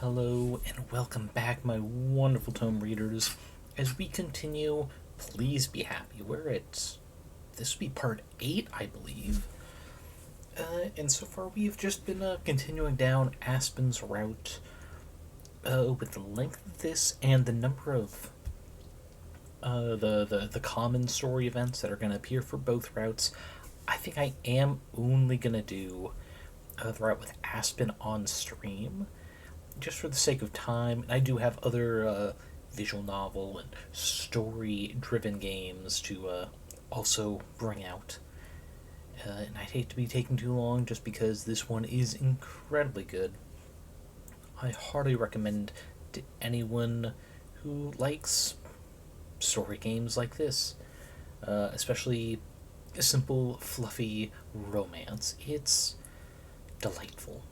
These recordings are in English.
Hello and welcome back, my wonderful tome readers. As we continue, please be happy. This will be part 8, I believe. And so far we've just been continuing down Aspen's route with the length of this and the number of the common story events that are going to appear for both routes. I think I am only going to do the route with Aspen on stream, just for the sake of time. I do have other visual novel and story-driven games to also bring out. And I'd hate to be taking too long just because this one is incredibly good. I heartily recommend to anyone who likes story games like this, especially a simple, fluffy romance. It's delightful.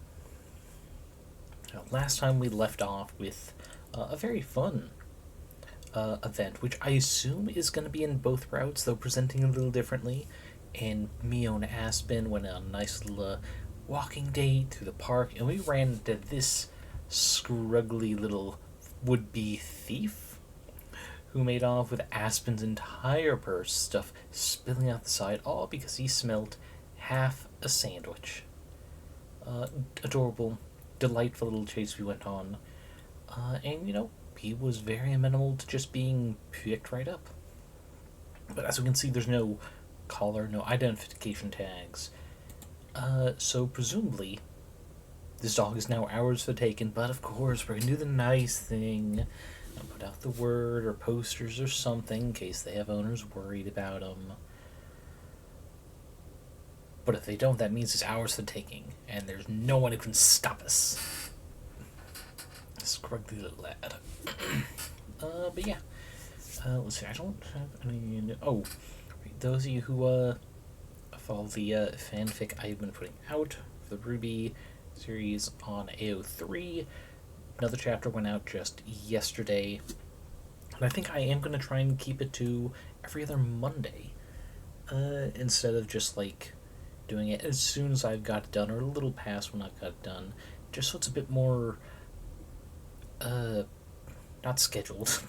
Now, last time we left off with a very fun event, which I assume is going to be in both routes, though presenting a little differently. And Mio and Aspen went on a nice little walking date through the park, and we ran into this scruggly little would-be thief who made off with Aspen's entire purse, stuff spilling out the side, all because he smelt half a sandwich. Adorable, delightful little chase we went on. And, he was very amenable to just being picked right up. But as we can see, there's no collar, no identification tags. So presumably, this dog is now ours for the taking, but of course, we're going to do the nice thing and put out the word or posters or something in case they have owners worried about them. But if they don't, that means it's ours for the taking, and there's no one who can stop us. Scruggly little lad. But yeah. Let's see, I don't have any... Oh, those of you who follow the fanfic I've been putting out for the Ruby series on AO3, another chapter went out just yesterday, and I think I am going to try and keep it to every other Monday, instead of just, doing it as soon as I've got it done, or a little past when I've got it done, just so it's a bit more, not scheduled,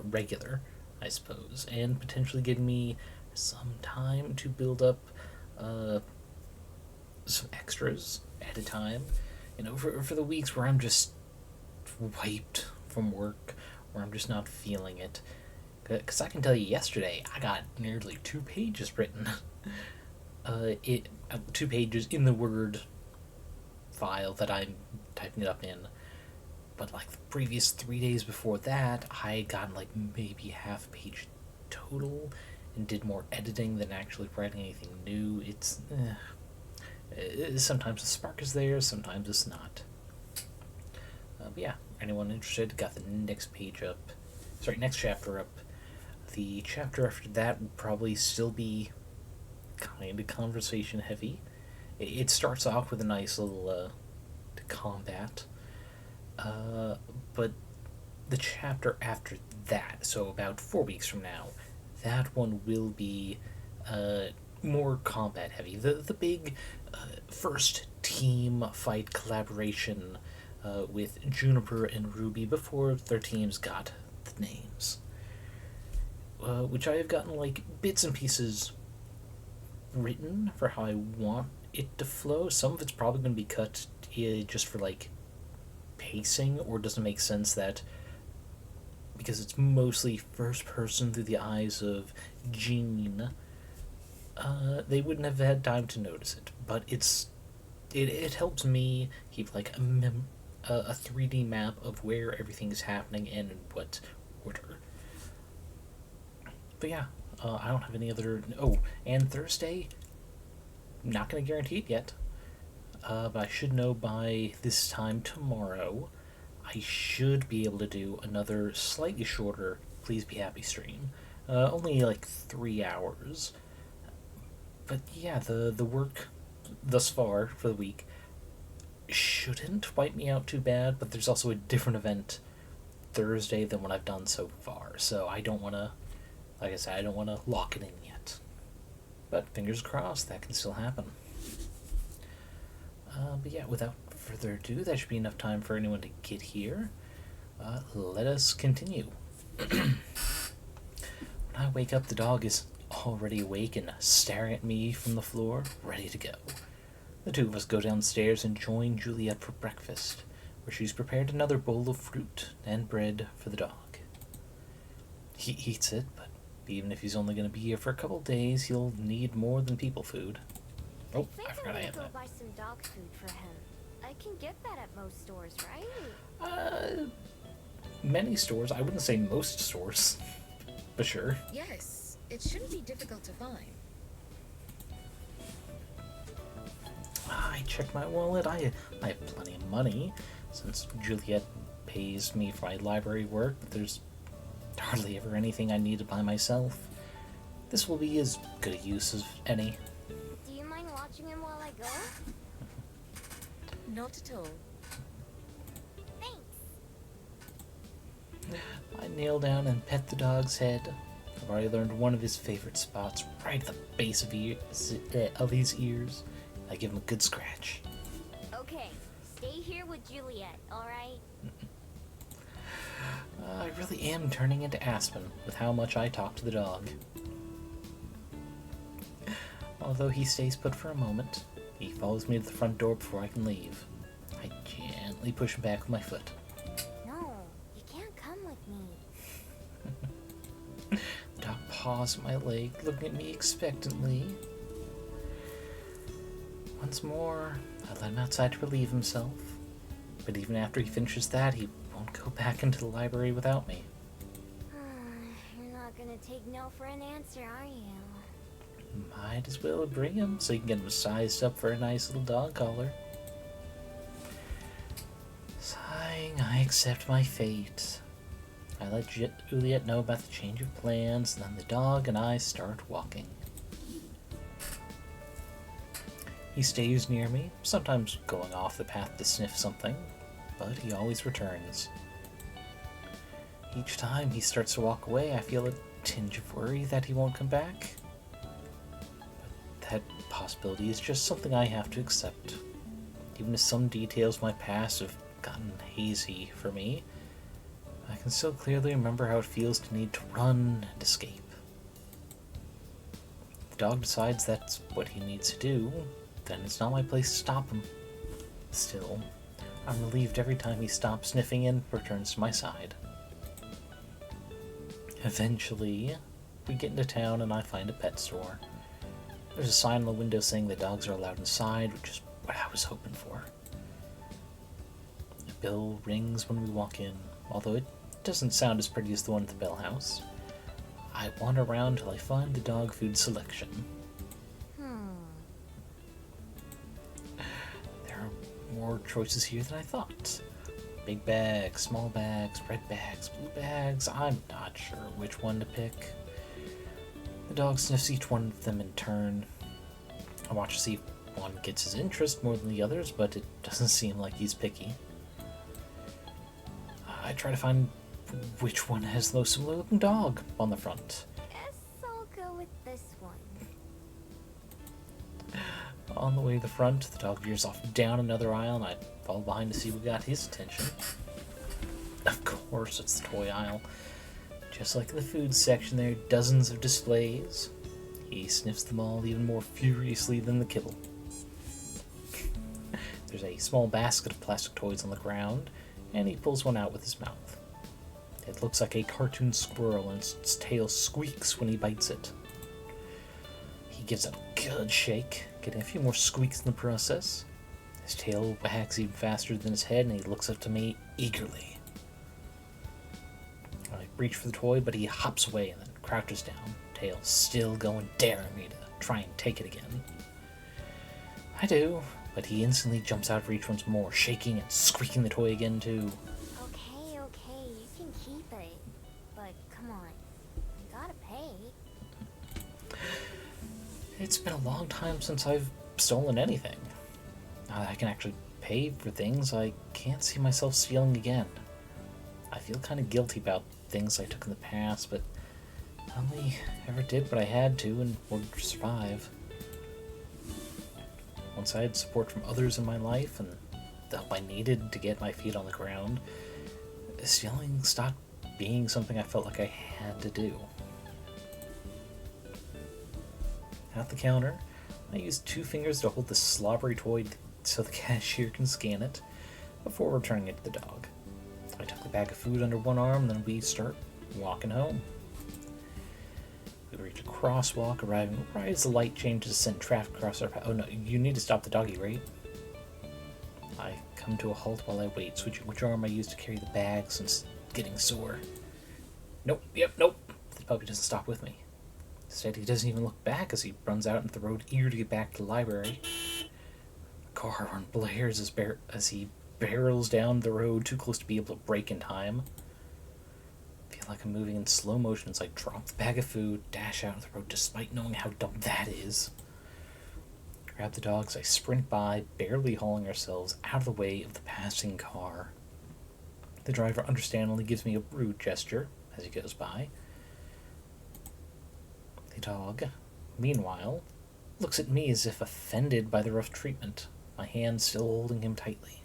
regular, I suppose, and potentially give me some time to build up some extras at a time, for the weeks where I'm just wiped from work, where I'm just not feeling it. Because I can tell you, yesterday I got nearly 2 pages written. 2 pages in the Word file that I'm typing it up in. But the previous 3 days before that, I had gotten maybe half a page total, and did more editing than actually writing anything new. It's sometimes the spark is there, sometimes it's not. But yeah, anyone interested, got the next chapter up. The chapter after that will probably still be kind of conversation heavy. It starts off with a nice little combat, but the chapter after that, so about 4 weeks from now, that one will be more combat heavy. The big first team fight collaboration with Juniper and Ruby before their teams got the names, which I have gotten bits and pieces written for how I want it to flow. Some of it's probably going to be cut just for pacing, or doesn't make sense that because it's mostly first person through the eyes of Jean, they wouldn't have had time to notice it. But it helps me keep a 3D map of where everything is happening and in what order. But yeah, I don't have any other... Oh, and Thursday, not going to guarantee it yet, but I should know by this time tomorrow, I should be able to do another slightly shorter Please Be Happy stream. Only 3 hours. But yeah, the work thus far for the week shouldn't wipe me out too bad, but there's also a different event Thursday than what I've done so far, so I don't want to, like I said, I don't want to lock it in yet. But fingers crossed, that can still happen. But yeah, without further ado, that should be enough time for anyone to get here. Let us continue. When I wake up, the dog is already awake and staring at me from the floor, ready to go. The two of us go downstairs and join Juliet for breakfast, where she's prepared another bowl of fruit and bread for the dog. He eats it, but even if he's only going to be here for a couple days, he'll need more than people food. Oh, I forgot I have that. Buy some dog food for him. I can get that at most stores, right? Many stores. I wouldn't say most stores, but sure. Yes, it shouldn't be difficult to find. I checked my wallet. I have plenty of money, since Juliet pays me for my library work, but there's hardly ever anything I need to buy myself. This will be as good a use as any. Do you mind watching him while I go? Not at all. Thanks. I kneel down and pet the dog's head. I've already learned one of his favorite spots, right at the base of his ears. I give him a good scratch. Okay, stay here with Juliet, alright? I really am turning into Aspen with how much I talk to the dog. Although he stays put for a moment, he follows me to the front door before I can leave. I gently push him back with my foot. No, you can't come with me. The dog paws at my leg, looking at me expectantly. Once more, I let him outside to relieve himself. But even after he finishes that, he won't go back into the library without me. You're not gonna take no for an answer, are you? Might as well bring him so you can get him sized up for a nice little dog collar. Sighing, I accept my fate. I let Juliet know about the change of plans, and then the dog and I start walking. He stays near me, sometimes going off the path to sniff something, but he always returns. Each time he starts to walk away, I feel a tinge of worry that he won't come back. But that possibility is just something I have to accept. Even if some details of my past have gotten hazy for me, I can still clearly remember how it feels to need to run and escape. If the dog decides that's what he needs to do, then it's not my place to stop him. Still, I'm relieved every time he stops sniffing and returns to my side. Eventually, we get into town and I find a pet store. There's a sign on the window saying that dogs are allowed inside, which is what I was hoping for. A bell rings when we walk in, although it doesn't sound as pretty as the one at the bell house. I wander around till I find the dog food selection. There are more choices here than I thought. Big bags, small bags, red bags, blue bags. I'm not sure which one to pick. The dog sniffs each one of them in turn. I watch to see if one gets his interest more than the others, but it doesn't seem like he's picky. I try to find which one has the most similar looking dog on the front. Guess I'll go with this one. On the way to the front, the dog veers off down another aisle, and I follow behind to see what got his attention. Of course, it's the toy aisle. Just like in the food section, there are dozens of displays. He sniffs them all even more furiously than the kibble. There's a small basket of plastic toys on the ground, and he pulls one out with his mouth. It looks like a cartoon squirrel, and its tail squeaks when he bites it. He gives a good shake, getting a few more squeaks in the process. His tail wags even faster than his head, and he looks up to me eagerly. I reach for the toy, but he hops away and then crouches down, tail still going, daring me to try and take it again. I do, but he instantly jumps out of reach once more, shaking and squeaking the toy again too. Okay, you can keep it. But come on, you gotta pay. It's been a long time since I've stolen anything. Now that I can actually pay for things, I can't see myself stealing again. I feel kind of guilty about things I took in the past, but I only ever did what I had to in order to survive. Once I had support from others in my life, and the help I needed to get my feet on the ground, stealing stopped being something I felt like I had to do. At the counter, I used 2 fingers to hold the slobbery toy so the cashier can scan it before returning it to the dog. I took the bag of food under one arm, and then we start walking home. We reach a crosswalk, arriving right as the light changes to send traffic across our path. Oh no, you need to stop the doggy, right? I come to a halt while I wait, switching which arm I use to carry the bag since getting sore. Nope, nope. The puppy doesn't stop with me. Instead, he doesn't even look back as he runs out into the road, eager to get back to the library. The car horn blares as he barrels down the road, too close to be able to brake in time. I feel like I'm moving in slow motion as I drop the bag of food, dash out of the road despite knowing how dumb that is. Grab the dog as I sprint by, barely hauling ourselves out of the way of the passing car. The driver understandably gives me a rude gesture as he goes by. The dog, meanwhile, looks at me as if offended by the rough treatment, my hand still holding him tightly.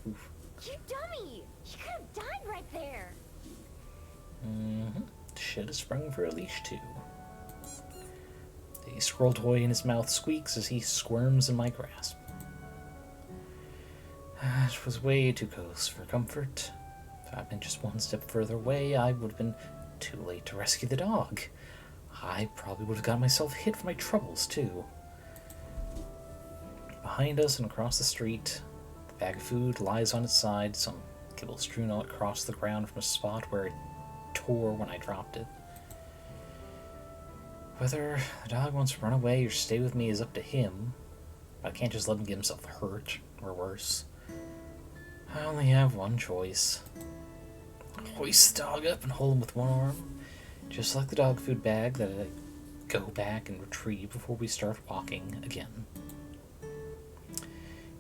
Oof. You dummy! You could have died right there! Should have sprung for a leash too. The squirrel toy in his mouth squeaks as he squirms in my grasp. It was way too close for comfort. If I'd been just one step further away, I would have been too late to rescue the dog. I probably would have got myself hit for my troubles, too. Behind us and across the street, the bag of food lies on its side, some kibble strewn out across the ground from a spot where it tore when I dropped it. Whether the dog wants to run away or stay with me is up to him. I can't just let him get himself hurt, or worse. I only have one choice. Hoist the dog up and hold him with one arm, just like the dog food bag that I go back and retrieve before we start walking again.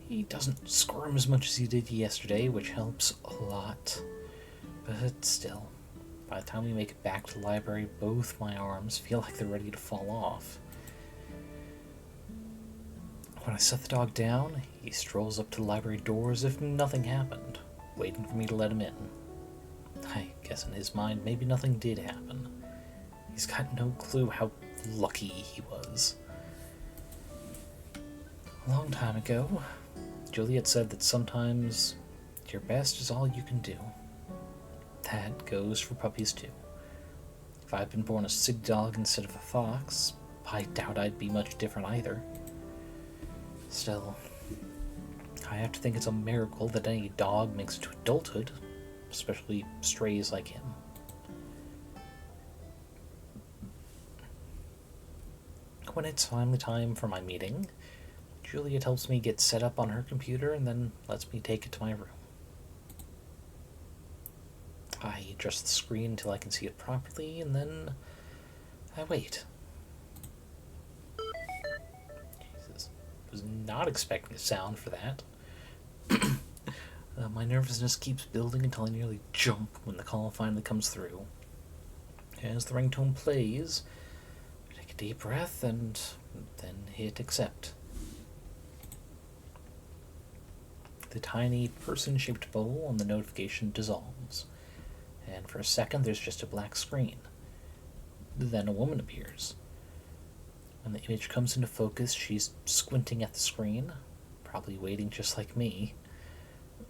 He doesn't squirm as much as he did yesterday, which helps a lot. But still, by the time we make it back to the library, both my arms feel like they're ready to fall off. When I set the dog down, he strolls up to the library door as if nothing happened, waiting for me to let him in. I guess in his mind, maybe nothing did happen. He's got no clue how lucky he was. A long time ago, Juliet said that sometimes your best is all you can do. That goes for puppies too. If I'd been born a city dog instead of a fox, I doubt I'd be much different either. Still, I have to think it's a miracle that any dog makes it to adulthood, especially strays like him. When it's finally time for my meeting, Juliet helps me get set up on her computer and then lets me take it to my room. I adjust the screen until I can see it properly, and then I wait. Jesus, was not expecting a sound for that. My nervousness keeps building until I nearly jump when the call finally comes through. As the ringtone plays, I take a deep breath and then hit accept. The tiny person-shaped bowl on the notification dissolves, and for a second there's just a black screen. Then a woman appears. When the image comes into focus, she's squinting at the screen, probably waiting just like me,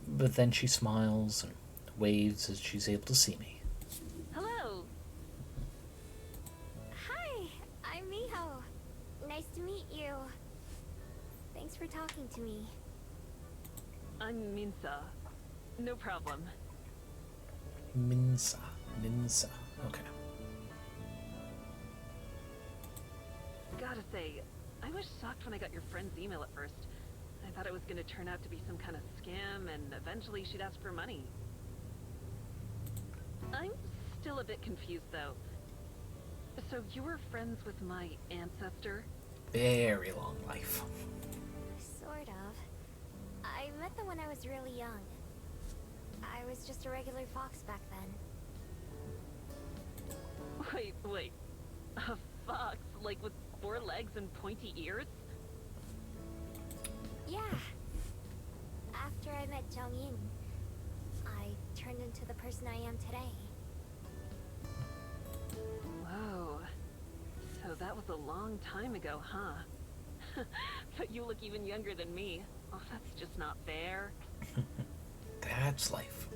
but then she smiles and waves as she's able to see me. Hello! Hi, I'm Miho. Nice to meet you. Thanks for talking to me. I'm Minsa. No problem. Minsa. Okay. Gotta say, I was shocked when I got your friend's email at first. I thought it was gonna turn out to be some kind of scam, and eventually she'd ask for money. I'm still a bit confused, though. So you were friends with my ancestor? Very long life. Sort of. I met them when I was really young. I was just a regular fox back then. Wait. A fox? Like with 4 legs and pointy ears? Yeah. after I met Jongin, I turned into the person I am today. Whoa. So that was a long time ago, huh? But you look even younger than me. Oh, that's just not fair. That's life.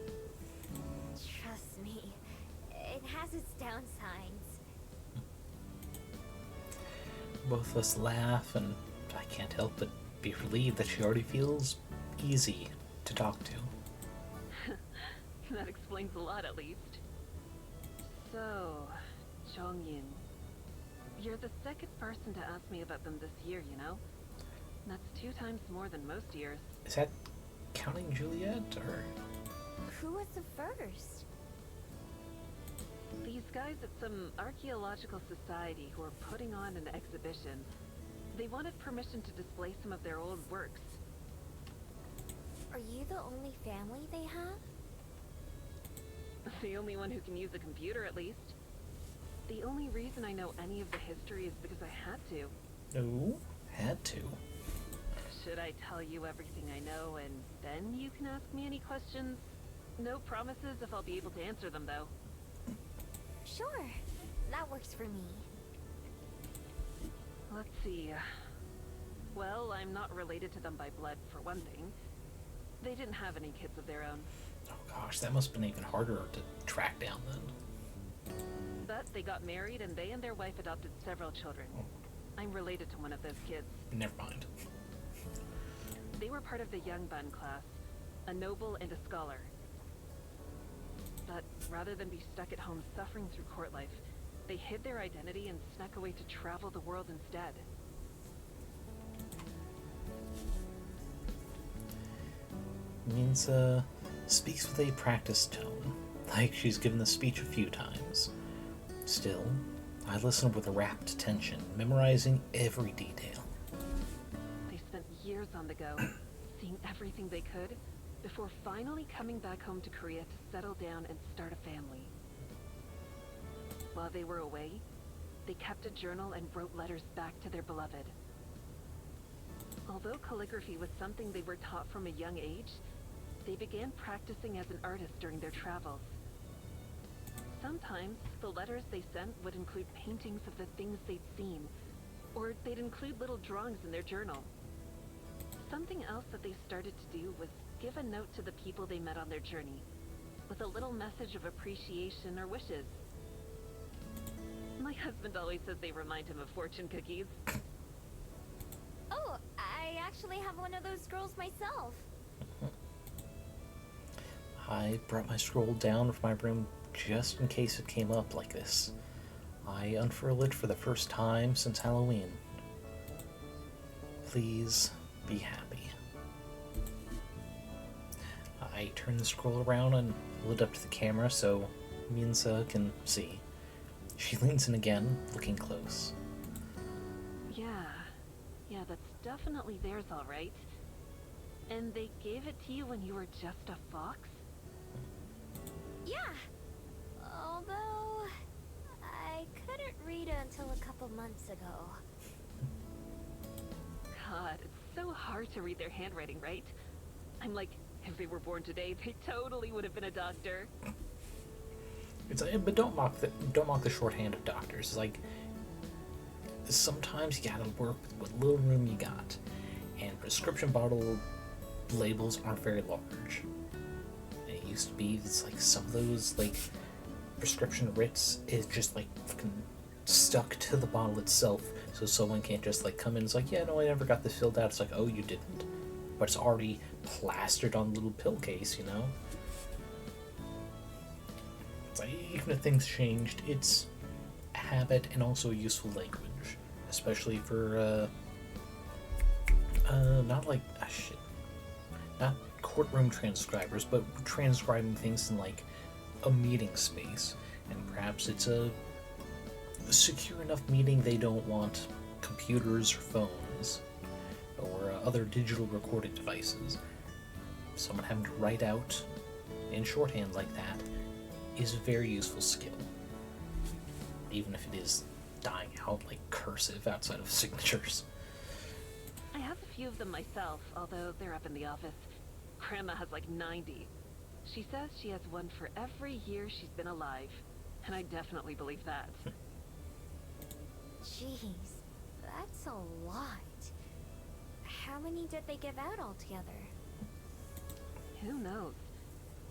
Trust me, it has its downsides. Both of us laugh, and I can't help but be relieved that she already feels easy to talk to. That explains a lot, at least. So, Jongin. You're the second person to ask me about them this year, you know? That's 2 times more than most years. Is that counting Juliet, or...? Who was the first? These guys at some archaeological society who are putting on an exhibition. They wanted permission to display some of their old works. Are you the only family they have? The only one who can use a computer, at least. The only reason I know any of the history is because I had to. No, had to. Should I tell you everything I know and then you can ask me any questions? No promises if I'll be able to answer them, though. Sure, that works for me. Let's see. Well, I'm not related to them by blood, for one thing. They didn't have any kids of their own. Oh gosh, that must have been even harder to track down then. But they got married and they and their wife adopted several children. I'm related to one of those kids. Never mind. They were part of the Young Bun class, a noble and a scholar. But rather than be stuck at home suffering through court life, they hid their identity and snuck away to travel the world instead. Minsa speaks with a practiced tone, like she's given the speech a few times. Still, I listen with rapt attention, memorizing every detail. They spent years on the go, seeing everything they could, before finally coming back home to Korea to settle down and start a family. While they were away, they kept a journal and wrote letters back to their beloved. Although calligraphy was something they were taught from a young age, they began practicing as an artist during their travels. Sometimes, the letters they sent would include paintings of the things they'd seen, or they'd include little drawings in their journal. Something else that they started to do was give a note to the people they met on their journey, with a little message of appreciation or wishes. My husband always says they remind him of fortune cookies. Oh, I actually have one of those scrolls myself. I brought my scroll down from my room just in case it came up like this. I unfurl it for the first time since Halloween. Please be happy. I turn the scroll around and hold it up to the camera so Minsa can see. She leans in again, looking close. Yeah, that's definitely theirs, all right. And they gave it to you when you were just a fox? Yeah. Although, I couldn't read it until a couple months ago. God, it's so hard to read their handwriting, right? I'm like, if they were born today, they totally would have been a doctor. It's but don't mock the shorthand of doctors. It's like sometimes you gotta work with what little room you got, and prescription bottle labels aren't very large. It used to be it's like some of those like prescription writs is just like fucking stuck to the bottle itself, so someone can't just like come in and it's like, yeah, no, I never got this filled out. It's like, oh, you didn't, but it's already plastered on a little pill case, you know. It's like, even if things changed, it's a habit and also a useful language, especially for not like not courtroom transcribers, but transcribing things in like a meeting space, and perhaps it's a secure enough meeting they don't want computers or phones or other digital recording devices. Someone having to write out in shorthand like that is a very useful skill, even if it is dying out like cursive outside of signatures. I have a few of them myself, although they're up in the office. Grandma has like 90. She says she has one for every year she's been alive. And I definitely believe that. Jeez, that's a lot. How many did they give out altogether? Who knows?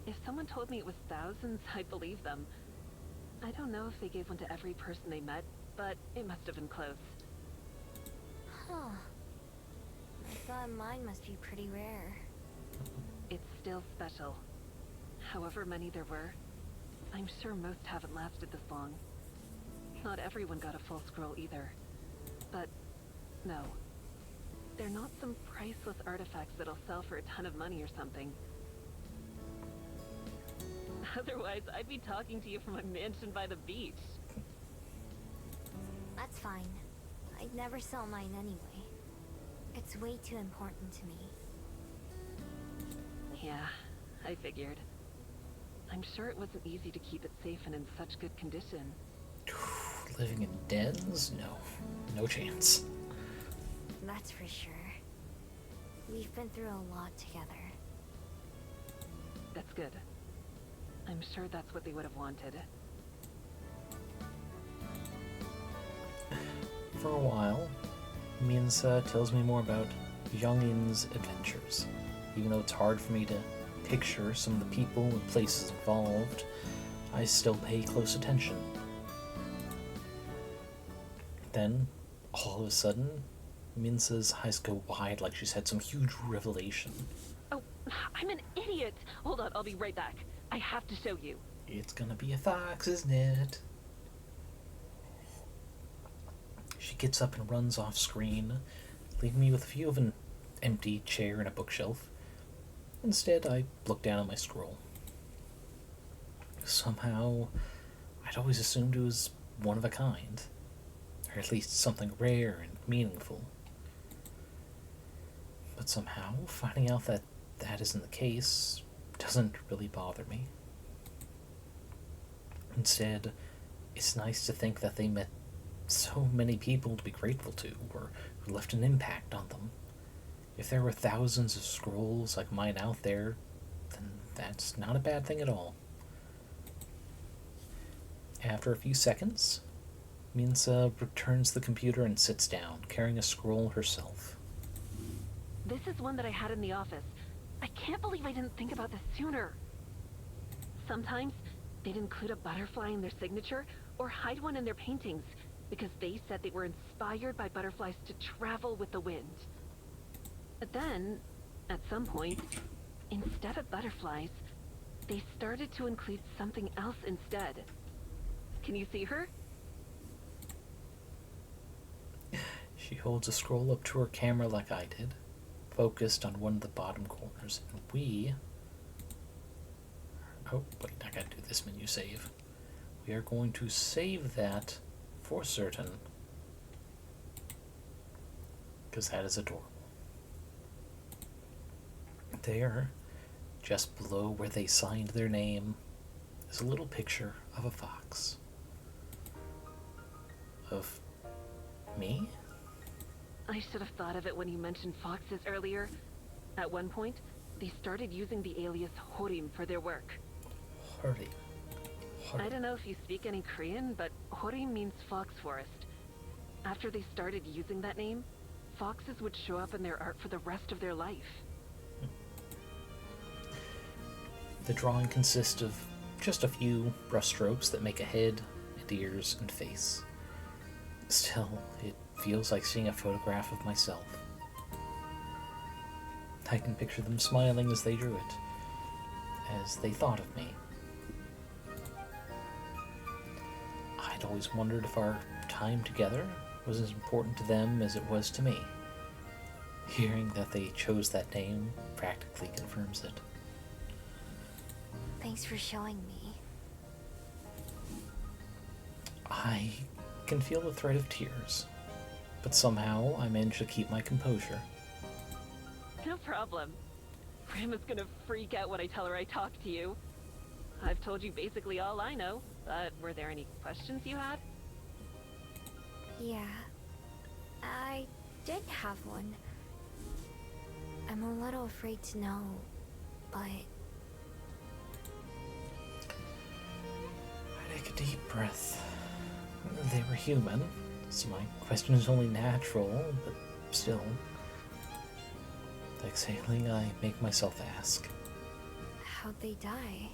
If someone told me it was thousands, I'd believe them. I don't know if they gave one to every person they met, but it must have been close. Huh. I thought mine must be pretty rare. It's still special. However many there were, I'm sure most haven't lasted this long. Not everyone got a full scroll either. But, no. They're not some priceless artifacts that'll sell for a ton of money or something. Otherwise, I'd be talking to you from a mansion by the beach. That's fine. I'd never sell mine anyway. It's way too important to me. Yeah, I figured. I'm sure it wasn't easy to keep it safe and in such good condition. Living in dens? No. No chance. That's for sure. We've been through a lot together. That's good. I'm sure that's what they would have wanted. For a while, Minsa tells me more about Youngin's adventures. Even though it's hard for me to picture some of the people and places involved, I still pay close attention. Then, all of a sudden, Minsa's eyes go wide like she's had some huge revelation. Oh, I'm an idiot! Hold on, I'll be right back. I have to show you. It's gonna be a fox, isn't it? She gets up and runs off screen, leaving me with a view of an empty chair and a bookshelf. Instead, I look down at my scroll. Somehow, I'd always assumed it was one of a kind, or at least something rare and meaningful. But somehow, finding out that that isn't the case doesn't really bother me. Instead, it's nice to think that they met so many people to be grateful to, or who left an impact on them. If there were thousands of scrolls like mine out there, then that's not a bad thing at all. After a few seconds, Minsa returns the computer and sits down, carrying a scroll herself. This is one that I had in the office. I can't believe I didn't think about this sooner. Sometimes they'd include a butterfly in their signature or hide one in their paintings because they said they were inspired by butterflies to travel with the wind. But then, at some point, instead of butterflies, they started to include something else instead. Can you see her? She holds a scroll up to her camera like I did, focused on one of the bottom corners, and we... Oh, wait, I gotta do this menu save. We are going to save that for certain, because that is adorable. There, just below where they signed their name, is a little picture of a fox. Of me? I should have thought of it when you mentioned foxes earlier. At one point, they started using the alias Horim for their work. Horim. I don't know if you speak any Korean, but Horim means fox forest. After they started using that name, foxes would show up in their art for the rest of their life. The drawing consists of just a few brushstrokes that make a head and ears and face. Still, it feels like seeing a photograph of myself. I can picture them smiling as they drew it, as they thought of me. I'd always wondered if our time together was as important to them as it was to me. Hearing that they chose that name practically confirms it. Thanks for showing me. I can feel the threat of tears, but somehow I manage to keep my composure. No problem. Grandma's gonna freak out when I tell her I talked to you. I've told you basically all I know, but were there any questions you had? Yeah, I did have one. I'm a little afraid to know but I take a deep breath. They were human, so my question is only natural, but still. Exhaling, I make myself ask. how'd they die?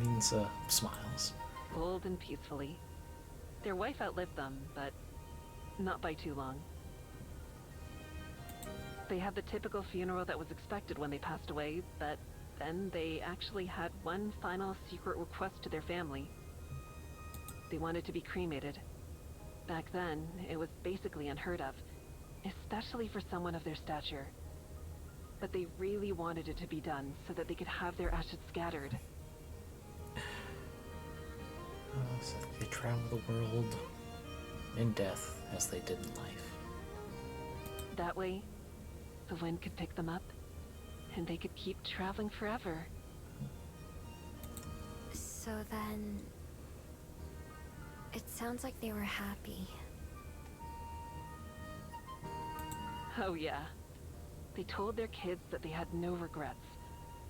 Minza smiles. Old and peacefully. Their wife outlived them, but not by too long. They had the typical funeral that was expected when they passed away, but then they actually had one final secret request to their family. They wanted to be cremated. Back then, it was basically unheard of, especially for someone of their stature. But they really wanted it to be done so that they could have their ashes scattered. So they travel the world in death as they did in life. That way, the wind could pick them up, and they could keep traveling forever. So then... it sounds like they were happy. Oh yeah. They told their kids that they had no regrets,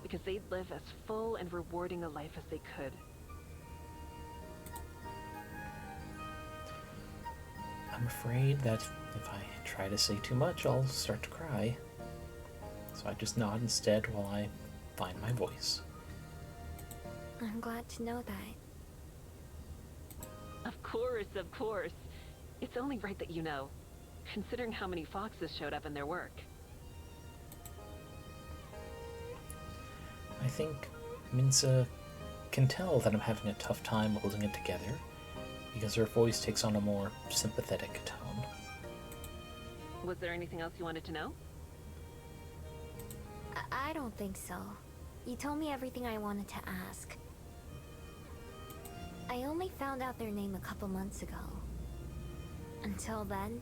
because they'd live as full and rewarding a life as they could. I'm afraid that if I try to say too much, I'll start to cry. So I just nod instead while I find my voice. I'm glad to know that. Of course, of course. It's only right that you know, considering how many foxes showed up in their work. I think Minza can tell that I'm having a tough time holding it together, because her voice takes on a more sympathetic tone. Was there anything else you wanted to know? I don't think so. You told me everything I wanted to ask. I only found out their name a couple months ago. Until then,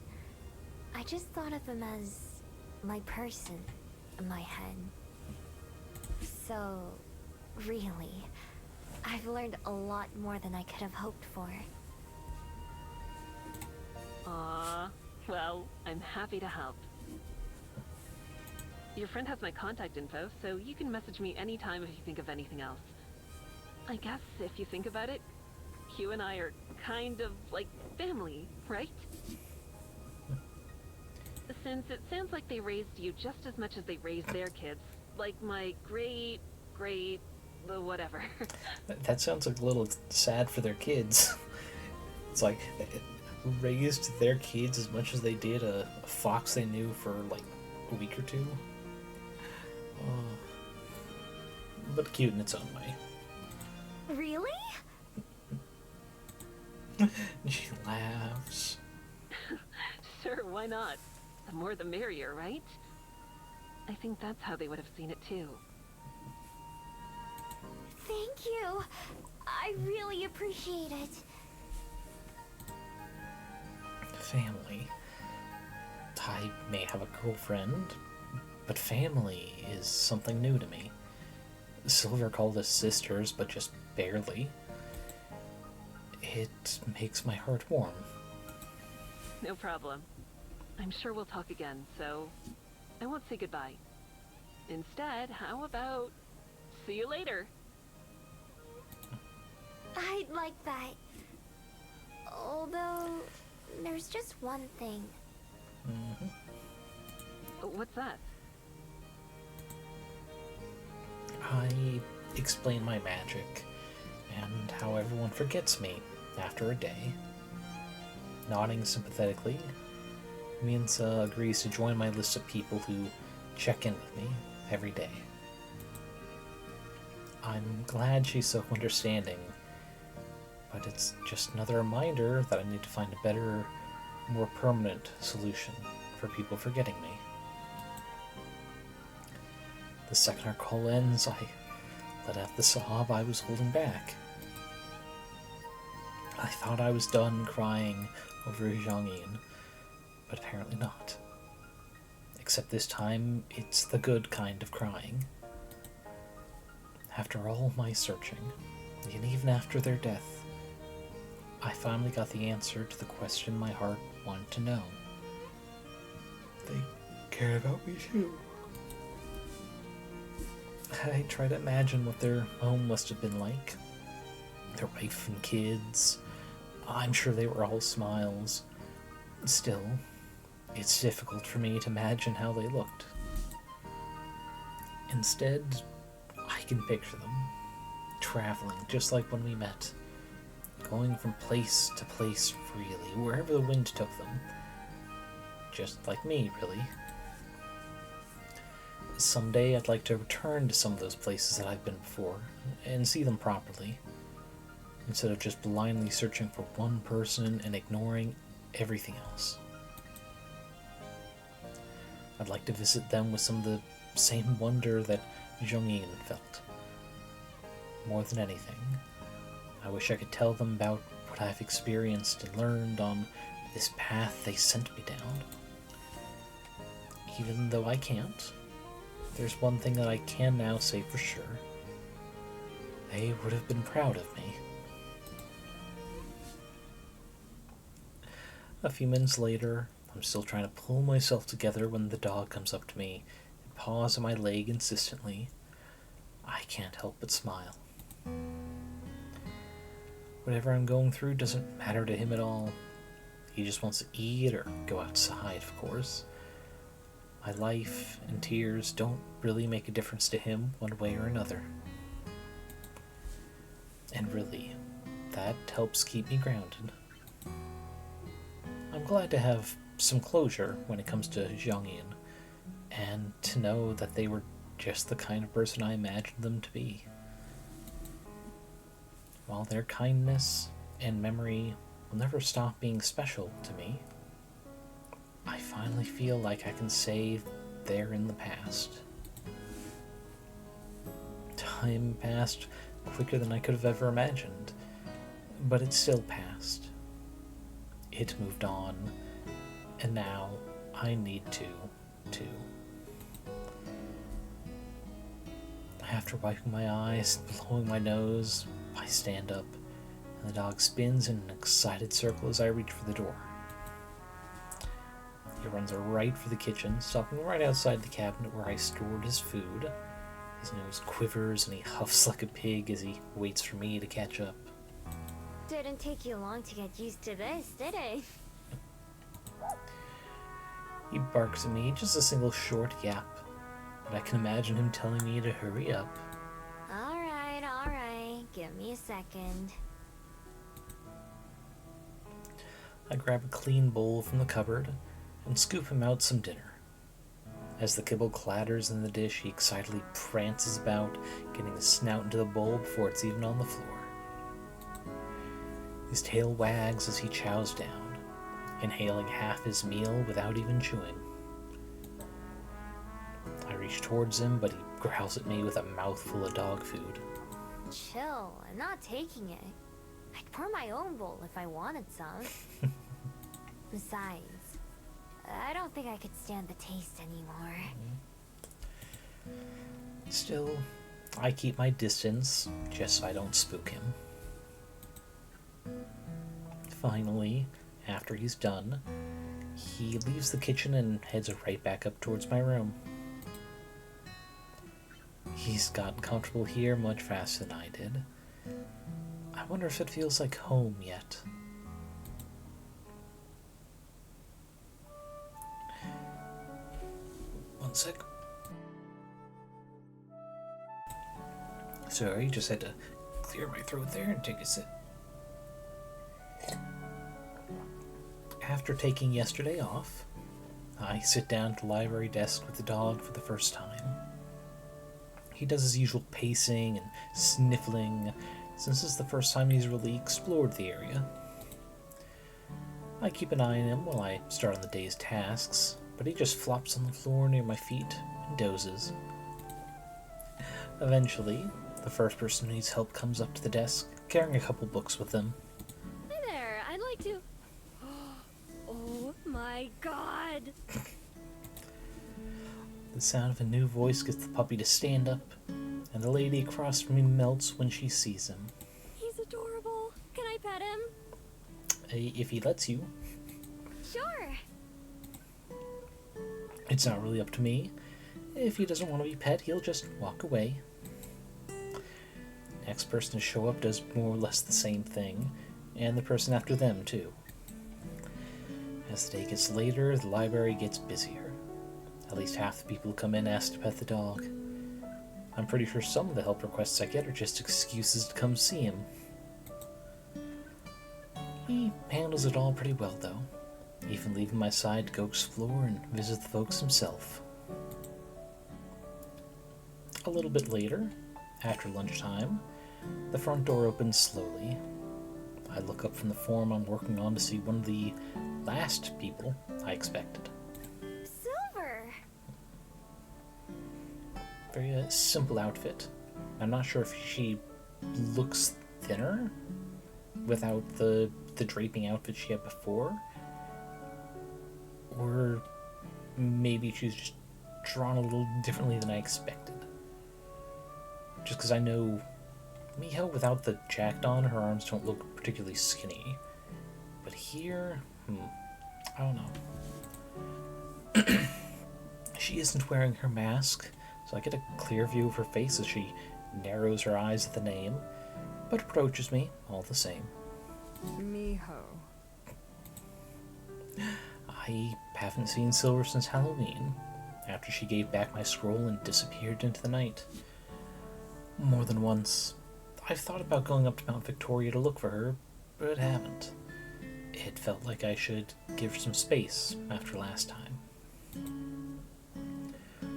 I just thought of them as my person in my head. So, really, I've learned a lot more than I could have hoped for. Well, I'm happy to help. Your friend has my contact info, so you can message me anytime if you think of anything else. I guess if you think about it, you and I are kind of like family, right? Since it sounds like they raised you just as much as they raised their kids, like my great, whatever. That sounds like a little sad for their kids. It's like, raised their kids as much as they did a fox they knew for like a week or two. But cute in its own way. Really? She laughs. Sure, why not? The more the merrier, right? I think that's how they would have seen it too. Thank you. I really appreciate it. Family. I may have a girlfriend, but family is something new to me. Silver called us sisters, but just barely. It makes my heart warm. No problem. I'm sure we'll talk again, so I won't say goodbye. Instead, how about see you later? I'd like that. Although, there's just one thing. What's that? I explain my magic, and how everyone forgets me after a day. Nodding sympathetically, Minza agrees to join my list of people who check in with me every day. I'm glad she's so understanding, but it's just another reminder that I need to find a better, more permanent solution for people forgetting me. The second our call ends, I let out the sob I was holding back. I thought I was done crying over Zhangyin, but apparently not. Except this time, it's the good kind of crying. After all my searching, and even after their death, I finally got the answer to the question my heart wanted to know. They care about me too. I try to imagine what their home must have been like. Their wife and kids. I'm sure they were all smiles. Still, it's difficult for me to imagine how they looked. Instead, I can picture them, traveling just like when we met, going from place to place freely, wherever the wind took them. Just like me, really. Someday I'd like to return to some of those places that I've been before, and see them properly, instead of just blindly searching for one person and ignoring everything else. I'd like to visit them with some of the same wonder that Juliet felt. More than anything, I wish I could tell them about what I've experienced and learned on this path they sent me down. Even though I can't, there's one thing that I can now say for sure. They would have been proud of me. A few minutes later, I'm still trying to pull myself together when the dog comes up to me and paws on my leg insistently. I can't help but smile. Whatever I'm going through doesn't matter to him at all. He just wants to eat or go outside, of course. My life and tears don't really make a difference to him one way or another. And really, that helps keep me grounded. I'm glad to have some closure when it comes to Jiangyin, and to know that they were just the kind of person I imagined them to be. While their kindness and memory will never stop being special to me, I finally feel like I can say they're in the past. Time passed quicker than I could have ever imagined, but it still passed. It moved on, and now I need to, too. After wiping my eyes and blowing my nose, I stand up, and the dog spins in an excited circle as I reach for the door. He runs right for the kitchen, stopping right outside the cabinet where I stored his food. His nose quivers and he huffs like a pig as he waits for me to catch up. Didn't take you long to get used to this, did it? He barks at me, just a single short yap, but I can imagine him telling me to hurry up. Alright, give me a second. I grab a clean bowl from the cupboard and scoop him out some dinner. As the kibble clatters in the dish, he excitedly prances about, getting his snout into the bowl before it's even on the floor. His tail wags as he chows down, inhaling half his meal without even chewing. I reach towards him, but he growls at me with a mouthful of dog food. Chill, I'm not taking it. I'd pour my own bowl if I wanted some. Besides, I don't think I could stand the taste anymore. Still, I keep my distance, just so I don't spook him. Finally, after he's done, he leaves the kitchen and heads right back up towards my room. He's gotten comfortable here much faster than I did. I wonder if it feels like home yet. One sec. Sorry, just had to clear my throat there and take a sip. After taking yesterday off, I sit down at the library desk with the dog for the first time. He does his usual pacing and sniffling, since it's the first time he's really explored the area. I keep an eye on him while I start on the day's tasks, but he just flops on the floor near my feet and dozes. Eventually, the first person who needs help comes up to the desk, carrying a couple books with them. Hi there, I'd like to... Oh my god! The sound of a new voice gets the puppy to stand up, and the lady across from me melts when she sees him. He's adorable. Can I pet him? If he lets you. Sure. It's not really up to me, If he doesn't want to be pet, he'll just walk away. Next person to show up does more or less the same thing, and the person after them, too. As the day gets later, the library gets busier. At least half the people who come in ask to pet the dog. I'm pretty sure some of the help requests I get are just excuses to come see him. He handles it all pretty well, though, even leaving my side to go explore and visit the folks himself. A little bit later, after lunchtime, the front door opens slowly. I look up from the form I'm working on to see one of the last people I expected. Silver! Very simple outfit. I'm not sure if she looks thinner without the draping outfit she had before, or maybe she's just drawn a little differently than I expected. Just because I know Miho without the jacket on, her arms don't look particularly skinny. But here, I don't know. She isn't wearing her mask, so I get a clear view of her face as she narrows her eyes at the name, but approaches me all the same. Miho. I haven't seen Silver since Halloween, after she gave back my scroll and disappeared into the night. More than once, I've thought about going up to Mount Victoria to look for her, but haven't. It felt like I should give her some space after last time.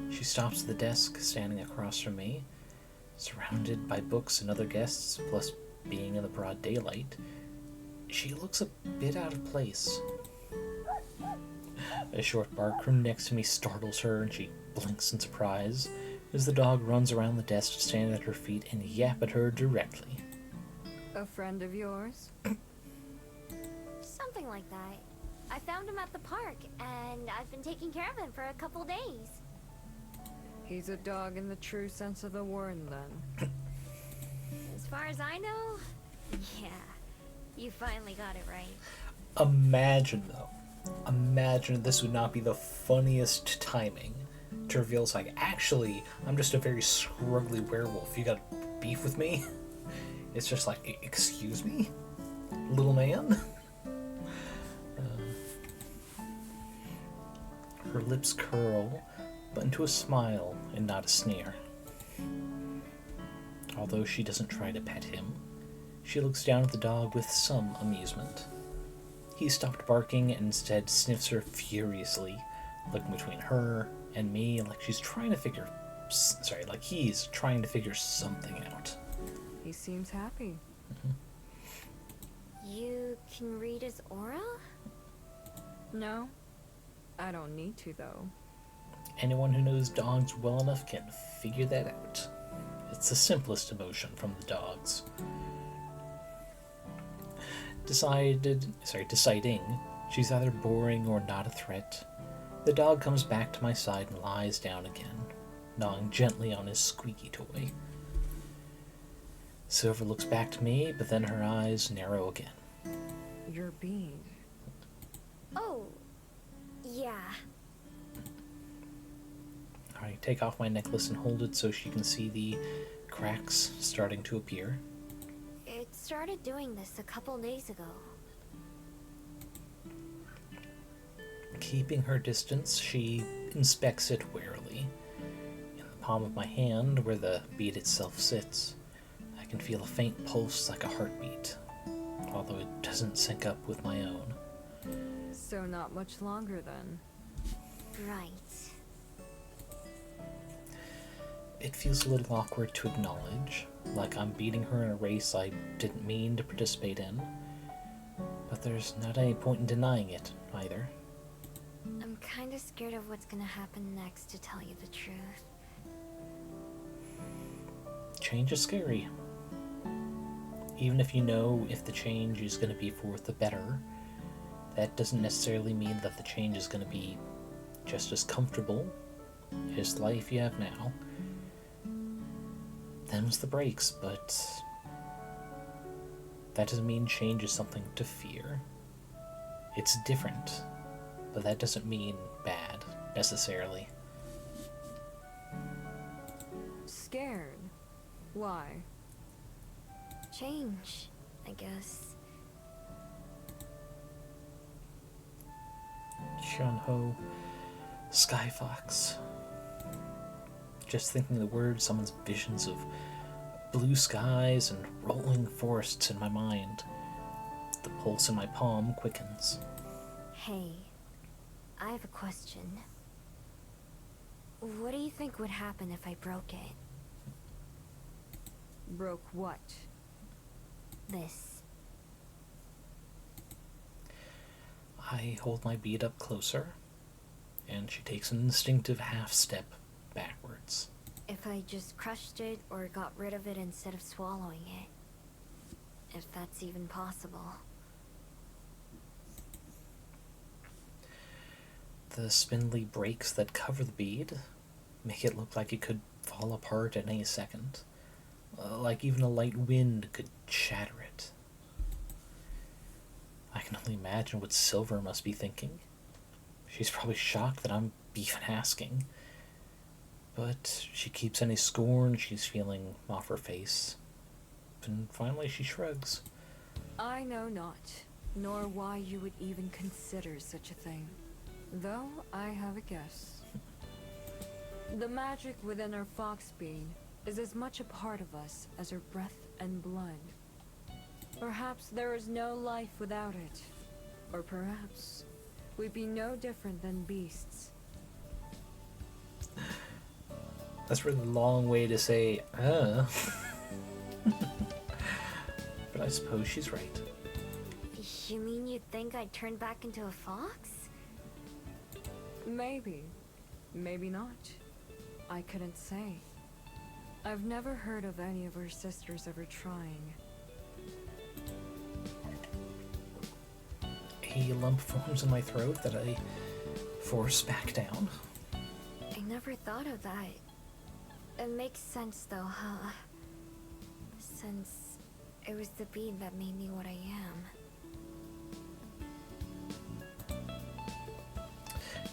She stops at the desk, standing across from me, surrounded by books and other guests, plus being in the broad daylight. She looks a bit out of place. A short bark from next to me startles her, and she blinks in surprise as the dog runs around the desk to stand at her feet and yap at her directly. A friend of yours? Something like that. I found him at the park, and I've been taking care of him for a couple days. He's a dog in the true sense of the word, then. As far as I know, yeah. You finally got it right. Imagine, though. Imagine this would not be the funniest timing to reveal it's like, actually, I'm just a very scruggly werewolf. You got beef with me? It's just like, excuse me? Little man? Her lips curl, but into a smile and not a sneer. Although she doesn't try to pet him, she looks down at the dog with some amusement. He stopped barking and instead sniffs her furiously, looking between her and me like she's trying to figure... Sorry, like he's trying to figure something out. He seems happy. You can read his aura? No? I don't need to, though. Anyone who knows dogs well enough can figure that out. It's the simplest emotion from the dogs. Deciding she's either boring or not a threat, the dog comes back to my side and lies down again, gnawing gently on his squeaky toy. Silver looks back to me, but then her eyes narrow again. Your being. Oh, yeah. I take off my necklace and hold it so she can see the cracks starting to appear. It started doing this a couple days ago. Keeping her distance, she inspects it warily. In the palm of my hand, where the bead itself sits, I can feel a faint pulse like a heartbeat, although it doesn't sync up with my own. So not much longer, then. Right. It feels a little awkward to acknowledge, like I'm beating her in a race I didn't mean to participate in, but there's not any point in denying it, either. I'm kinda scared of what's gonna happen next, to tell you the truth. Change is scary. Even if you know if the change is going to be for the better, that doesn't necessarily mean that the change is going to be just as comfortable as the life you have now. Them's the breaks, but that doesn't mean change is something to fear. It's different, but that doesn't mean bad, necessarily. Why? Change, I guess. Shun-ho, Skyfox. Just thinking the word summons visions of blue skies and rolling forests in my mind. The pulse in my palm quickens. Hey, I have a question. What do you think would happen if I broke it? Broke what? This. I hold my bead up closer, and she takes an instinctive half-step backwards. If I just crushed it or got rid of it instead of swallowing it. If that's even possible. The spindly breaks that cover the bead make it look like it could fall apart at any second. Like even a light wind could shatter it. I can only imagine what Silver must be thinking. She's probably shocked that I'm even asking. But she keeps any scorn she's feeling off her face. And finally she shrugs. I know not, nor why you would even consider such a thing. Though I have a guess. The magic within our fox being is as much a part of us as our breath and blood. Perhaps there is no life without it. Or perhaps we'd be no different than beasts. That's a really long way to say, But I suppose she's right. You mean you think I'd turn back into a fox? Maybe. Maybe not. I couldn't say. I've never heard of any of her sisters ever trying. A lump forms in my throat that I force back down. I never thought of that. It makes sense though, huh? Since it was the bead that made me what I am.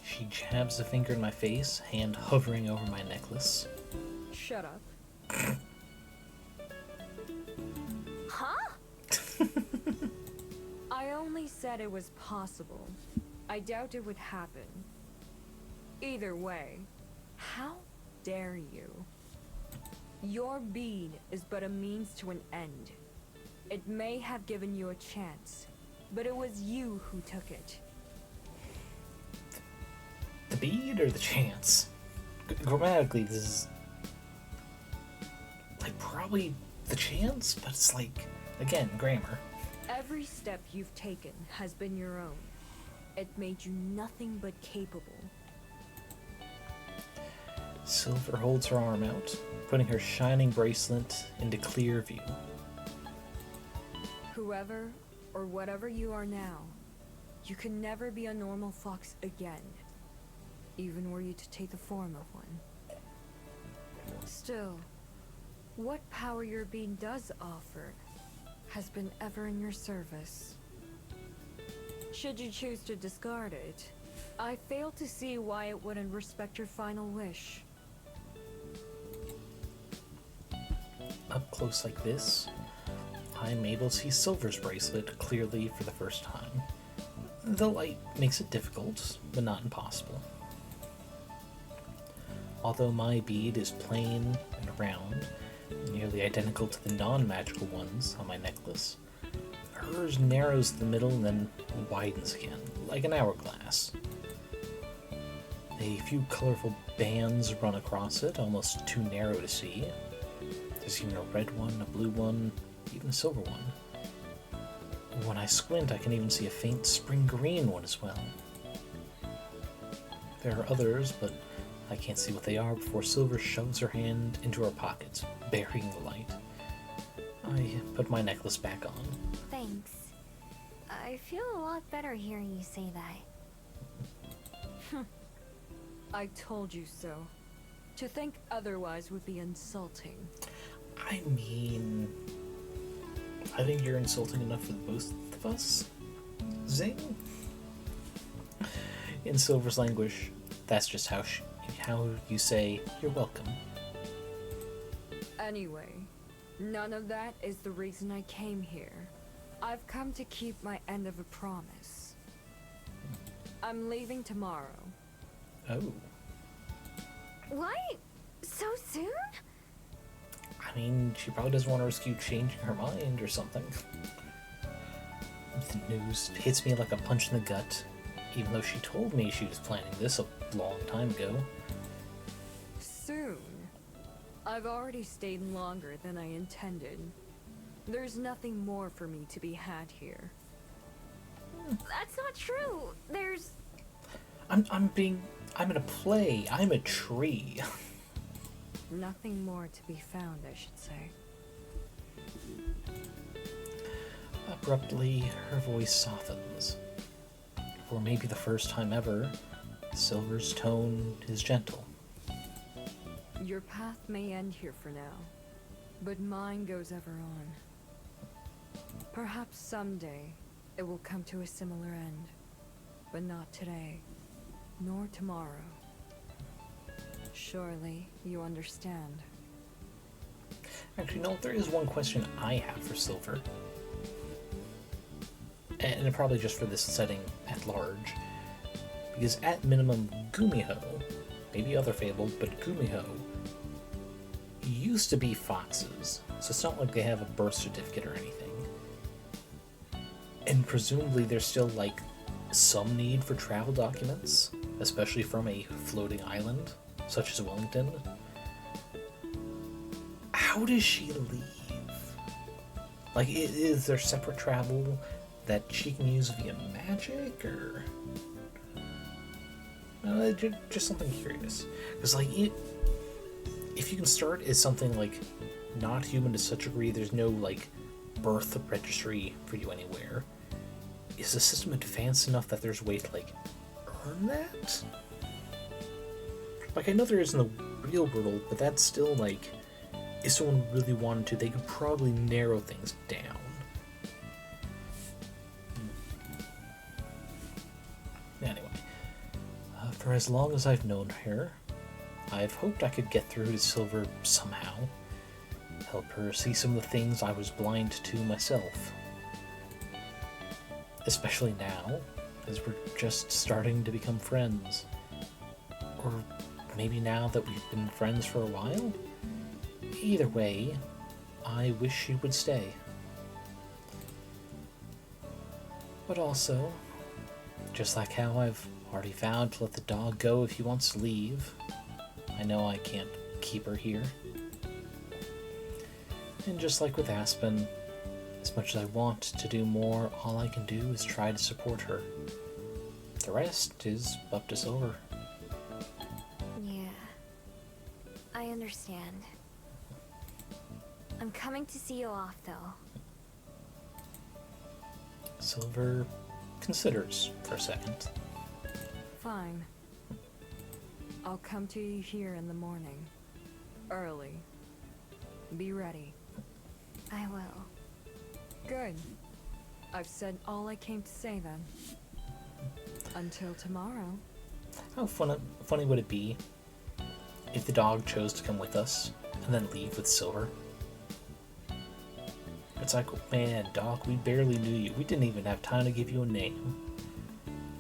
She jabs a finger in my face, hand hovering over my necklace. Shut up. Huh? I only said it was possible. I doubt it would happen. Either way, how dare you? Your bead is but a means to an end. It may have given you a chance, but it was you who took it. The bead or the chance? Grammatically, this is like probably the chance, but it's like, again, grammar. Every step you've taken has been your own. It made you nothing but capable. Silver holds her arm out, putting her shining bracelet into clear view. Whoever or whatever you are now, you can never be a normal fox again, even were you to take the form of one. Still, what power your being does offer has been ever in your service. Should you choose to discard it, I fail to see why it wouldn't respect your final wish. Up close like this, I'm able to see Silver's bracelet clearly for the first time. The light makes it difficult, but not impossible. Although my bead is plain and round, nearly identical to the non-magical ones on my necklace, hers narrows the middle and then widens again, like an hourglass. A few colorful bands run across it, almost too narrow to see. There's even a red one, a blue one, even a silver one. When I squint, I can even see a faint spring green one as well. There are others, but I can't see what they are before Silver shoves her hand into her pocket, burying the light. I put my necklace back on. Thanks. I feel a lot better hearing you say that. I told you so. To think otherwise would be insulting. I mean, I think you're insulting enough for both of us. Zing. In Silver's language, that's just how you say you're welcome. Anyway, None of that is the reason I came here. I've come to keep my end of a promise. I'm leaving tomorrow. Oh. What? So soon? I mean, she probably doesn't want to risk you changing her mind or something. The news hits me like a punch in the gut, even though she told me she was planning this a long time ago. Soon? I've already stayed longer than I intended. There's nothing more for me to be had here. That's not true. There's... I'm in a play. I'm a tree. Nothing more to be found, I should say. Abruptly, her voice softens. For maybe the first time ever, Silver's tone is gentle. Your path may end here for now, but mine goes ever on. Perhaps someday it will come to a similar end, but not today, nor tomorrow. Surely you understand. Actually, no, there is one question I have for Silver. And probably just for this setting at large. Because at minimum, Gumiho, maybe other fabled, but Gumiho used to be foxes. So it's not like they have a birth certificate or anything. And presumably there's still, like, some need for travel documents, especially from a floating island, such as Wellington. How does she leave? Like, is there separate travel that she can use via magic, or... just something curious. Because, like, if you can start as something, like, not human to such a degree, there's no, like, birth registry for you anywhere. Is the system advanced enough that there's a way to, like, earn that? Like, I know there is in the real world, but that's still, like, if someone really wanted to, they could probably narrow things down. Anyway, for as long as I've known her, I've hoped I could get through to Silver somehow. Help her see some of the things I was blind to myself. Especially now, as we're just starting to become friends. Or maybe now that we've been friends for a while? Either way, I wish she would stay. But also, just like how I've already vowed to let the dog go if he wants to leave, I know I can't keep her here. And just like with Aspen, as much as I want to do more, all I can do is try to support her. The rest is up to Silver. Yeah. I understand. I'm coming to see you off, though. Silver considers for a second. Fine. I'll come to you here in the morning. Early. Be ready. I will. Good. I've said all I came to say then. Until tomorrow. How funny would it be if the dog chose to come with us and then leave with Silver? It's like, man, dog, we barely knew you. We didn't even have time to give you a name.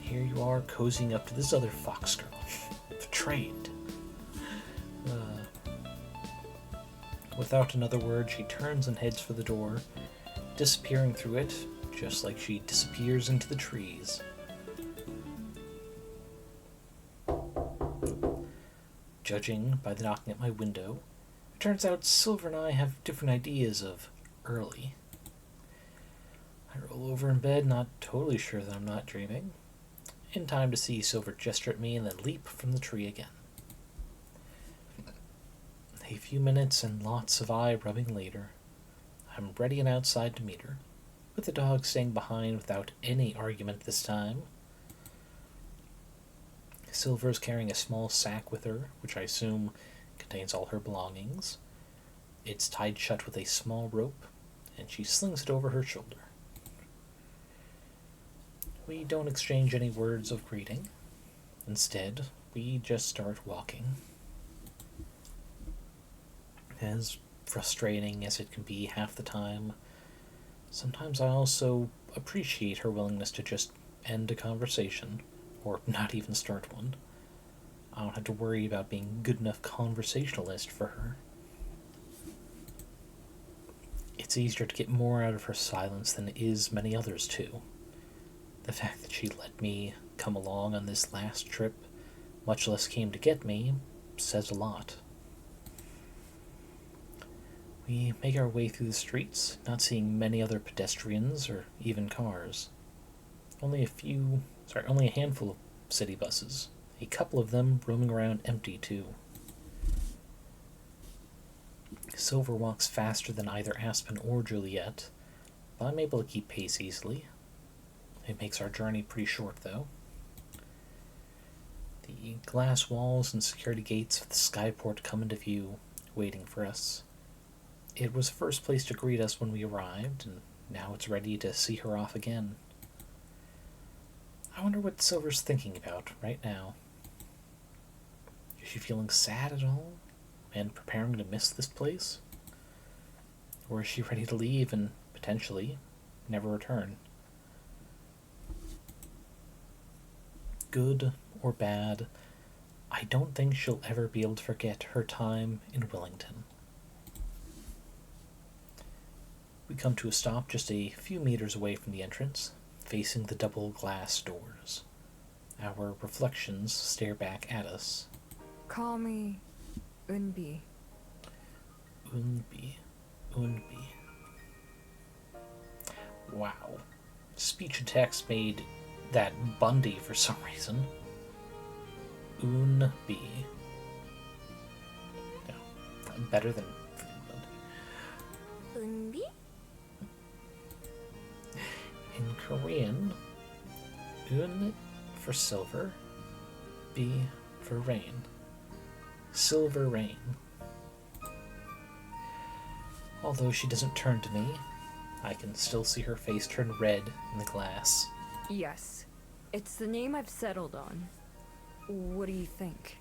Here you are, cozying up to this other fox girl. Betrayed. Without another word, she turns and heads for the door, disappearing through it, just like she disappears into the trees. Judging by the knocking at my window, it turns out Silver and I have different ideas of early. I roll over in bed, not totally sure that I'm not dreaming, in time to see Silver gesture at me and then leap from the tree again. A few minutes and lots of eye rubbing later, I'm ready and outside to meet her, with the dog staying behind without any argument this time. Silver is carrying a small sack with her, which I assume contains all her belongings. It's tied shut with a small rope, and she slings it over her shoulder. We don't exchange any words of greeting. Instead, we just start walking. As frustrating as it can be half the time, sometimes I also appreciate her willingness to just end a conversation, or not even start one. I don't have to worry about being a good enough conversationalist for her. It's easier to get more out of her silence than it is many others too. The fact that she let me come along on this last trip, much less came to get me, says a lot. We make our way through the streets, not seeing many other pedestrians or even cars. Only a handful of city buses. A couple of them roaming around empty too. Silver walks faster than either Aspen or Juliet, but I'm able to keep pace easily. It makes our journey pretty short, though. The glass walls and security gates of the skyport come into view, waiting for us. It was the first place to greet us when we arrived, and now it's ready to see her off again. I wonder what Silver's thinking about right now. Is she feeling sad at all, and preparing to miss this place? Or is she ready to leave and, potentially, never return? Good or bad, I don't think she'll ever be able to forget her time in Wellington. We come to a stop just a few meters away from the entrance, facing the double glass doors. Our reflections stare back at us. Call me Unbi. Unbi. Wow. Speech and text made that Bundy for some reason. Unbi. No, better than Unbi? in Korean. Un for silver, bi for rain. Silver rain. Although she doesn't turn to me, I can still see her face turn red in the glass. Yes, it's the name I've settled on. What do you think?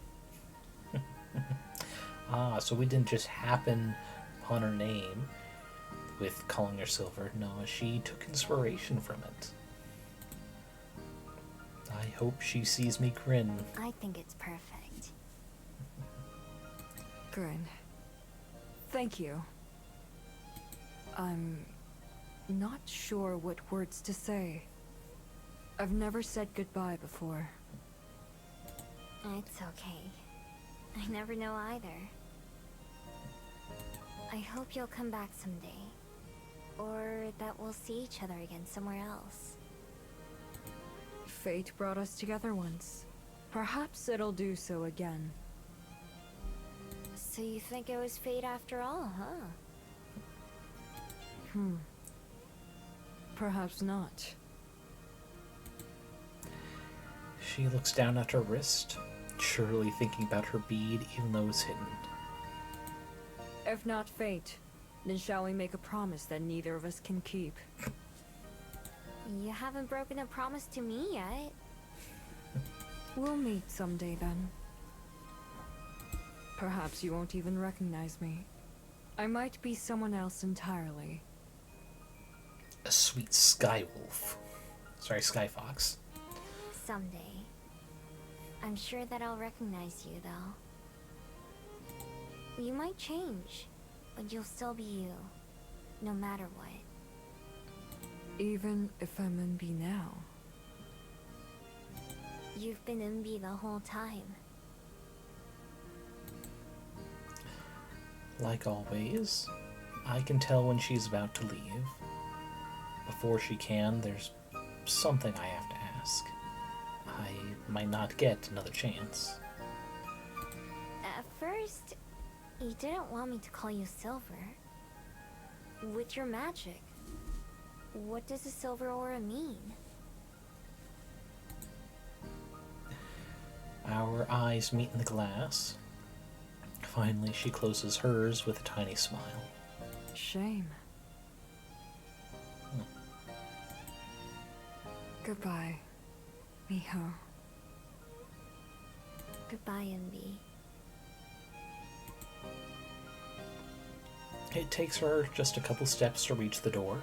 So we didn't just happen upon her name with calling her Silver. No, she took inspiration from it. I hope she sees me grin. I think it's perfect. Good. Thank you. I'm not sure what words to say. I've never said goodbye before. It's okay. I never know either. I hope you'll come back someday. Or that we'll see each other again somewhere else. Fate brought us together once. Perhaps it'll do so again. So you think it was fate after all, huh? Perhaps not. She looks down at her wrist, surely thinking about her bead even though it's hidden. If not fate, then shall we make a promise that neither of us can keep? You haven't broken a promise to me yet. We'll meet someday then. Perhaps you won't even recognize me. I might be someone else entirely. A sweet sky wolf. Sorry, sky fox. Someday. I'm sure that I'll recognize you, though. You might change, but you'll still be you, no matter what. Even if I'm Unbi now. You've been Unbi the whole time. Like always, I can tell when she's about to leave. Before she can, there's something I have to ask. I might not get another chance. At first, you didn't want me to call you Silver. With your magic, what does a silver aura mean? Our eyes meet in the glass. Finally, she closes hers with a tiny smile. Shame. Goodbye, Miho. Goodbye, Unbi. It takes her just a couple steps to reach the door.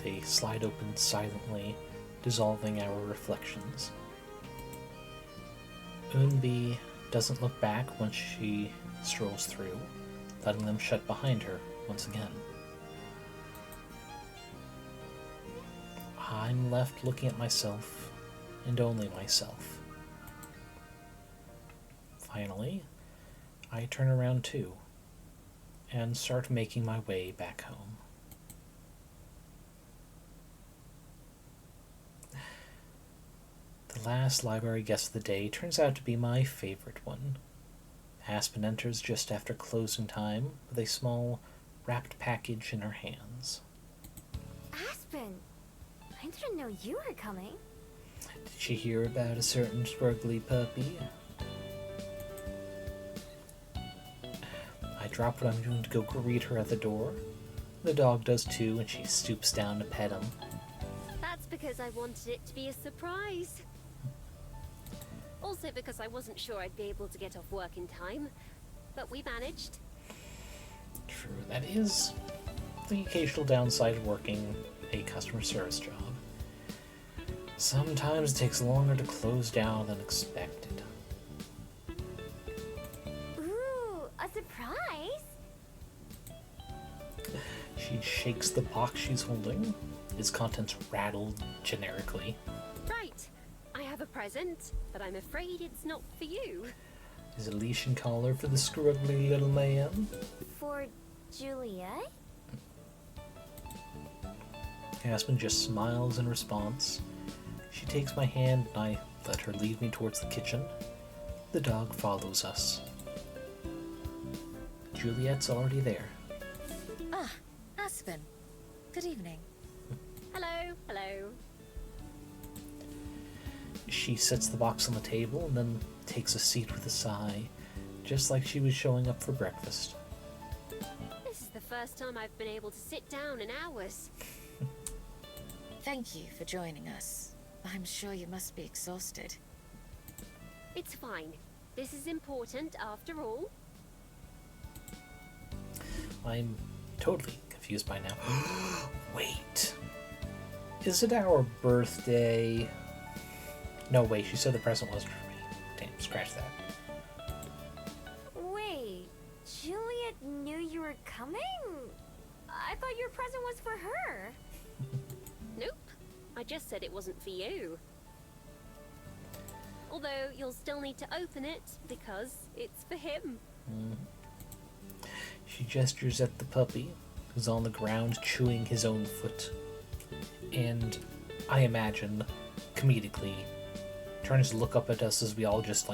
They slide open silently, dissolving our reflections. Unbi doesn't look back once she strolls through, letting them shut behind her once again. I'm left looking at myself, and only myself. Finally, I turn around too, and start making my way back home. The last library guest of the day turns out to be my favorite one. Aspen enters just after closing time with a small, wrapped package in her hands. Aspen, I didn't know you were coming. Did she hear about a certain sparkly puppy? I drop what I'm doing to go greet her at the door. The dog does too, and she stoops down to pet him. That's because I wanted it to be a surprise. Also because I wasn't sure I'd be able to get off work in time. But we managed. True, that is the occasional downside of working a customer service job. Sometimes it takes longer to close down than expected. Ooh, a surprise? She shakes the box she's holding. Its contents rattle generically. Right. I have a present, but I'm afraid it's not for you. There's a leash and collar for the scrubbly little man. For Juliet? Aspen just smiles in response. She takes my hand and I let her lead me towards the kitchen. The dog follows us. Juliet's already there. Ah, Aspen. Good evening. Hello, hello. She sets the box on the table and then takes a seat with a sigh, just like she was showing up for breakfast. This is the first time I've been able to sit down in hours. Thank you for joining us. I'm sure you must be exhausted. It's fine. This is important after all. I'm totally confused by now. Wait. Is it our birthday? No, wait, she said the present wasn't for me. Damn, scratch that. Wait, Juliet knew you were coming? I thought your present was for her. Nope. I just said it wasn't for you. Although you'll still need to open it because it's for him. She gestures at the puppy, who's on the ground chewing his own foot. And I imagine, comedically, turns to look up at us as we all just,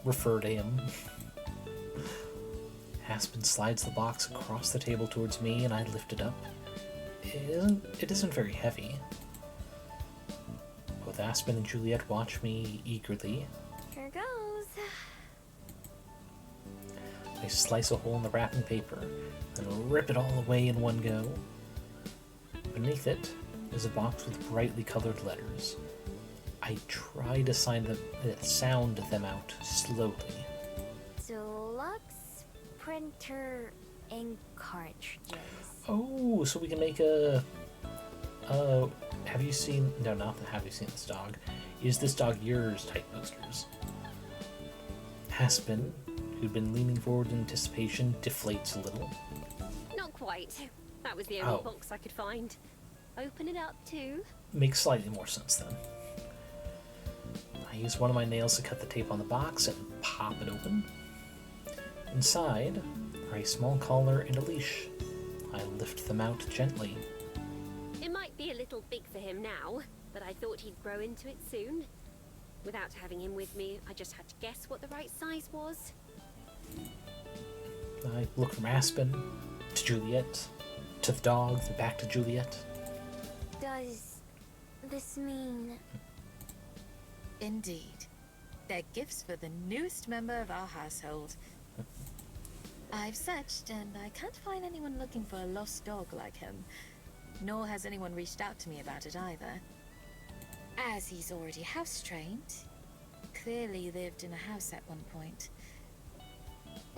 refer to him. Aspen slides the box across the table towards me, and I lift it up. It isn't very heavy. Both Aspen and Juliet watch me eagerly. Here goes. I slice a hole in the wrapping paper, then rip it all away in one go. Beneath it is a box with brightly colored letters. I try to sound them out slowly. Deluxe printer ink cartridges. Oh, so we can make a... have you seen... No, not the Have You Seen This Dog. Is This Dog Yours type posters. Aspen, who'd been leaning forward in anticipation, deflates a little. Not quite. That was the only Oh. box I could find. Open it up too. Makes slightly more sense then. I use one of my nails to cut the tape on the box and pop it open. Inside are a small collar and a leash. I lift them out gently. It might be a little big for him now, but I thought he'd grow into it soon. Without having him with me, I just had to guess what the right size was. I look from Aspen to Juliet, to the dog, then back to Juliet. Does this mean... Indeed. They're gifts for the newest member of our household. I've searched and I can't find anyone looking for a lost dog like him. Nor has anyone reached out to me about it either. As he's already house-trained, clearly lived in a house at one point.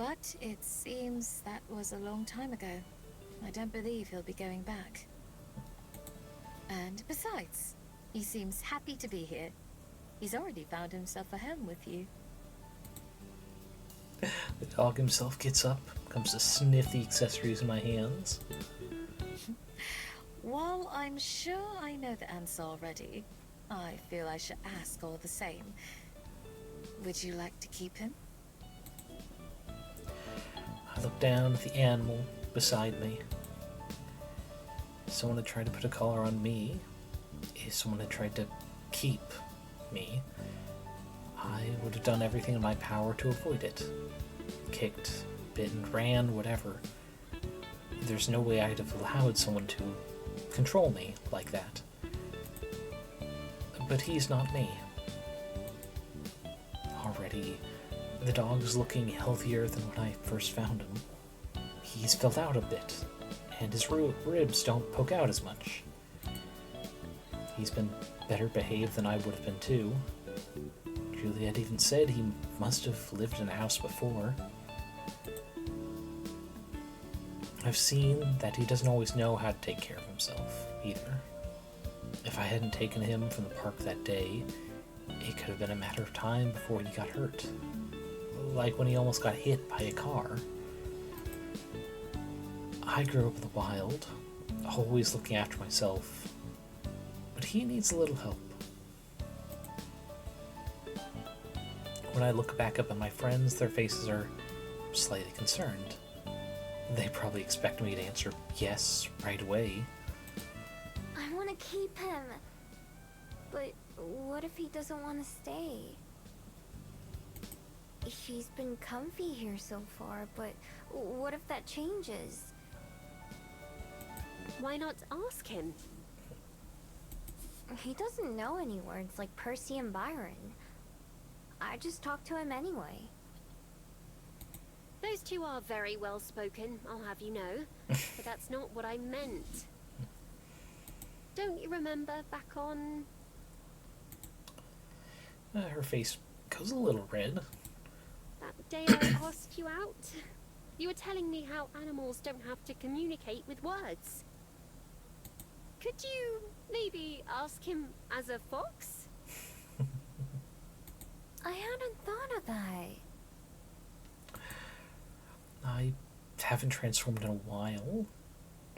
But it seems that was a long time ago. I don't believe he'll be going back. And besides, he seems happy to be here. He's already found himself a home with you. The dog himself gets up, comes to sniff the accessories in my hands. While I'm sure I know the answer already, I feel I should ask all the same. Would you like to keep him? I look down at the animal beside me. If someone had tried to put a collar on me, if someone had tried to keep me, I would have done everything in my power to avoid it. Kicked, bitten, ran, whatever. There's no way I'd have allowed someone to control me like that. But he's not me. Already, the dog's looking healthier than when I first found him. He's filled out a bit, and his ribs don't poke out as much. He's been better behaved than I would have been too. Juliet even said he must have lived in a house before. I've seen that he doesn't always know how to take care of himself, either. If I hadn't taken him from the park that day, it could have been a matter of time before he got hurt. Like when he almost got hit by a car. I grew up in the wild, always looking after myself, but he needs a little help. When I look back up at my friends, their faces are slightly concerned. They probably expect me to answer yes right away. I want to keep him. But what if he doesn't want to stay? He's been comfy here so far, but what if that changes? Why not ask him? He doesn't know any words like Percy and Byron. I just talk to him anyway. Those two are very well spoken, I'll have you know. But that's not what I meant. Don't you remember back on... Her face goes a little red. that day I asked you out? You were telling me how animals don't have to communicate with words. Could you maybe ask him as a fox? I hadn't thought of that. I haven't transformed in a while.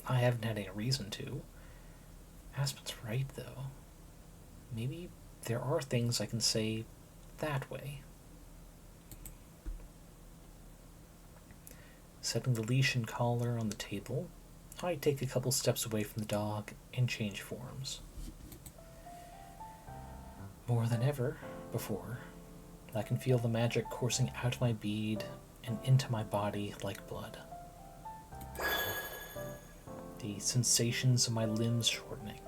I haven't had any reason to. Aspen's right, though. Maybe there are things I can say that way. Setting the leash and collar on the table, I take a couple steps away from the dog and change forms. More than ever before, I can feel the magic coursing out of my bead and into my body like blood. The sensations of my limbs shortening,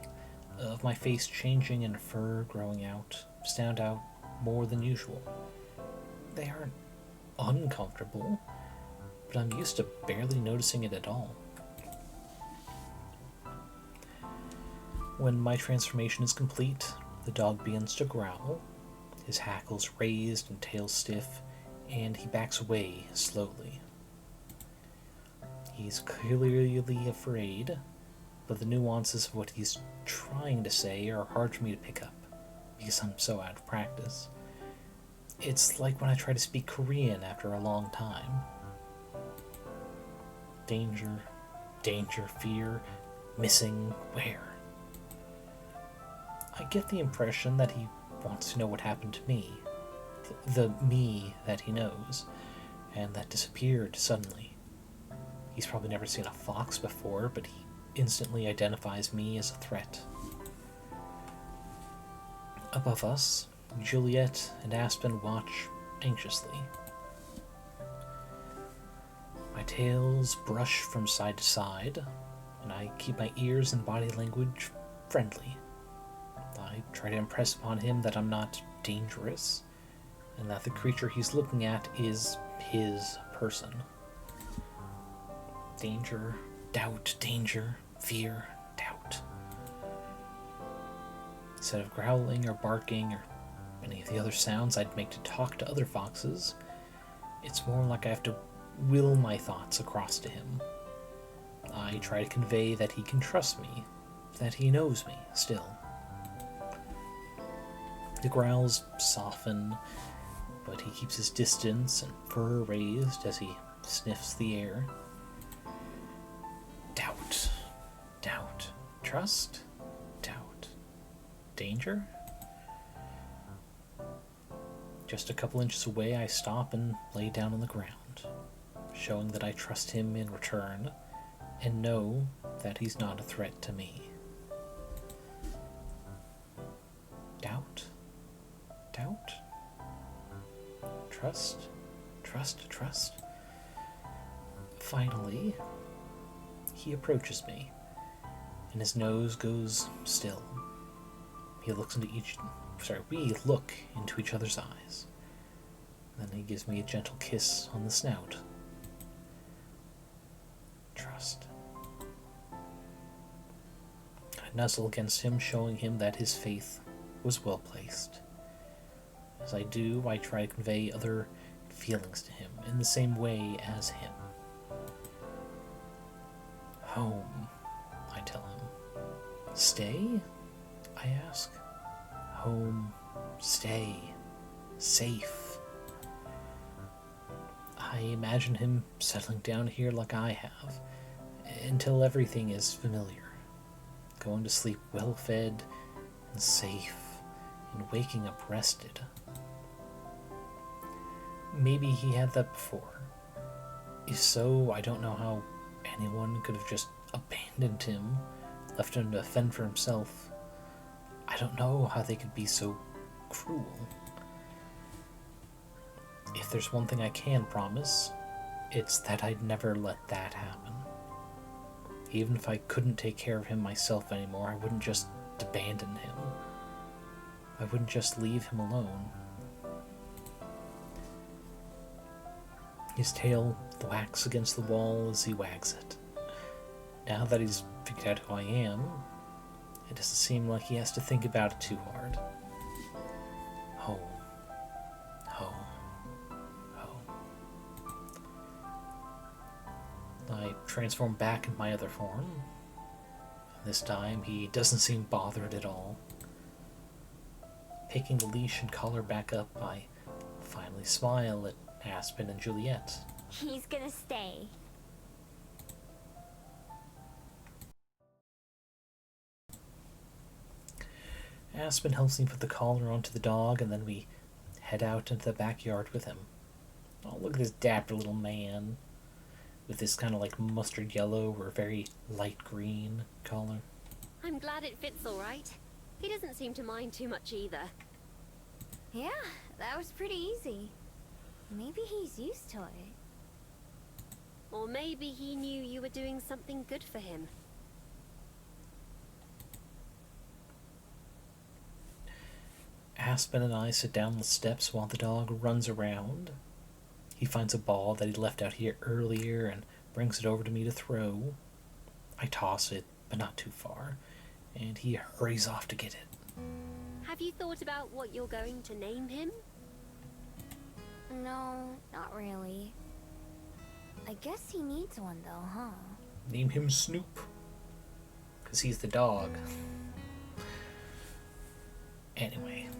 of my face changing and fur growing out, stand out more than usual. They aren't uncomfortable, but I'm used to barely noticing it at all. When my transformation is complete, the dog begins to growl, his hackles raised and tail stiff, and he backs away slowly. He's clearly afraid, but the nuances of what he's trying to say are hard for me to pick up, because I'm so out of practice. It's like when I try to speak Korean after a long time. Danger, danger, fear, missing, where? I get the impression that he wants to know what happened to me. The me that he knows, and that disappeared suddenly. He's probably never seen a fox before, but he instantly identifies me as a threat. Above us, Juliet and Aspen watch anxiously. My tails brush from side to side, and I keep my ears and body language friendly. I try to impress upon him that I'm not dangerous, and that the creature he's looking at is his person. Danger, doubt, danger, fear, doubt. Instead of growling or barking or any of the other sounds I'd make to talk to other foxes, it's more like I have to will my thoughts across to him. I try to convey that he can trust me, that he knows me still. The growls soften, but he keeps his distance and fur raised as he sniffs the air. Doubt. Doubt. Trust. Doubt. Danger? Just a couple inches away, I stop and lay down on the ground, showing that I trust him in return and know that he's not a threat to me. Doubt? Doubt? Trust? Trust? Trust? Finally, he approaches me, and his nose goes still. We look into each other's eyes. Then he gives me a gentle kiss on the snout. Trust. I nuzzle against him, showing him that his faith was well placed. As I do, I try to convey other feelings to him in the same way as him. Home, I tell him. Stay? I ask. Home, stay, safe. I imagine him settling down here like I have, until everything is familiar, going to sleep well fed and safe, and waking up rested. Maybe he had that before. If so, I don't know how anyone could have just abandoned him, left him to fend for himself. I don't know how they could be so cruel. If there's one thing I can promise, it's that I'd never let that happen. Even if I couldn't take care of him myself anymore, I wouldn't just abandon him. I wouldn't just leave him alone. His tail whacks against the wall as he wags it. Now that he's figured out who I am, it doesn't seem like he has to think about it too hard. Home. Home. Home. I transform back into my other form. This time he doesn't seem bothered at all. Picking the leash and collar back up, I finally smile at Aspen and Juliet. He's gonna stay. Aspen helps me put the collar onto the dog, and then we head out into the backyard with him. Oh, look at this dapper little man with this kind of like mustard yellow or very light green collar. I'm glad it fits all right. He doesn't seem to mind too much either. Yeah, that was pretty easy. Maybe he's used to it. Or maybe he knew you were doing something good for him. Aspen and I sit down the steps while the dog runs around. He finds a ball that he left out here earlier and brings it over to me to throw. I toss it, but not too far, and he hurries off to get it. Have you thought about what you're going to name him? No, not really. I guess he needs one though, huh? Name him Snoop, 'cause he's the dog. Anyway.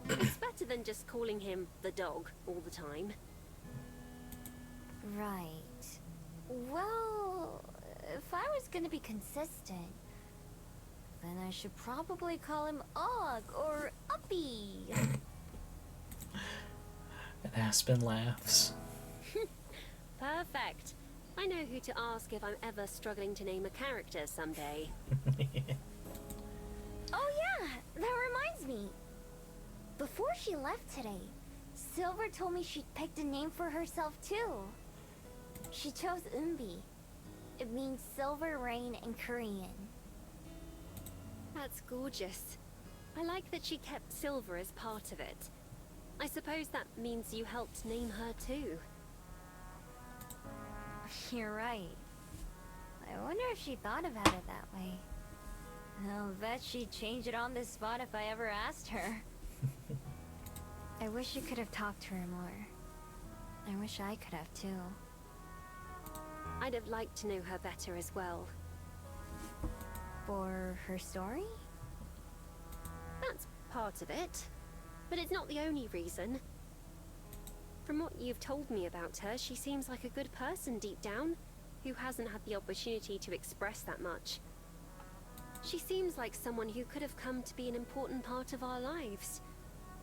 It's better than just calling him the dog all the time. Right. Well, if I was gonna be consistent, then I should probably call him Og or Uppy. And Aspen laughs. Perfect. I know who to ask if I'm ever struggling to name a character someday. Oh yeah, that reminds me. Before she left today, Silver told me she'd picked a name for herself too. She chose Umbi. It means silver rain in Korean. That's gorgeous. I like that she kept silver as part of it. I suppose that means you helped name her too. You're right. I wonder if she thought about it that way. I'll bet she'd change it on the spot if I ever asked her. I wish you could have talked to her more. I wish I could have too. I'd have liked to know her better as well. For her story? That's part of it, but it's not the only reason. From what you've told me about her, she seems like a good person deep down, who hasn't had the opportunity to express that much. She seems like someone who could have come to be an important part of our lives.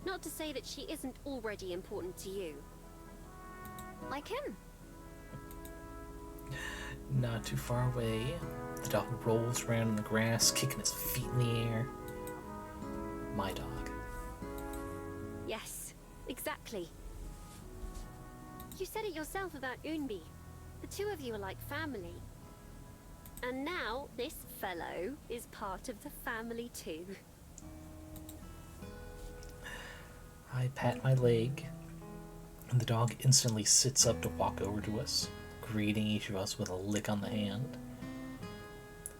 Not to say that she isn't already important to you. Like him. Not too far away, the dog rolls around in the grass, kicking his feet in the air. My dog. Yes, exactly. You said it yourself about Unbi. The two of you are like family. And now, this fellow is part of the family too. I pat my leg, and the dog instantly sits up to walk over to us, greeting each of us with a lick on the hand.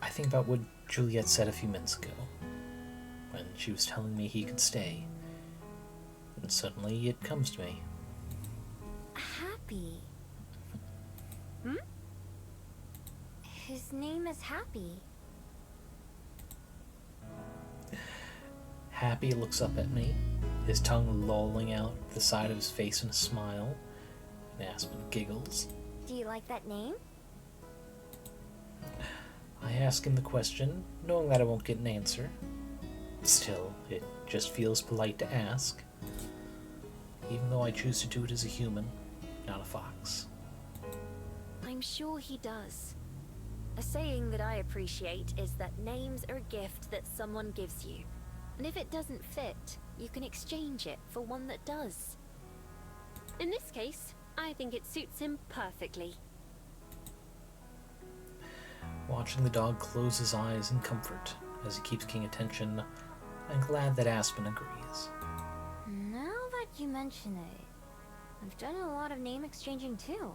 I think about what Juliet said a few minutes ago, when she was telling me he could stay. And suddenly it comes to me. Happy. Hmm? His name is Happy. Happy looks up at me, his tongue lolling out the side of his face in a smile, and Aspen giggles. Do you like that name? I ask him the question, knowing that I won't get an answer. Still, it just feels polite to ask, even though I choose to do it as a human, not a fox. I'm sure he does. A saying that I appreciate is that names are a gift that someone gives you. And if it doesn't fit, you can exchange it for one that does. In this case, I think it suits him perfectly. Watching the dog close his eyes in comfort as he keeps paying attention, I'm glad that Aspen agrees. Now that you mention it, I've done a lot of name exchanging too.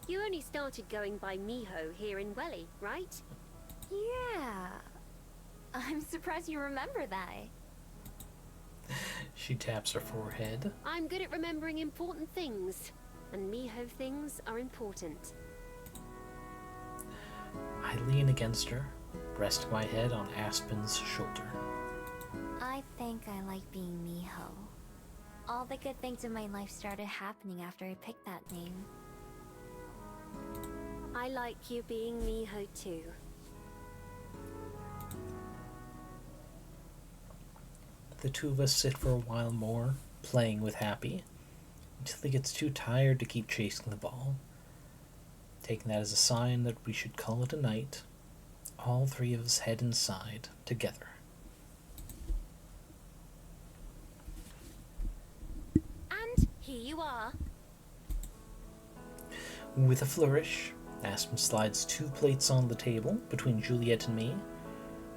You only started going by Miho here in Welly, right? Yeah. I'm surprised you remember that. She taps her forehead. I'm good at remembering important things, and Miho things are important. I lean against her, resting my head on Aspen's shoulder. I think I like being Miho. All the good things in my life started happening after I picked that name. I like you being Miho too. The two of us sit for a while more, playing with Happy, until he gets too tired to keep chasing the ball. Taking that as a sign that we should call it a night, all three of us head inside together. And here you are. With a flourish, Aspen slides 2 plates on the table between Juliet and me.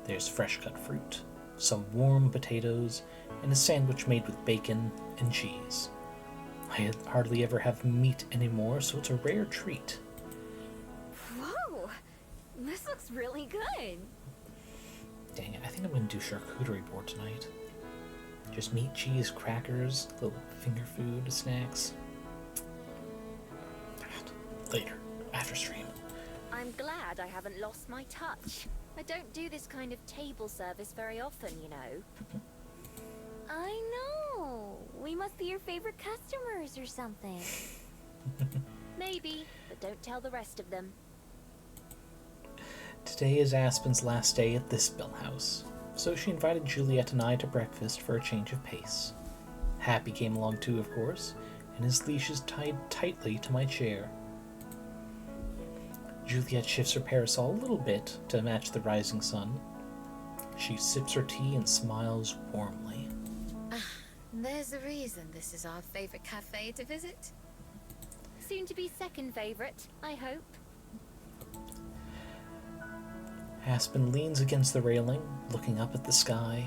There's fresh cut fruit, some warm potatoes, and a sandwich made with bacon and cheese. I hardly ever have meat anymore, so it's a rare treat. Whoa! This looks really good. Dang it, I think I'm going to do charcuterie board tonight. Just meat, cheese, crackers, little finger food, snacks. Later, after stream. I'm glad I haven't lost my touch. I don't do this kind of table service very often, you know. I know. We must be your favorite customers or something. Maybe, but don't tell the rest of them. Today is Aspen's last day at this Bell House, so she invited Juliet and I to breakfast for a change of pace. Happy came along too, of course, and his leash is tied tightly to my chair. Juliet shifts her parasol a little bit to match the rising sun. She sips her tea and smiles warmly. There's a reason this is our favorite cafe to visit. Soon to be second favorite, I hope. Aspen leans against the railing, looking up at the sky.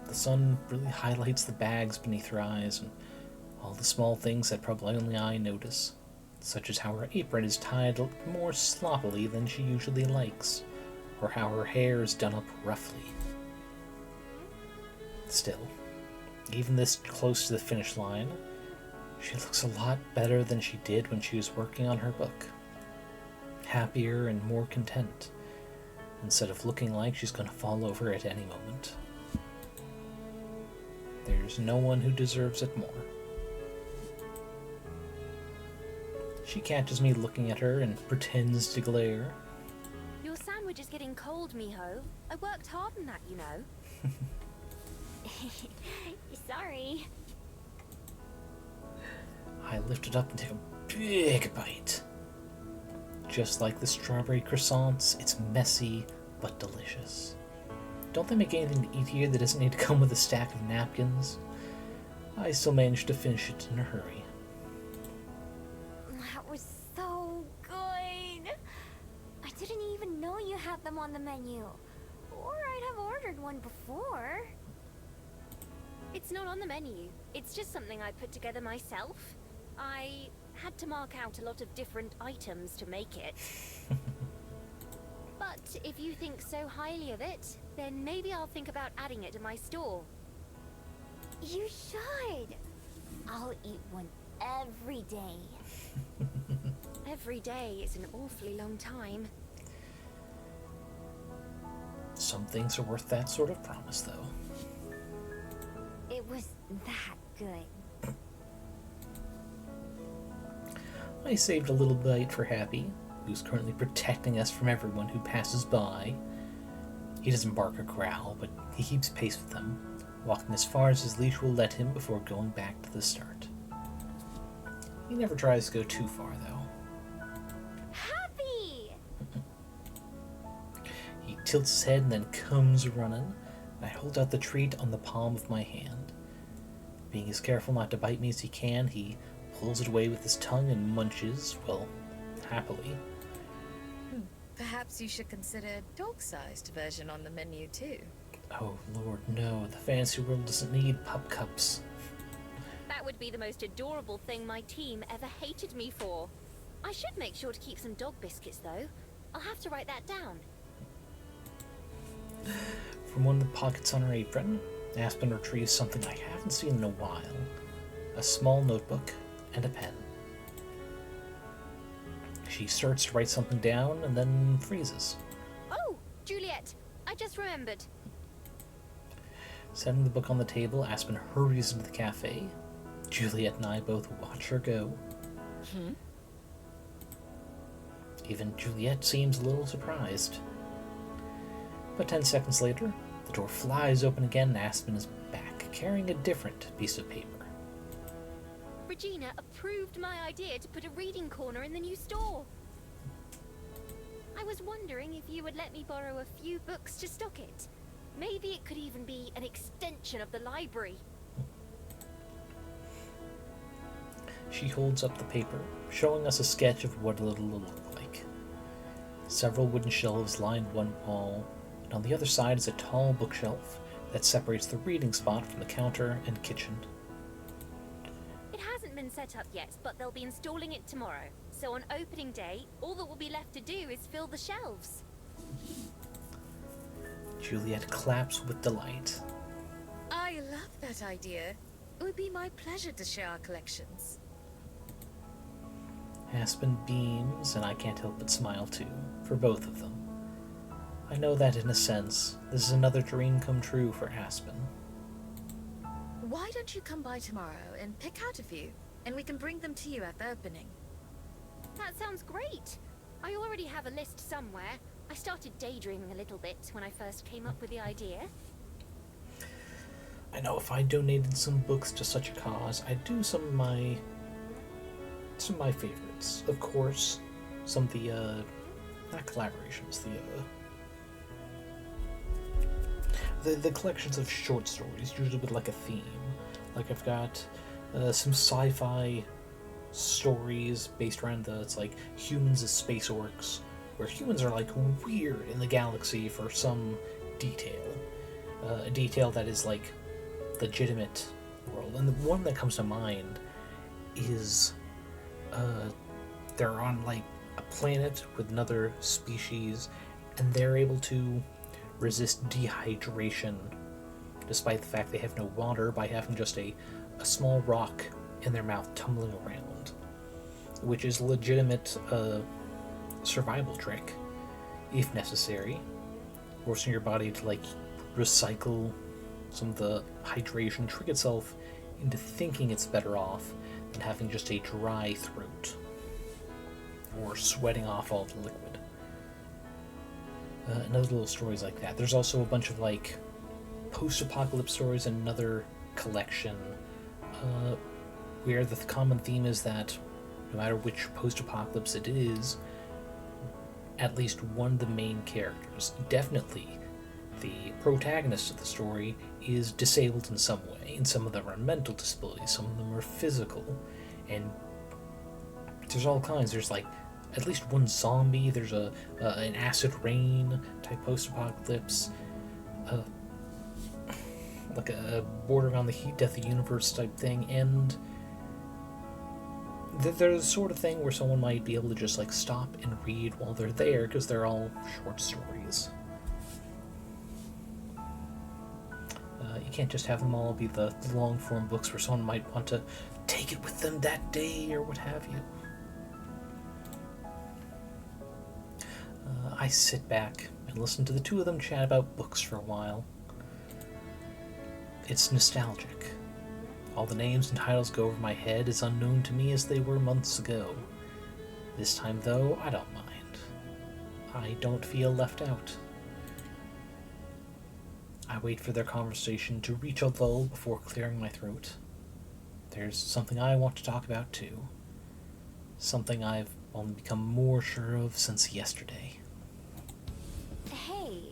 The sun really highlights the bags beneath her eyes and all the small things that probably only I notice, such as how her apron is tied more sloppily than she usually likes, or how her hair is done up roughly. Still, even this close to the finish line, she looks a lot better than she did when she was working on her book. happier and more content, instead of looking like she's going to fall over at any moment. There's no one who deserves it more. She catches me looking at her and pretends to glare. Your sandwich is getting cold, Miho. I worked hard on that, you know. Sorry. I lift it up and take a big bite. Just like the strawberry croissants, it's messy but delicious. Don't they make anything to eat here that doesn't need to come with a stack of napkins? I still managed to finish it in a hurry. That was so good. I didn't even know you had them on the menu. Or I'd have ordered one before. It's not on the menu. It's just something I put together myself. I had to mark out a lot of different items to make it. But if you think so highly of it, then maybe I'll think about adding it to my store. You should. I'll eat one every day. Every day is an awfully long time. Some things are worth that sort of promise, though. It was that good. I saved a little bite for Happy, who's currently protecting us from everyone who passes by. He doesn't bark or growl, but he keeps pace with them, walking as far as his leash will let him before going back to the start. He never tries to go too far, though. Happy! He tilts his head and then comes running. I hold out the treat on the palm of my hand. Being as careful not to bite me as he can, he pulls it away with his tongue and munches, well, happily. Perhaps you should consider a dog-sized version on the menu too. Oh, Lord, no. The fancy world doesn't need pup cups. That would be the most adorable thing my team ever hated me for. I should make sure to keep some dog biscuits, though. I'll have to write that down. From one of the pockets on her apron, Aspen retrieves something I haven't seen in a while. A small notebook and a pen. She starts to write something down and then freezes. Oh, Juliet, I just remembered. Setting the book on the table, Aspen hurries into the cafe. Juliet and I both watch her go. Even Juliet seems a little surprised. But 10 seconds later, the door flies open again and Aspen is back, carrying a different piece of paper. Regina approved my idea to put a reading corner in the new store. I was wondering if you would let me borrow a few books to stock it. Maybe it could even be an extension of the library. She holds up the paper, showing us a sketch of what it'll look like. Several wooden shelves line one wall, and on the other side is a tall bookshelf that separates the reading spot from the counter and kitchen. It hasn't been set up yet, but they'll be installing it tomorrow. So on opening day, all that will be left to do is fill the shelves. Juliet claps with delight. I love that idea. It would be my pleasure to share our collections. Aspen beams, and I can't help but smile too, for both of them. I know that in a sense, this is another dream come true for Aspen. Why don't you come by tomorrow and pick out a few, and we can bring them to you at the opening? That sounds great. I already have a list somewhere. I started daydreaming a little bit when I first came up with the idea. I know if I donated some books to such a cause, I'd do some of my favorites. Of course, some of the, not collaborations, the collections of short stories, usually with like a theme. Like I've got some sci-fi stories based around it's like humans as space orcs, where humans are like weird in the galaxy for some detail. A detail that is like legitimate world. And the one that comes to mind is they're on like a planet with another species, and they're able to resist dehydration despite the fact they have no water by having just a small rock in their mouth tumbling around, which is a legitimate survival trick, if necessary, forcing your body to like recycle some of the hydration, trick itself into thinking it's better off than having just a dry throat or sweating off all the liquid. And other little stories like that. There's also a bunch of like post-apocalypse stories in another collection where the common theme is that no matter which post-apocalypse it is, at least one of the main characters, definitely the protagonist of the story, is disabled in some way. And some of them are mental disabilities, some of them are physical, and there's all kinds. There's like at least one zombie, there's an acid rain type post-apocalypse, like a bordering on the heat death of the universe type thing, and they're the sort of thing where someone might be able to just like stop and read while they're there, because they're all short stories. You can't just have them all be the long form books where someone might want to take it with them that day or what have you. I sit back and listen to the two of them chat about books for a while. It's nostalgic. All the names and titles go over my head as unknown to me as they were months ago. This time, though, I don't mind. I don't feel left out. I wait for their conversation to reach a lull before clearing my throat. There's something I want to talk about, too. Something I've only become more sure of since yesterday. Hey,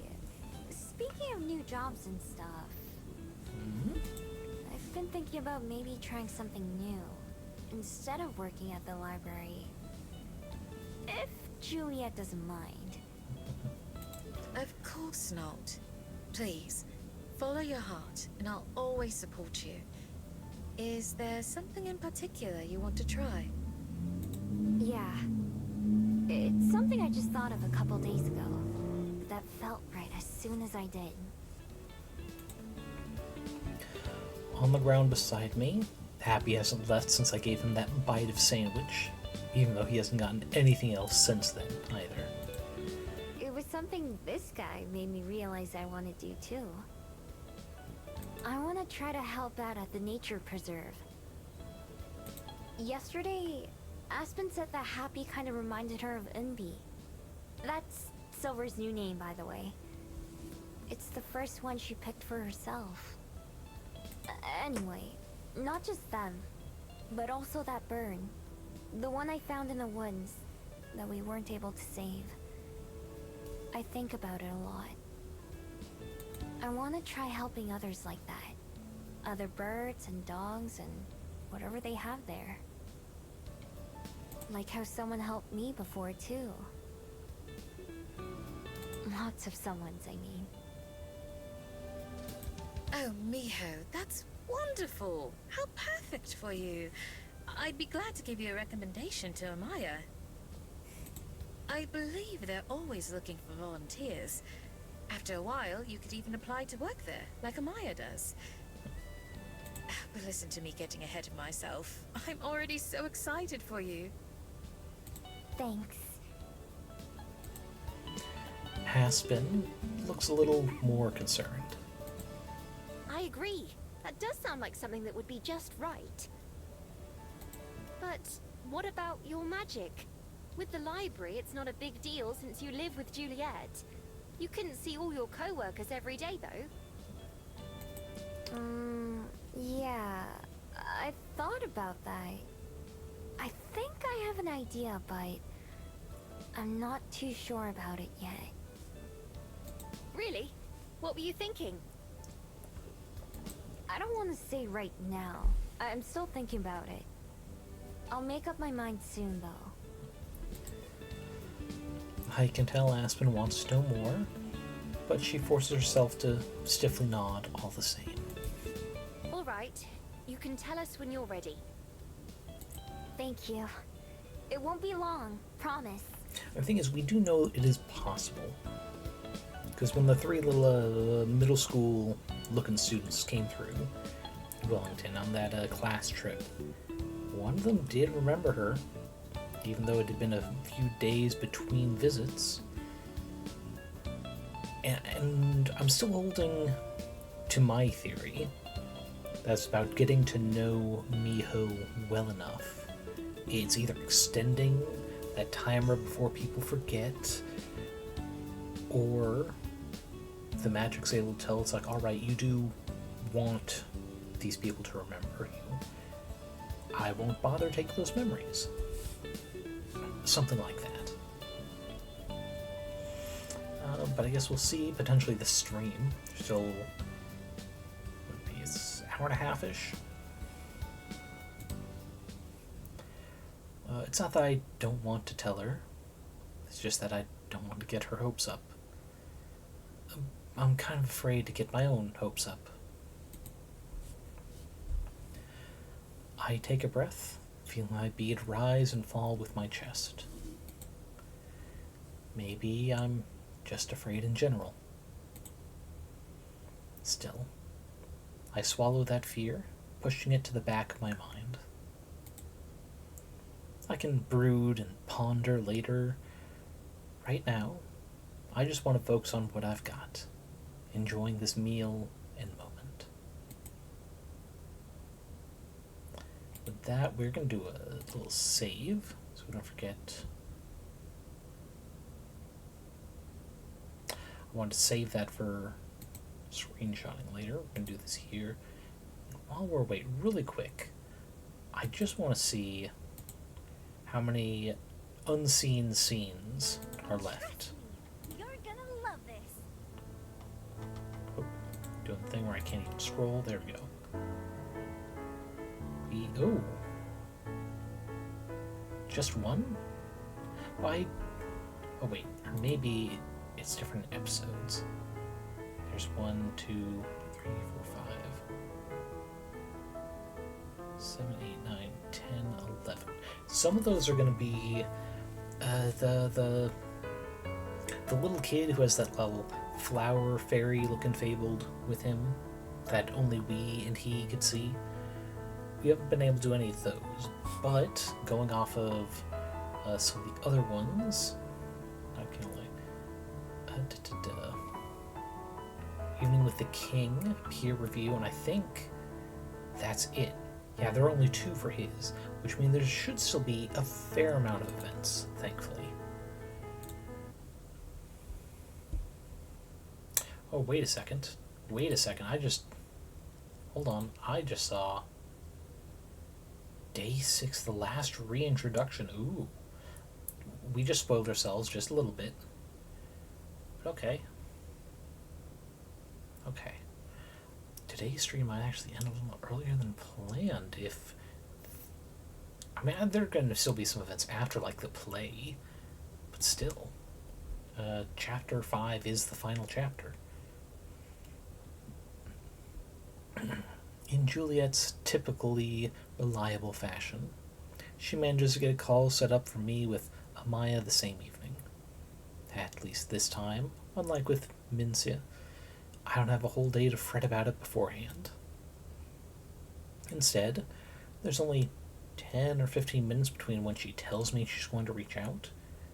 speaking of new jobs and stuff, I've been thinking about maybe trying something new instead of working at the library. If Juliet doesn't mind. Of course not. Please, follow your heart, and I'll always support you. Is there something in particular you want to try? Yeah. It's something I just thought of a couple days ago. That felt right as soon as I did. On the ground beside me, Happy hasn't left since I gave him that bite of sandwich, even though he hasn't gotten anything else since then, either. It was something this guy made me realize I want to do too. I want to try to help out at the nature preserve. Yesterday, Aspen said that Happy kind of reminded her of Unbi. That's Silver's new name, by the way. It's the first one she picked for herself. Anyway, not just them, but also that bird. The one I found in the woods that we weren't able to save. I think about it a lot. I want to try helping others like that. Other birds and dogs and whatever they have there. Like how someone helped me before too. Lots of someone's, I mean. Oh, Miho, that's wonderful! How perfect for you! I'd be glad to give you a recommendation to Amaya. I believe they're always looking for volunteers. After a while, you could even apply to work there, like Amaya does. But listen to me getting ahead of myself. I'm already so excited for you. Thanks. Aspen looks a little more concerned. I agree. That does sound like something that would be just right. But what about your magic? With the library, it's not a big deal since you live with Juliet. You couldn't see all your co-workers every day, though. Yeah. I thought about that. I think I have an idea, but I'm not too sure about it yet. Really? What were you thinking? I don't want to say right now. I'm still thinking about it. I'll make up my mind soon, though. I can tell Aspen wants to know more, but she forces herself to stiffly nod all the same. All right. You can tell us when you're ready. Thank you. It won't be long, promise. The thing is, we do know it is possible. Because when the three little middle school looking students came through Wellington on that class trip, one of them did remember her, even though it had been a few days between visits. And I'm still holding to my theory. That's about getting to know Miho well enough. It's either extending that timer before people forget, or the magic's able to tell it's like, alright, you do want these people to remember you. I won't bother taking those memories. Something like that. But I guess we'll see potentially the stream. Still, would be it's hour and a half-ish. It's not that I don't want to tell her. It's just that I don't want to get her hopes up. I'm kind of afraid to get my own hopes up. I take a breath, feel my bead rise and fall with my chest. Maybe I'm just afraid in general. Still, I swallow that fear, pushing it to the back of my mind. I can brood and ponder later. Right now, I just want to focus on what I've got, enjoying this meal and moment. With that, we're going to do a little save, so we don't forget. I wanted to save that for screenshotting later. We're going to do this here. While we're waiting, really quick, I just want to see how many unseen scenes are left. You're gonna love this. Oh, doing the thing where I can't even scroll. There we go. Oh. Just one? Why? Oh wait, maybe it's different episodes. There's 1, 2, 3, 4, 5, 7, 8, 9, 10, 11. Some of those are going to be the little kid who has that little flower fairy looking fabled with him that only we and he could see. We haven't been able to do any of those, but going off of some of the other ones, I can only Evening with the King, peer review, and I think that's it. Yeah, there are only 2 for his, which means there should still be a fair amount of events, thankfully. Oh, wait a second. Hold on, I just saw Day 6, the last reintroduction. Ooh. We just spoiled ourselves just a little bit. But okay. Okay. Today's stream might actually end a little earlier than planned if... I mean, there are going to still be some events after, like, the play. But still. Chapter 5 is the final chapter. In Juliet's typically reliable fashion, she manages to get a call set up for me with Amaya the same evening. At least this time, unlike with Mincia, I don't have a whole day to fret about it beforehand. Instead, there's only 10 or 15 minutes between when she tells me she's going to reach out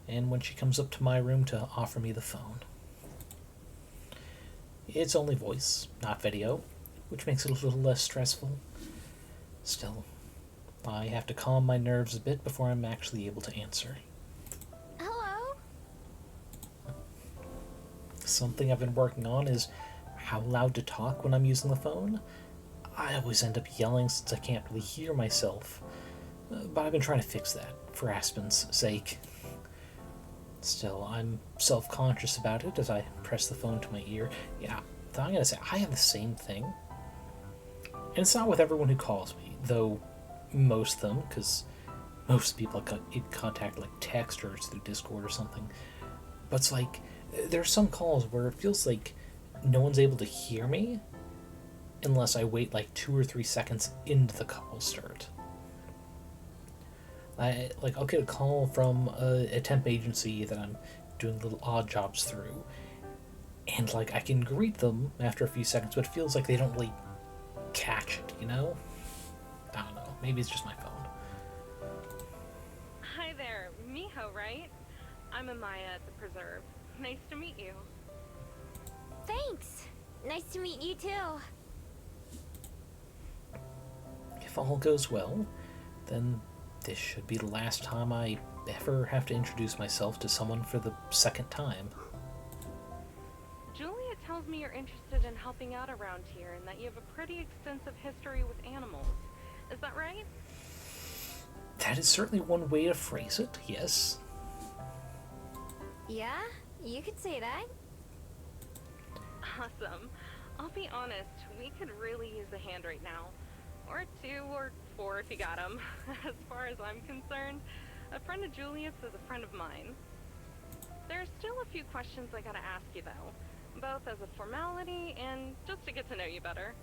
and when she comes up to my room to offer me the phone. It's only voice, not video, which makes it a little less stressful. Still, I have to calm my nerves a bit before I'm actually able to answer. Hello? Something I've been working on is how loud to talk when I'm using the phone. I always end up yelling since I can't really hear myself. But I've been trying to fix that, for Aspen's sake. Still, I'm self-conscious about it as I press the phone to my ear. Yeah, I'm gonna say, I have the same thing. And it's not with everyone who calls me, though most of them, because most people in contact like text or it's through Discord or something. But it's like, there are some calls where it feels like no one's able to hear me unless I wait like 2 or 3 seconds into the call start. I'll get a call from a temp agency that I'm doing little odd jobs through, and like I can greet them after a few seconds, but it feels like they don't really catch it, you know? I don't know. Maybe it's just my phone. Hi there. know, right? I'm Amaya at the Preserve. Nice to meet you. Thanks. Nice to meet you too. If all goes well, then this should be the last time I ever have to introduce myself to someone for the second time. Juliet tells me you're interested in helping out around here and that you have a pretty extensive history with animals. Is that right? That is certainly one way to phrase it, yes. Yeah, you could say that. Awesome. I'll be honest, we could really use a hand right now. Or 2 or 4 if you got 'em. As far as I'm concerned, a friend of Juliet's is a friend of mine. There's still a few questions I gotta ask you though, both as a formality and just to get to know you better.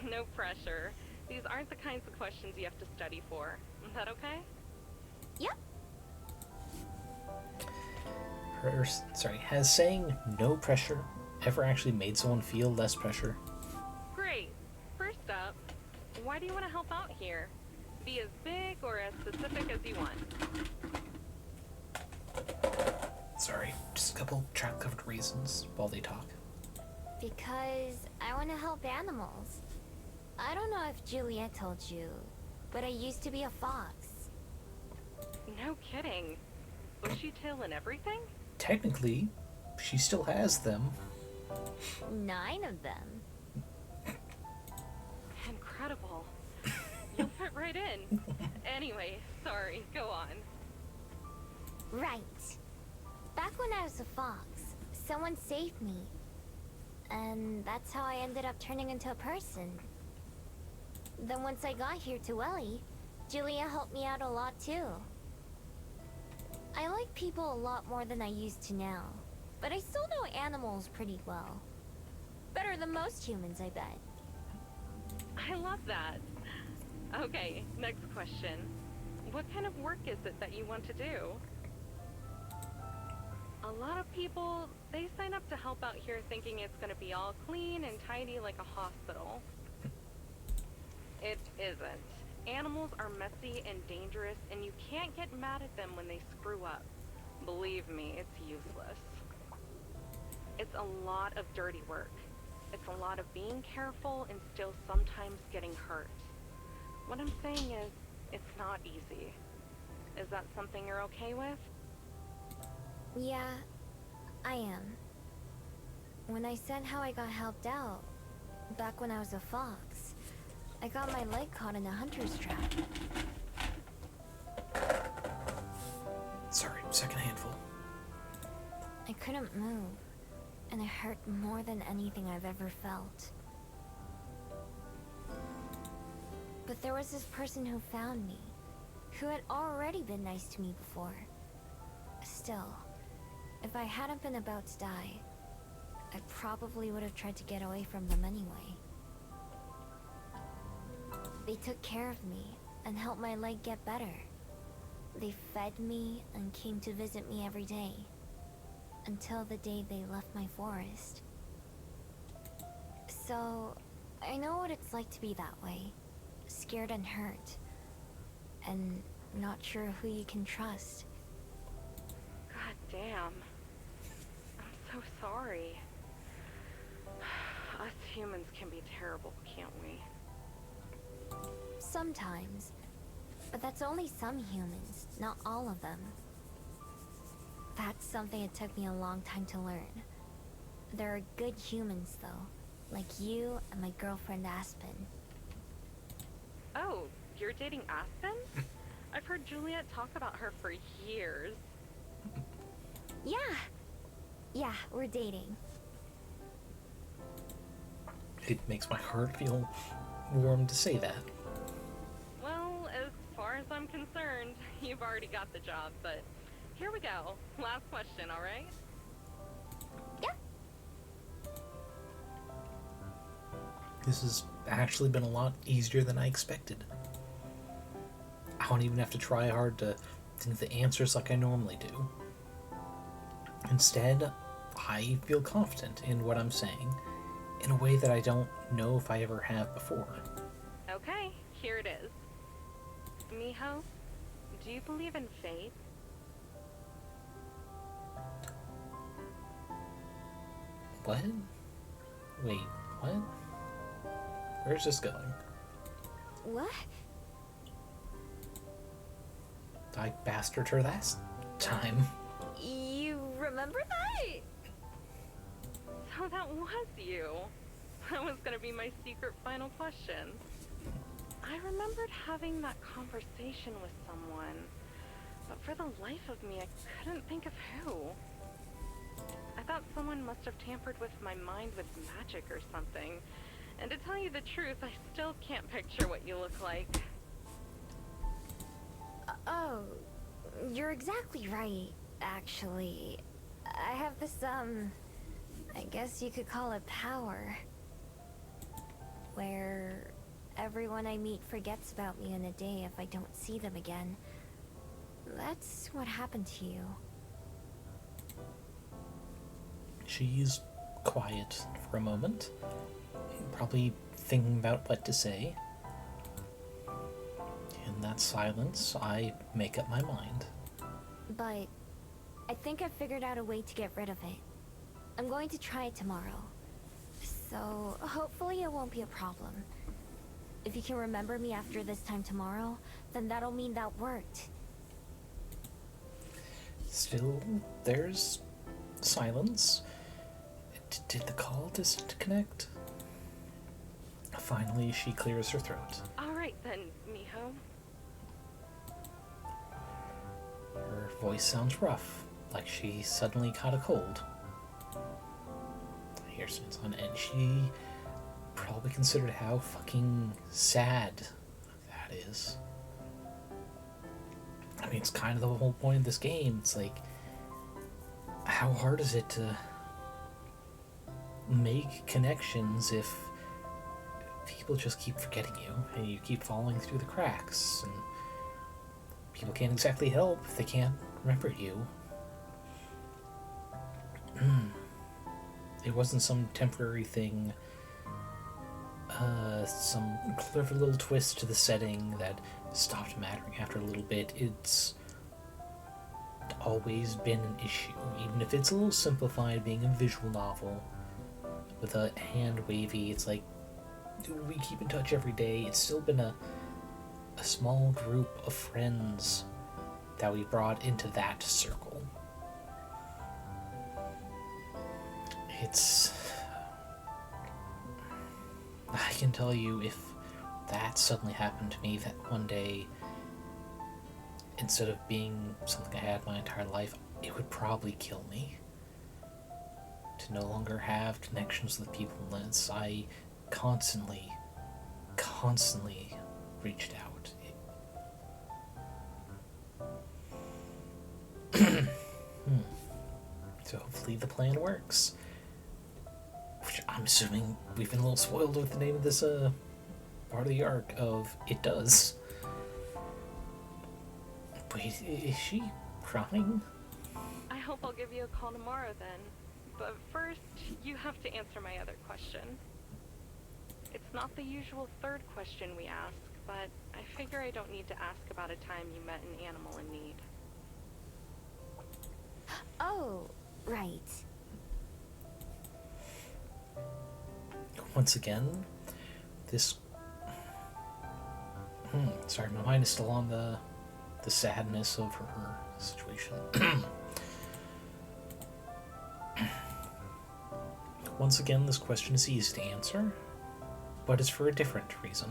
No pressure. These aren't the kinds of questions you have to study for. Is that okay? Yep. Has saying no pressure ever actually made someone feel less pressure? Great. First up, why do you want to help out here? Be as big or as specific as you want. Sorry, just a couple track-covered reasons while they talk. Because I want to help animals. I don't know if Juliet told you, but I used to be a fox. No kidding. Bushy-tail and everything? Technically, she still has them. 9 of them. Incredible. You'll fit right in. Anyway, sorry, go on. Right. Back when I was a fox, someone saved me. And that's how I ended up turning into a person. Then once I got here to Welly, Julia helped me out a lot too. I like people a lot more than I used to now, but I still know animals pretty well. Better than most humans, I bet. I love that. Okay, next question. What kind of work is it that you want to do? A lot of people, they sign up to help out here thinking it's going to be all clean and tidy like a hospital. It isn't. Animals are messy and dangerous, and you can't get mad at them when they screw up. Believe me, it's useless. It's a lot of dirty work. It's a lot of being careful and still sometimes getting hurt. What I'm saying is, it's not easy. Is that something you're okay with? Yeah, I am. When I said how I got helped out, back when I was a fox, I got my leg caught in a hunter's trap. Sorry, second handful. I couldn't move, and it hurt more than anything I've ever felt. But there was this person who found me, who had already been nice to me before. Still, if I hadn't been about to die, I probably would have tried to get away from them anyway. They took care of me and helped my leg get better. They fed me and came to visit me every day, until the day they left my forest. So, I know what it's like to be that way, scared and hurt, and not sure who you can trust. God damn. I'm so sorry. Us humans can be terrible, can't we? Sometimes, but that's only some humans, not all of them. That's something it took me a long time to learn. There are good humans, though, like you and my girlfriend Aspen. Oh, you're dating Aspen? I've heard Juliet talk about her for years. Yeah, we're dating. It makes my heart feel warm to say that. Well, as far as I'm concerned, you've already got the job, but here we go. Last question, all right? Yeah. This has actually been a lot easier than I expected. I don't even have to try hard to think the answers like I normally do. Instead, I feel confident in what I'm saying, in a way that I don't know if I ever have before. Okay, here it is. Miho, do you believe in fate? What? Wait, what? Where's this going? What? I bastard her last time. You remember that? So that was you. That was gonna be my secret final question. I remembered having that conversation with someone, but for the life of me, I couldn't think of who. I thought someone must have tampered with my mind with magic or something. And to tell you the truth, I still can't picture what you look like. Oh, you're exactly right, actually. I have this, I guess you could call it power. Where everyone I meet forgets about me in a day if I don't see them again. That's what happened to you. She's quiet for a moment, probably thinking about what to say. In that silence, I make up my mind. But I think I've figured out a way to get rid of it. I'm going to try it tomorrow. So hopefully it won't be a problem. If you can remember me after this time tomorrow, then that'll mean that worked. Still, there's silence. Did the call disconnect? Finally, she clears her throat. Alright then, Miho. Her voice sounds rough, like she suddenly caught a cold. Harrison's on edge. She probably considered how fucking sad that is. I mean, it's kind of the whole point of this game. It's like, how hard is it to make connections if people just keep forgetting you and you keep falling through the cracks, and people can't exactly help if they can't remember you. It wasn't some temporary thing, some clever little twist to the setting that stopped mattering after a little bit. It's always been an issue, even if it's a little simplified, being a visual novel with a hand wavy. It's like, we keep in touch every day. It's still been a small group of friends that we brought into that circle. I can tell you, if that suddenly happened to me, that one day, instead of being something I had my entire life, it would probably kill me. To no longer have connections with people unless I constantly reached out. So hopefully the plan works. Which I'm assuming we've been a little spoiled with the name of this part of the arc of it does. Wait, is she crying? I hope I'll give you a call tomorrow then. But first, you have to answer my other question. It's not the usual third question we ask, but I figure I don't need to ask about a time you met an animal in need. Oh, right. Once again, this... sorry, my mind is still on the sadness of her situation. Once again, this question is easy to answer, but it's for a different reason.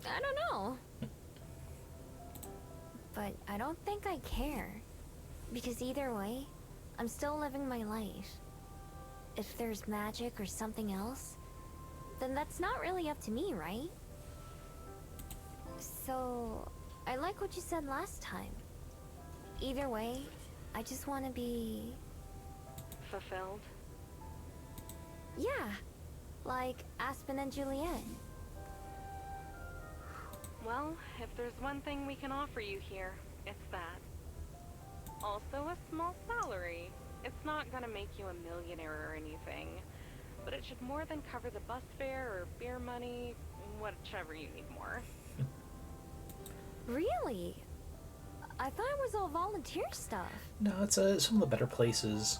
I don't know. But I don't think I care. Because either way, I'm still living my life. If there's magic or something else, then that's not really up to me, right? So, I like what you said last time. Either way, I just want to be... Fulfilled? Yeah, like Aspen and Juliet. Well, if there's one thing we can offer you here, it's that. Also a small salary. It's not gonna make you a millionaire or anything, but it should more than cover the bus fare or beer money, whichever you need more. Really? I thought it was all volunteer stuff. No, it's some of the better places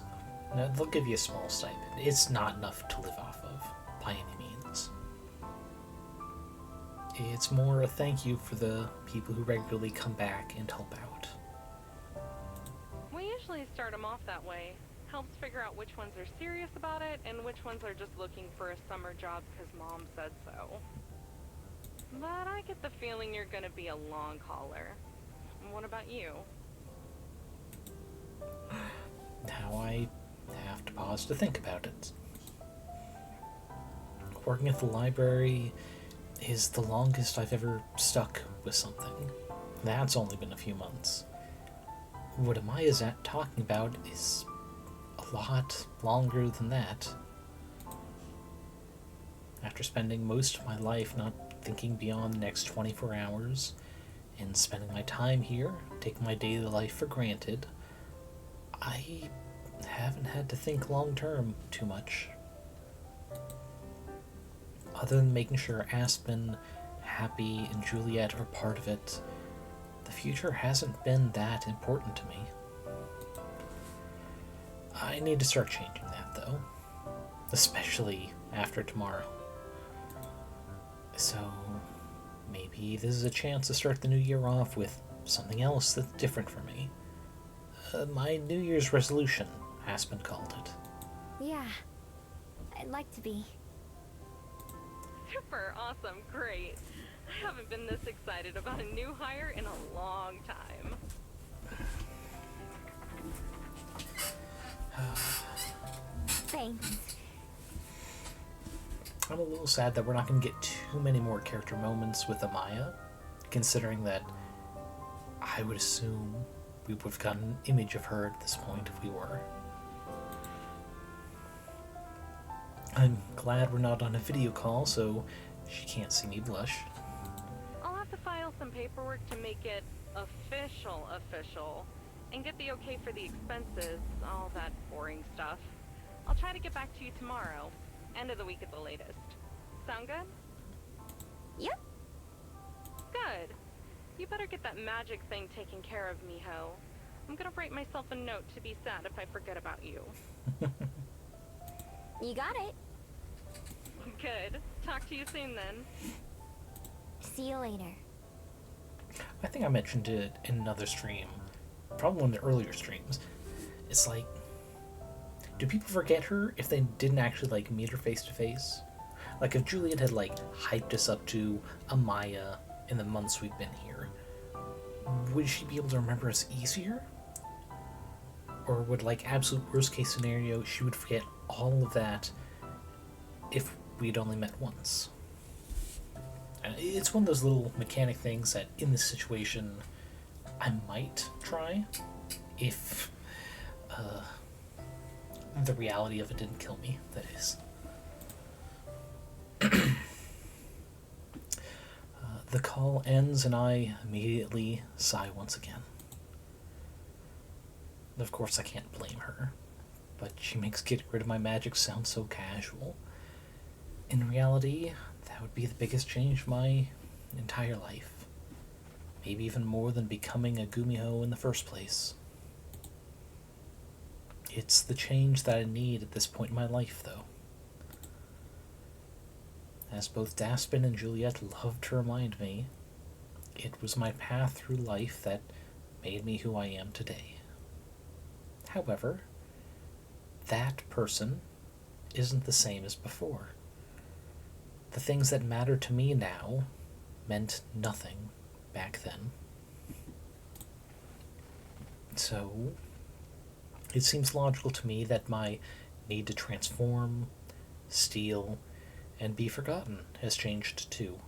No, they'll give you a small stipend. It's not enough to live off of, by any means. It's more a thank you for the people who regularly come back and help out. We usually start them off that way. Helps figure out which ones are serious about it and which ones are just looking for a summer job because mom said so. But I get the feeling you're gonna be a long hauler. What about you? Now I have to pause to think about it. Working at the library is the longest I've ever stuck with something. That's only been a few months. What Amaya's talking about is a lot longer than that. After spending most of my life not thinking beyond the next 24 hours, and spending my time here, taking my daily life for granted, I haven't had to think long term too much. Other than making sure Aspen, Happy, and Juliet are part of it, the future hasn't been that important to me. I need to start changing that, though. Especially after tomorrow. So, maybe this is a chance to start the new year off with something else that's different for me. My New Year's resolution, Aspen called it. Yeah, I'd like to be. Super awesome, great. I haven't been this excited about a new hire in a long time. Thanks. I'm a little sad that we're not going to get too many more character moments with Amaya, considering that I would assume we would have gotten an image of her at this point if we were. I'm glad we're not on a video call, so she can't see me blush. I'll have to file some paperwork to make it official, and get the okay for the expenses, all that boring stuff. I'll try to get back to you tomorrow, end of the week at the latest. Sound good? Yep. Good. You better get that magic thing taken care of, Miho. I'm gonna write myself a note to be sad if I forget about you. You got it. Good. Talk to you soon then. See you later. I think I mentioned it in another stream, probably one of the earlier streams. It's like, do people forget her if they didn't actually, like, meet her face to face? Like, if Juliet had, like, hyped us up to Amaya in the months we've been here, would she be able to remember us easier? Or would, like, absolute worst case scenario, she would forget all of that if we'd only met once? And it's one of those little mechanic things that, in this situation, I might try if the reality of it didn't kill me, that is. The call ends and I immediately sigh once again. Of course I can't blame her, but she makes getting rid of my magic sound so casual. In reality, that would be the biggest change of my entire life. Maybe even more than becoming a Gumiho in the first place. It's the change that I need at this point in my life, though. As both Aspen and Juliet loved to remind me, it was my path through life that made me who I am today. However, that person isn't the same as before. The things that matter to me now meant nothing back then. So, it seems logical to me that my need to transform, steal, and be forgotten has changed too.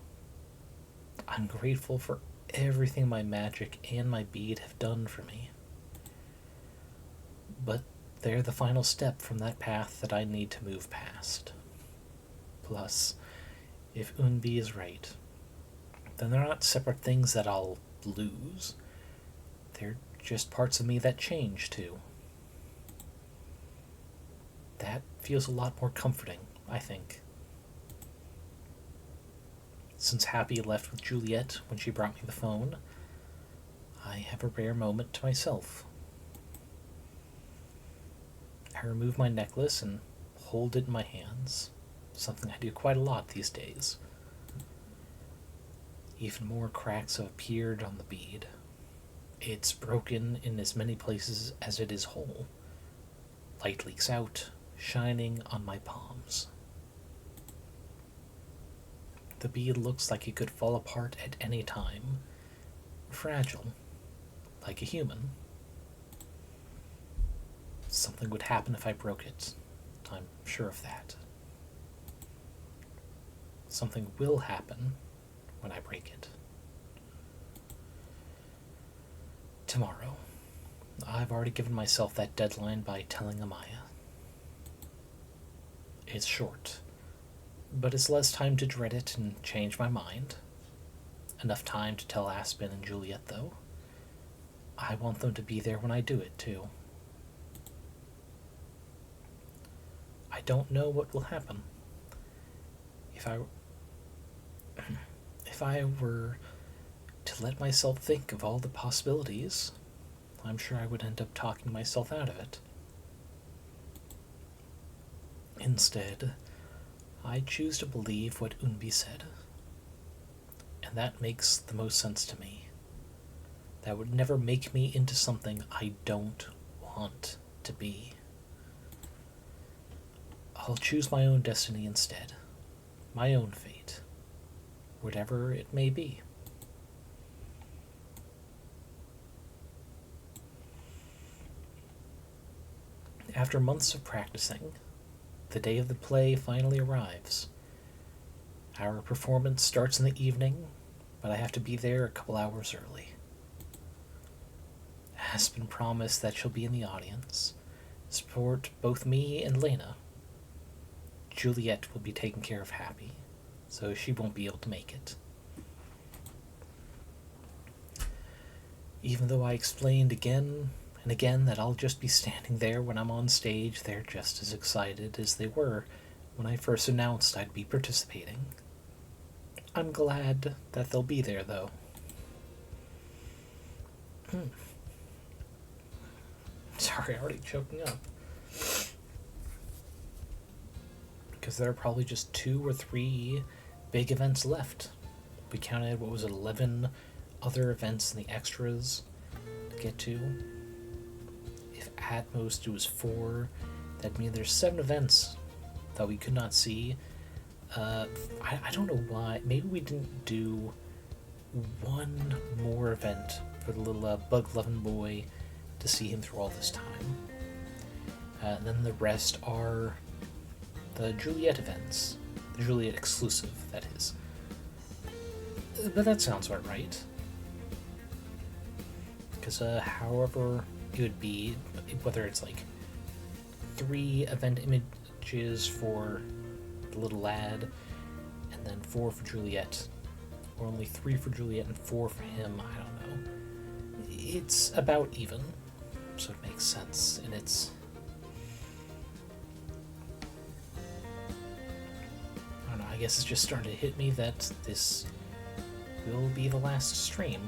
I'm grateful for everything my magic and my bead have done for me. But they're the final step from that path that I need to move past. Plus, if Unbi is right, then they're not separate things that I'll lose. They're just parts of me that change too. That feels a lot more comforting, I think. Since Happy left with Juliet when she brought me the phone, I have a rare moment to myself. I remove my necklace and hold it in my hands, something I do quite a lot these days. Even more cracks have appeared on the bead. It's broken in as many places as it is whole. Light leaks out, shining on my palms. The bead looks like it could fall apart at any time. Fragile, like a human. Something would happen if I broke it. I'm sure of that. Something will happen when I break it. Tomorrow. I've already given myself that deadline by telling Amaya. It's short, but it's less time to dread it and change my mind. Enough time to tell Aspen and Juliet, though. I want them to be there when I do it, too. I don't know what will happen. If I were to let myself think of all the possibilities, I'm sure I would end up talking myself out of it. Instead, I choose to believe what Unbi said. And that makes the most sense to me. That would never make me into something I don't want to be. I'll choose my own destiny instead. My own fate. Whatever it may be. After months of practicing, the day of the play finally arrives. Our performance starts in the evening, but I have to be there a couple hours early. Aspen promised that she'll be in the audience, support both me and Lena. Juliet will be taking care of Happy, so she won't be able to make it. Even though I explained again and again that I'll just be standing there when I'm on stage, they're just as excited as they were when I first announced I'd be participating. I'm glad that they'll be there, though. Sorry, I'm already choking up. Because there are probably just 2 or 3 big events left. We counted, 11 other events in the extras to get to. If at most it was 4, that'd mean there's 7 events that we could not see. I don't know why. Maybe we didn't do one more event for the little bug-loving boy to see him through all this time. Then the rest are the Juliet events. The Juliet exclusive, that is. But that sounds about right. Because however it would be, whether it's like 3 event images for the little lad, and then 4 for Juliet, or only 3 for Juliet and 4 for him, I don't know. It's about even, so it makes sense, and it's... I don't know, I guess it's just starting to hit me that this will be the last stream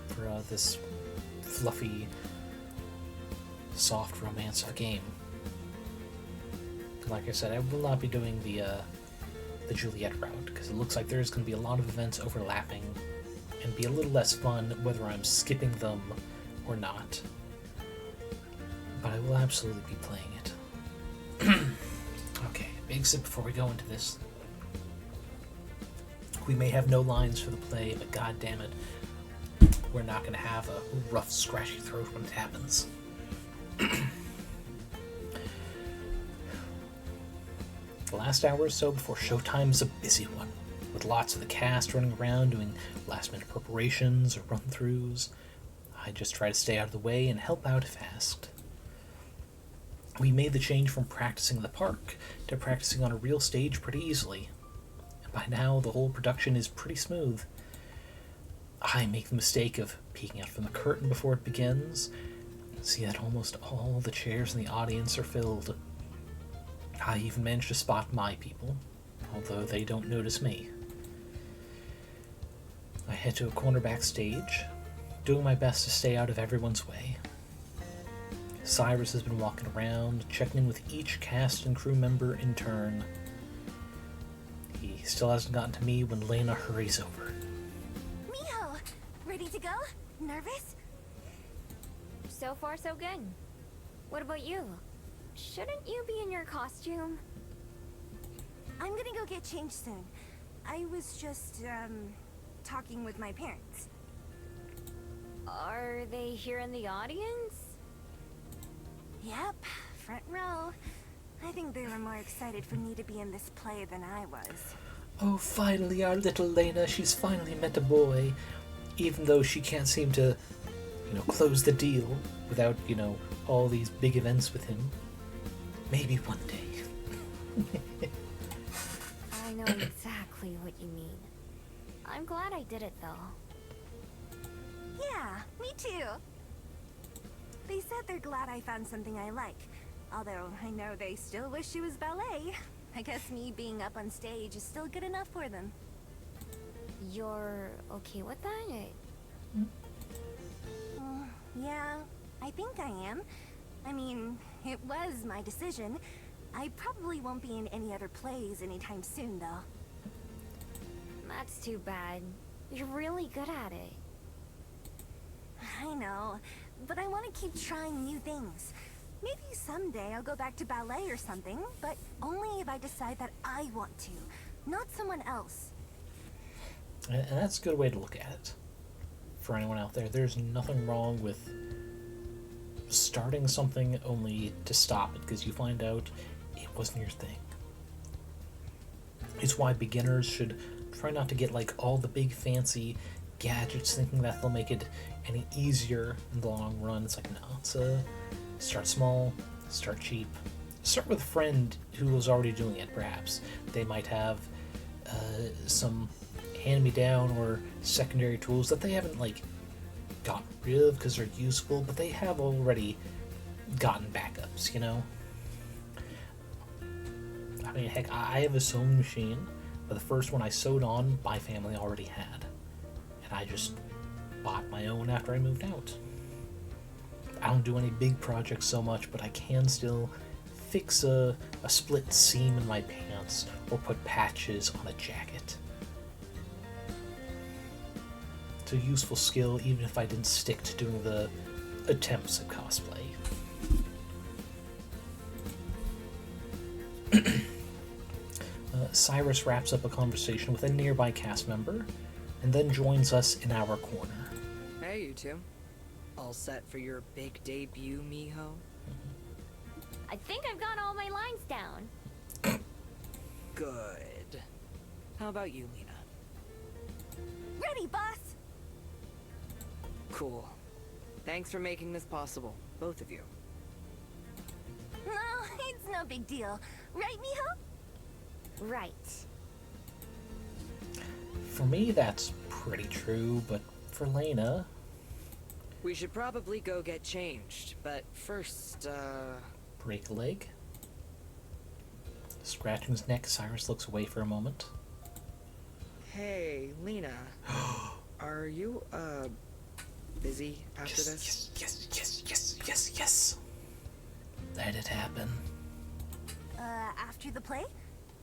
for this fluffy, soft romance of a game. Like I said, I will not be doing the Juliet route, because it looks like there's going to be a lot of events overlapping, and be a little less fun whether I'm skipping them or not. But I will absolutely be playing it. Okay, big sip before we go into this. We may have no lines for the play, but god damn it, we're not going to have a rough, scratchy throat when it happens. The last hour or so before showtime is a busy one, with lots of the cast running around doing last-minute preparations or run-throughs. I just try to stay out of the way and help out if asked. We made the change from practicing in the park to practicing on a real stage pretty easily, and by now the whole production is pretty smooth. I make the mistake of peeking out from the curtain before it begins, and see that almost all the chairs in the audience are filled. I even manage to spot my people, although they don't notice me. I head to a corner backstage, doing my best to stay out of everyone's way. Cyrus has been walking around, checking in with each cast and crew member in turn. He still hasn't gotten to me when Lena hurries over. Miho, ready to go? Nervous? So far, so good. What about you? Shouldn't you be in your costume? I'm gonna go get changed soon. I was just, talking with my parents. Are they here in the audience? Yep, front row. I think they were more excited for me to be in this play than I was. Oh, finally, our little Lena, she's finally met a boy. Even though she can't seem to, close the deal without, all these big events with him. Maybe one day. I know exactly what you mean. I'm glad I did it, though. Yeah, me too. They said they're glad I found something I like. Although I know they still wish it was ballet. I guess me being up on stage is still good enough for them. You're okay with that? Yeah, I think I am. I mean, it was my decision. I probably won't be in any other plays anytime soon, though. That's too bad. You're really good at it. I know, but I want to keep trying new things. Maybe someday I'll go back to ballet or something, but only if I decide that I want to, not someone else. And that's a good way to look at it. For anyone out there, there's nothing wrong with starting something only to stop it because you find out it wasn't your thing. It's why beginners should try not to get all the big fancy gadgets thinking that they'll make it any easier in the long run. It's no, it's start small, start cheap. Start with a friend who was already doing it, perhaps. They might have some hand-me-down or secondary tools that they haven't gotten rid of because they're useful, but they have already gotten backups, I mean, heck, I have a sewing machine, but the first one I sewed on, my family already had. And I just bought my own after I moved out. I don't do any big projects so much, but I can still fix a split seam in my pants or put patches on a jacket. It's a useful skill even if I didn't stick to doing the attempts at cosplay. Cyrus wraps up a conversation with a nearby cast member and then joins us in our corner. Hey, you two. All set for your big debut, Miho? I think I've got all my lines down. Good. How about you, Lena? Ready, boss! Cool. Thanks for making this possible, both of you. No, it's no big deal. Right, Miho? Right. For me, that's pretty true, but for Lena... We should probably go get changed, but first, Break a leg. Scratching his neck, Cyrus looks away for a moment. Hey, Lena. Are you, busy after this? Yes. Let it happen. After the play?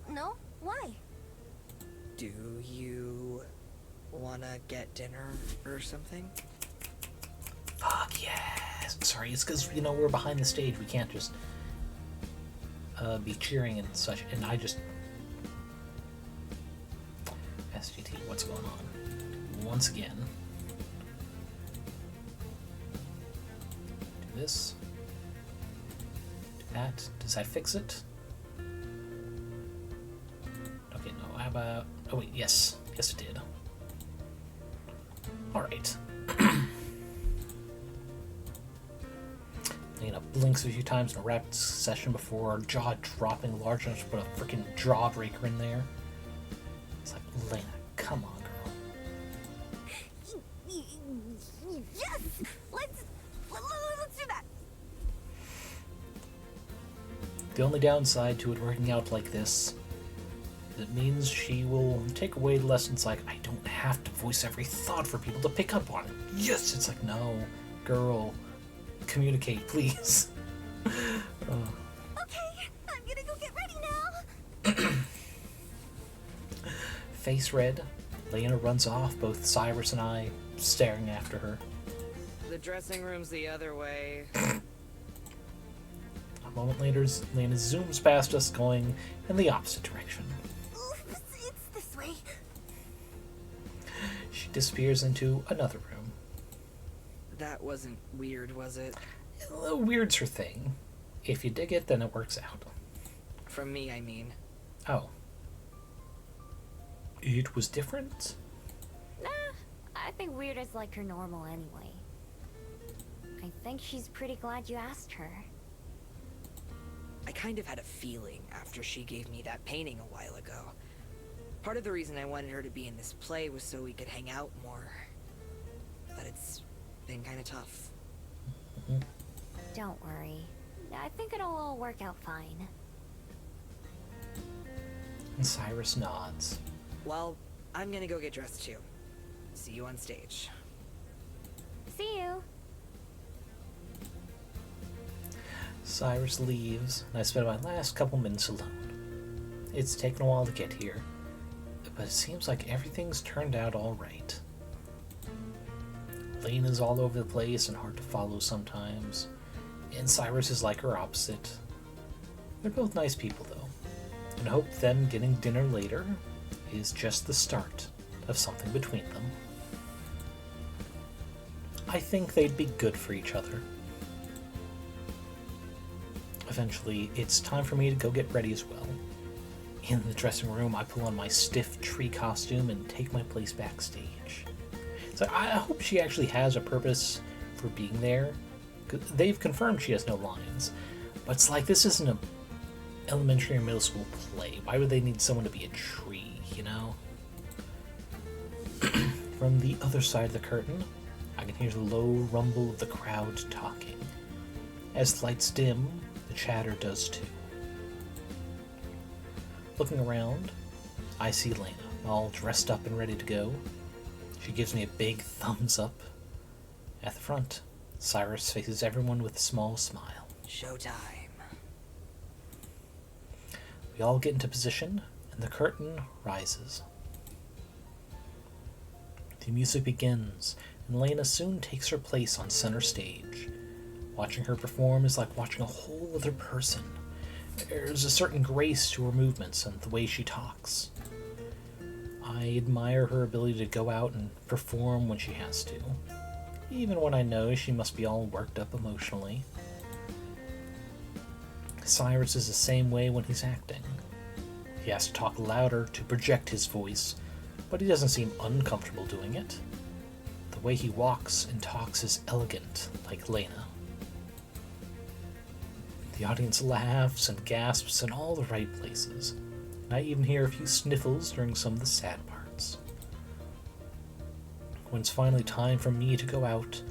No? Why? Do you wanna get dinner or something? Fuck yes. Sorry, it's because, we're behind the stage. We can't just be cheering and such. And I just... SGT, what's going on? Once again. Do this. Do that. Does that fix it? Okay, no, how about... Oh wait, yes. Yes it did. Alright. Lena blinks a few times in a rapid succession before her jaw dropping large enough to put a freaking jawbreaker in there. It's like, Lena, come on, girl. Yes! Let's do that! The only downside to it working out like this, it means she will take away lessons like, I don't have to voice every thought for people to pick up on it. Yes! It's like, no, girl, communicate, please. Okay, I'm gonna go get ready now. Face red, Lena runs off, both Cyrus and I staring after her. The dressing room's the other way. A moment later, Lena zooms past us, going in the opposite direction. Oops, it's this way. She disappears into another room. That wasn't weird, was it? Weird's her thing. If you dig it, then it works out. From me, I mean. Oh. It was different? Nah, I think weird is like her normal anyway. I think she's pretty glad you asked her. I kind of had a feeling after she gave me that painting a while ago. Part of the reason I wanted her to be in this play was so we could hang out more. But it's been kind of tough. Don't worry. I think it'll all work out fine. And Cyrus nods. Well, I'm gonna go get dressed too. See you on stage. See you. Cyrus leaves, and I spend my last couple minutes alone. It's taken a while to get here, but it seems like everything's turned out all right. Lena's all over the place and hard to follow sometimes, and Cyrus is like her opposite. They're both nice people, though, and I hope them getting dinner later is just the start of something between them. I think they'd be good for each other. Eventually, it's time for me to go get ready as well. In the dressing room, I pull on my stiff tree costume and take my place backstage. So I hope she actually has a purpose for being there. They've confirmed she has no lines, but it's like this isn't an elementary or middle school play. Why would they need someone to be a tree, you know? From the other side of the curtain, I can hear the low rumble of the crowd talking. As the lights dim, the chatter does too. Looking around, I see Lena, all dressed up and ready to go. She gives me a big thumbs up. At the front, Cyrus faces everyone with a small smile. Showtime. We all get into position, and the curtain rises. The music begins, and Lena soon takes her place on center stage. Watching her perform is like watching a whole other person. There's a certain grace to her movements and the way she talks. I admire her ability to go out and perform when she has to, even when I know she must be all worked up emotionally. Cyrus is the same way when he's acting. He has to talk louder to project his voice, but he doesn't seem uncomfortable doing it. The way he walks and talks is elegant, like Lena. The audience laughs and gasps in all the right places, and I even hear a few sniffles during some of the sad parts. When it's finally time for me to go out,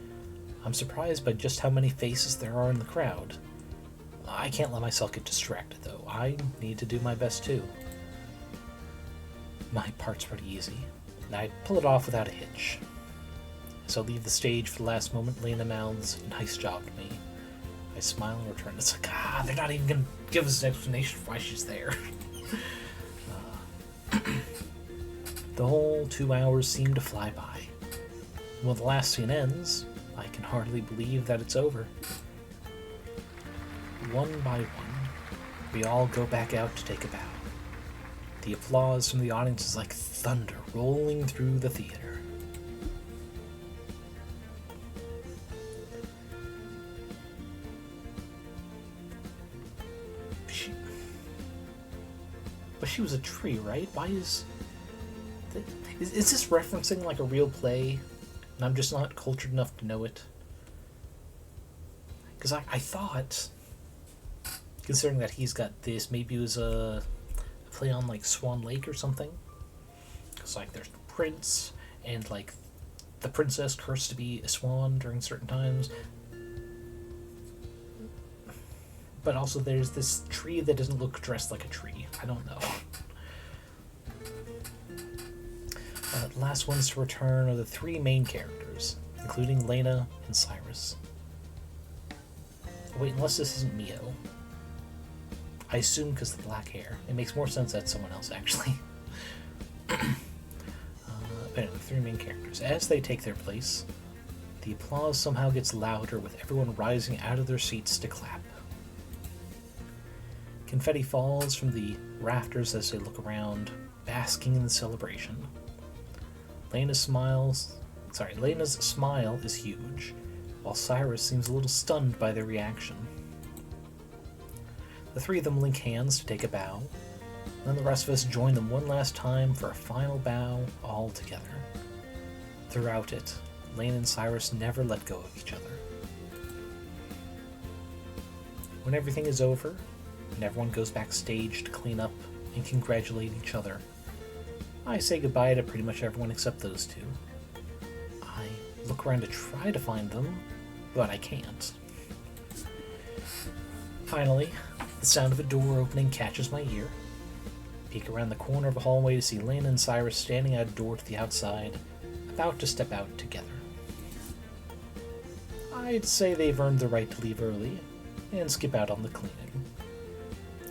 I'm surprised by just how many faces there are in the crowd. I can't let myself get distracted, though. I need to do my best, too. My part's pretty easy, and I pull it off without a hitch. As I leave the stage for the last moment, Lena mouths, "Nice job to me." I smile and return. It's like, they're not even going to give us an explanation for why she's there. The whole 2 hours seem to fly by. When the last scene ends, I can hardly believe that it's over. One by one, we all go back out to take a bow. The applause from the audience is like thunder rolling through the theater. But she was a tree, right? Why is this referencing like a real play, and I'm just not cultured enough to know it? Because I thought, considering that he's got this, maybe it was a play on like Swan Lake or something. Because like there's the prince and like the princess cursed to be a swan during certain times. But also there's this tree that doesn't look dressed like a tree. I don't know. The last ones to return are the three main characters, including Lena and Cyrus. Wait, unless this isn't Mio. I assume because of the black hair. It makes more sense that's someone else, actually. But anyway, three main characters. As they take their place, the applause somehow gets louder with everyone rising out of their seats to clap. Confetti falls from the rafters as they look around, basking in the celebration. Lena's smile is huge, while Cyrus seems a little stunned by their reaction. The three of them link hands to take a bow, and then the rest of us join them one last time for a final bow all together. Throughout it, Lane and Cyrus never let go of each other. When everything is over, and everyone goes backstage to clean up and congratulate each other, I say goodbye to pretty much everyone except those two. I look around to try to find them, but I can't. Finally, the sound of a door opening catches my ear. Peek around the corner of a hallway to see Lena and Cyrus standing at a door to the outside, about to step out together. I'd say they've earned the right to leave early and skip out on the cleaning.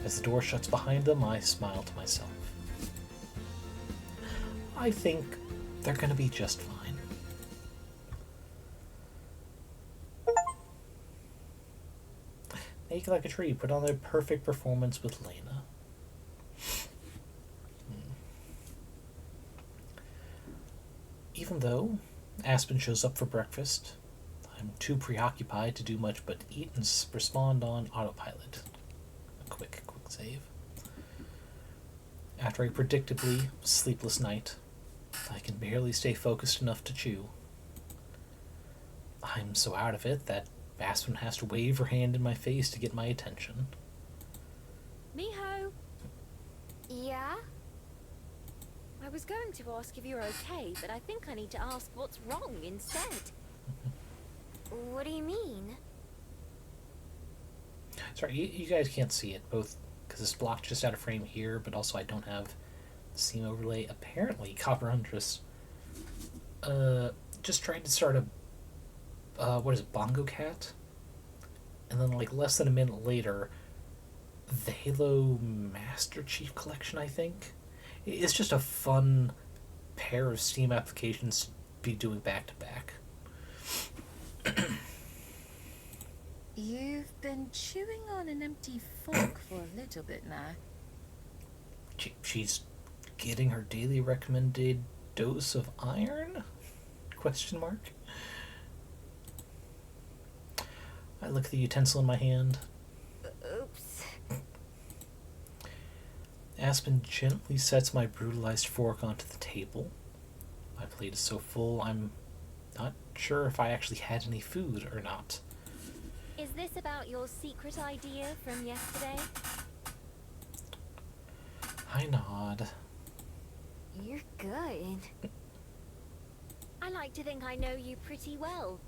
As the door shuts behind them, I smile to myself. I think they're gonna be just fine. Make Like a Tree put on their perfect performance with Lena. Even though Aspen shows up for breakfast, I'm too preoccupied to do much but eat and respond on autopilot. A quick save. After a predictably sleepless night, I can barely stay focused enough to chew. I'm so out of it that Aspen has to wave her hand in my face to get my attention. Miho, Yeah? I was going to ask if you're okay, but I think I need to ask what's wrong instead. What do you mean? Sorry, you guys can't see it, both because it's blocked just out of frame here, but also I don't have the seam overlay. Apparently, Copper Huntress just tried to start a Bongo Cat, and then like less than a minute later, the Halo Master Chief Collection, I think. It's just a fun pair of Steam applications to be doing back to back. You've been chewing on an empty fork for a little bit now. She's getting her daily recommended dose of iron? Question mark. I look at the utensil in my hand. Oops. Aspen gently sets my brutalized fork onto the table. My plate is so full, I'm not sure if I actually had any food or not. Is this about your secret idea from yesterday? I nod. You're good. I like to think I know you pretty well.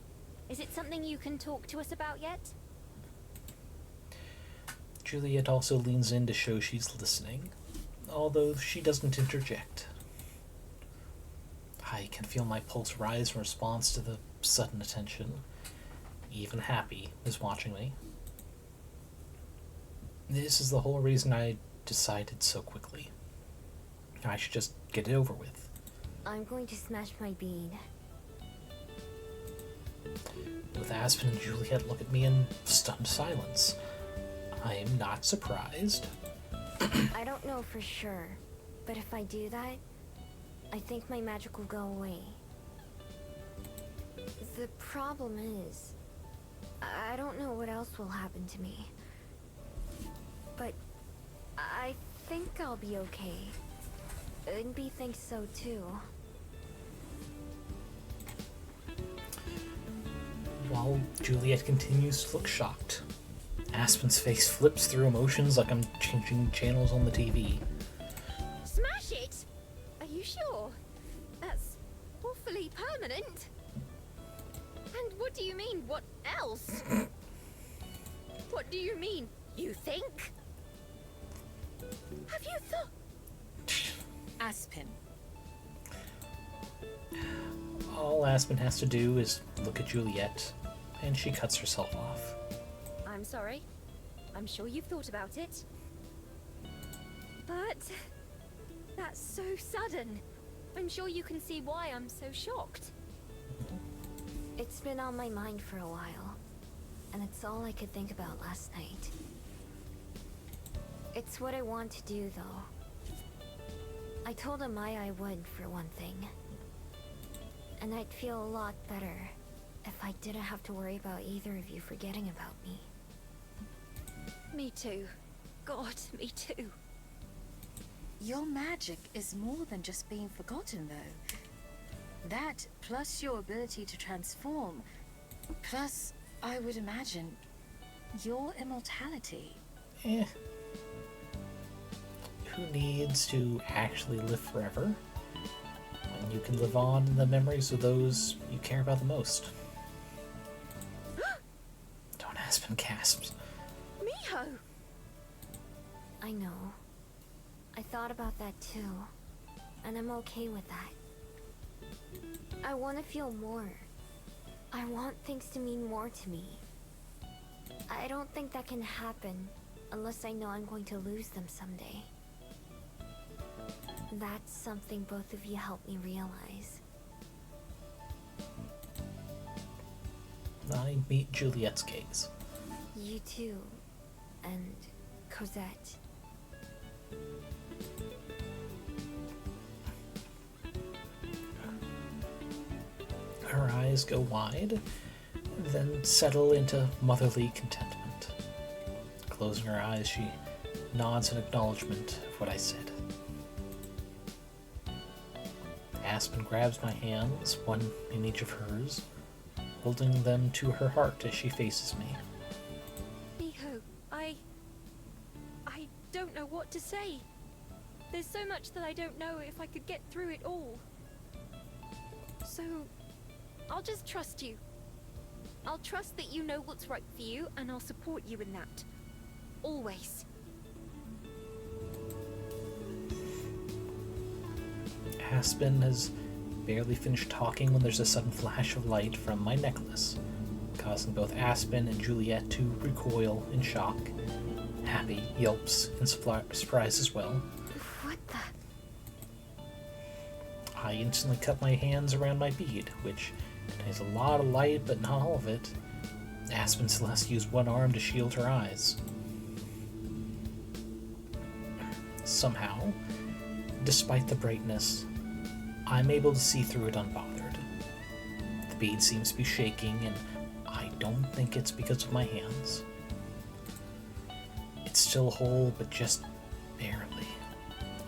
Is it something you can talk to us about yet? Juliet also leans in to show she's listening, although she doesn't interject. I can feel my pulse rise in response to the sudden attention. Even Happy is watching me. This is the whole reason I decided so quickly. I should just get it over with. I'm going to smash my bean. With Aspen and Juliet look at me in stunned silence. I am not surprised. I don't know for sure, but if I do that, I think my magic will go away. The problem is, I don't know what else will happen to me. But I think I'll be okay. Unbi thinks so too. While Juliet continues to look shocked, Aspen's face flips through emotions like I'm changing channels on the TV. Smash it? Are you sure? That's awfully permanent. And what do you mean, what else? What do you mean, you think? Have you thought? Aspen. All Aspen has to do is look at Juliet, and she cuts herself off. I'm sorry. I'm sure you've thought about it. But that's so sudden. I'm sure you can see why I'm so shocked. It's been on my mind for a while, and it's all I could think about last night. It's what I want to do, though. I told Amaya I would, for one thing. And I'd feel a lot better if I didn't have to worry about either of you forgetting about me. Me too. God, me too. Your magic is more than just being forgotten, though. That, plus your ability to transform, plus, I would imagine, your immortality. Eh. Who needs to actually live forever when you can live on in the memories of those you care about the most? Don't Aspen gasps. Miho! I know. I thought about that too, and I'm okay with that. I want to feel more. I want things to mean more to me. I don't think that can happen unless I know I'm going to lose them someday. That's something both of you helped me realize. I meet Juliet's gaze. You too, and Cosette. Her eyes go wide, then settle into motherly contentment. Closing her eyes, she nods in acknowledgement of what I said. Aspen grabs my hands, one in each of hers, holding them to her heart as she faces me. Miho, I don't know what to say. There's so much that I don't know if I could get through it all. So, I'll just trust you. I'll trust that you know what's right for you, and I'll support you in that. Always. Aspen has barely finished talking when there's a sudden flash of light from my necklace, causing both Aspen and Juliet to recoil in shock. Happy yelps in surprise as well. What the? I instantly cut my hands around my bead, which contains a lot of light but not all of it. Aspen Celeste used one arm to shield her eyes. Somehow, despite the brightness, I'm able to see through it unbothered. The bead seems to be shaking, and I don't think it's because of my hands. It's still whole, but just barely.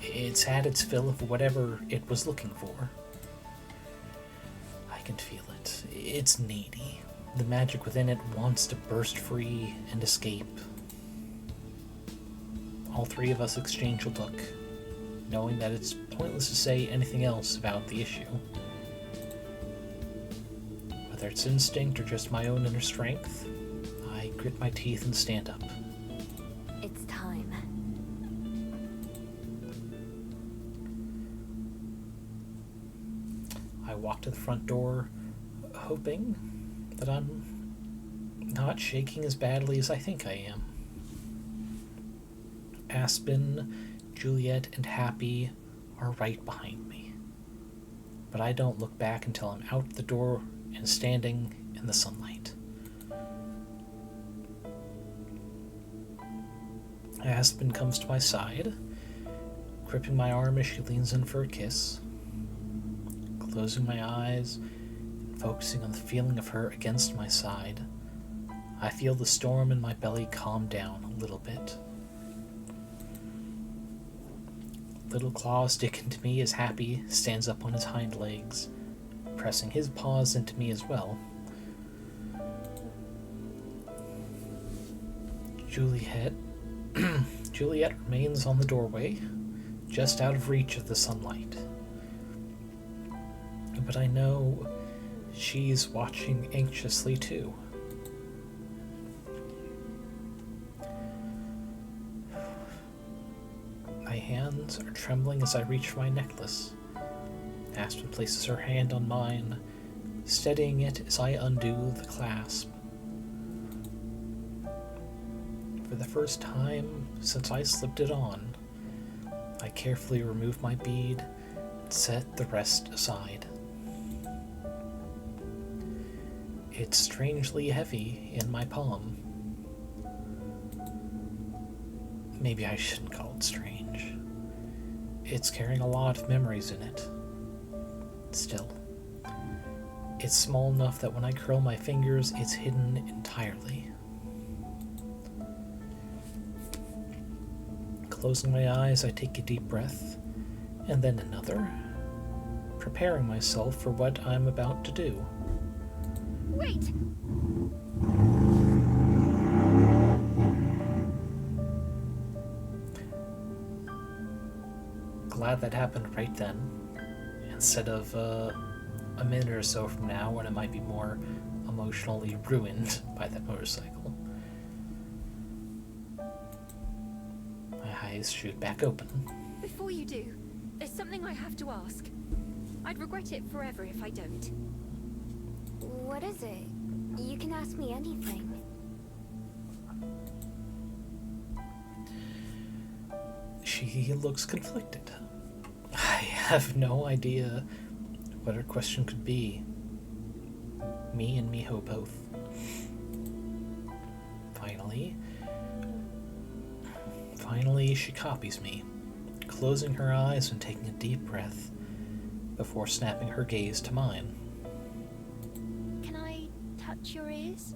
It's had its fill of whatever it was looking for. I can feel it. It's needy. The magic within it wants to burst free and escape. All three of us exchange a look, knowing that it's pointless to say anything else about the issue. Whether it's instinct or just my own inner strength, I grit my teeth and stand up. It's time. I walk to the front door, hoping that I'm not shaking as badly as I think I am. Aspen, Juliet, and Happy are right behind me, but I don't look back until I'm out the door and standing in the sunlight. Aspen comes to my side, gripping my arm as she leans in for a kiss. Closing my eyes and focusing on the feeling of her against my side, I feel the storm in my belly calm down a little bit. Little claws dig into me as Happy stands up on his hind legs, pressing his paws into me as well. Juliet remains on the doorway, just out of reach of the sunlight. But I know she's watching anxiously too. My hands are trembling as I reach for my necklace. Aspen places her hand on mine, steadying it as I undo the clasp. For the first time since I slipped it on, I carefully remove my bead and set the rest aside. It's strangely heavy in my palm. Maybe I shouldn't call it strange. It's carrying a lot of memories in it. Still, it's small enough that when I curl my fingers, it's hidden entirely. Closing my eyes, I take a deep breath, and then another, preparing myself for what I'm about to do. Wait! Glad that happened right then, instead of a minute or so from now when I might be more emotionally ruined by that motorcycle. My eyes shoot back open. Before you do, there's something I have to ask. I'd regret it forever if I don't. What is it? You can ask me anything. She looks conflicted. I have no idea what her question could be. Me and Miho both. Finally, she copies me, closing her eyes and taking a deep breath before snapping her gaze to mine. Can I touch your ears?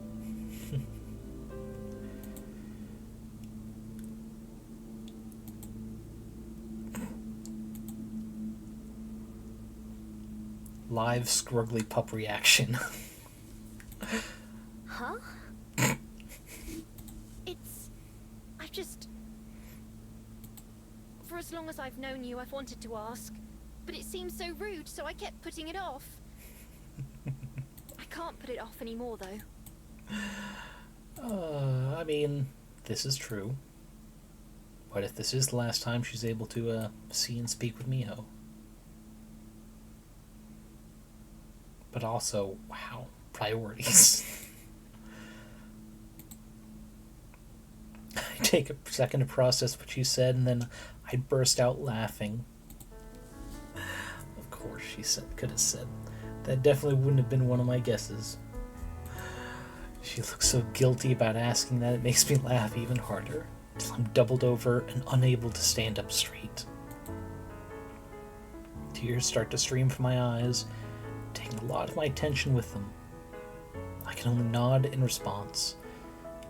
Live scruggly pup reaction. Huh? I've just... For as long as I've known you, I've wanted to ask. But it seems so rude, so I kept putting it off. I can't put it off anymore, though. I mean, this is true. What if this is the last time she's able to, see and speak with Miho? But also, wow, priorities. I take a second to process what she said, and then I burst out laughing. Of course, could have said. That definitely wouldn't have been one of my guesses. She looks so guilty about asking that it makes me laugh even harder, till I'm doubled over and unable to stand up straight. Tears start to stream from my eyes, taking a lot of my attention with them. I can only nod in response,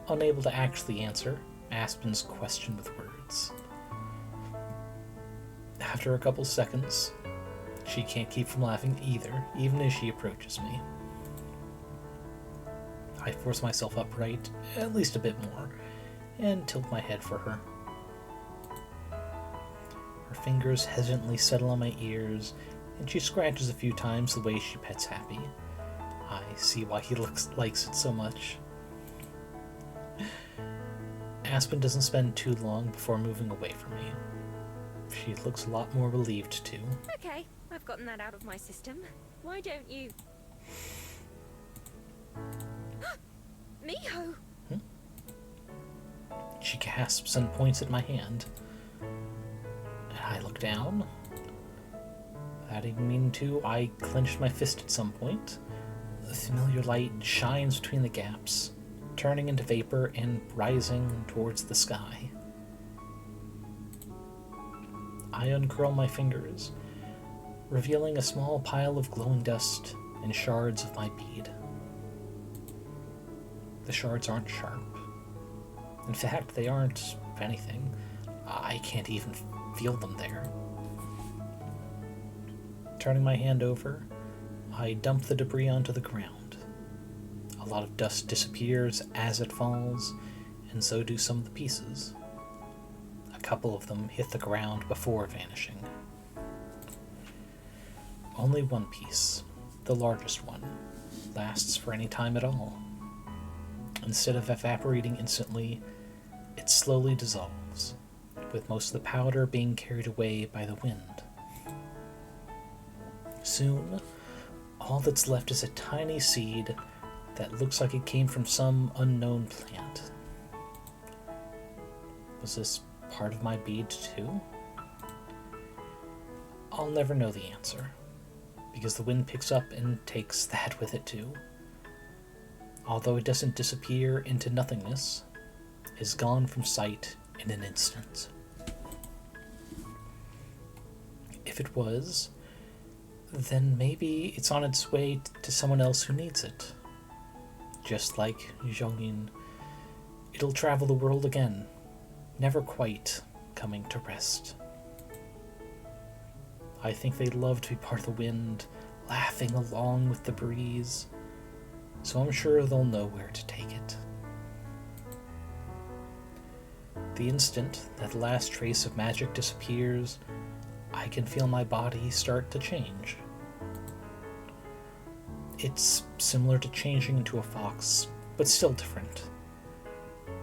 unable to actually answer Aspen's question with words. After a couple seconds, she can't keep from laughing either, even as she approaches me. I force myself upright, at least a bit more, and tilt my head for her. Her fingers hesitantly settle on my ears, and she scratches a few times the way she pets Happy. I see why he likes it so much. Aspen doesn't spend too long before moving away from me. She looks a lot more relieved too. Okay, I've gotten that out of my system. Why don't you... Miho! She gasps and points at my hand. I look down. Without even meaning to, I clenched my fist at some point. The familiar light shines between the gaps, turning into vapor and rising towards the sky. I uncurl my fingers, revealing a small pile of glowing dust and shards of my bead. The shards aren't sharp. In fact, they aren't, if anything. I can't even feel them there. Turning my hand over, I dump the debris onto the ground. A lot of dust disappears as it falls, and so do some of the pieces. A couple of them hit the ground before vanishing. Only one piece, the largest one, lasts for any time at all. Instead of evaporating instantly, it slowly dissolves, with most of the powder being carried away by the wind. Soon, all that's left is a tiny seed that looks like it came from some unknown plant. Was this part of my bead too? I'll never know the answer, because the wind picks up and takes that with it too. Although it doesn't disappear into nothingness, it is gone from sight in an instant. If it was, then maybe it's on its way to someone else who needs it. Just like Zhongyin, it'll travel the world again, never quite coming to rest. I think they'd love to be part of the wind, laughing along with the breeze, so I'm sure they'll know where to take it. The instant that the last trace of magic disappears, I can feel my body start to change. It's similar to changing into a fox, but still different.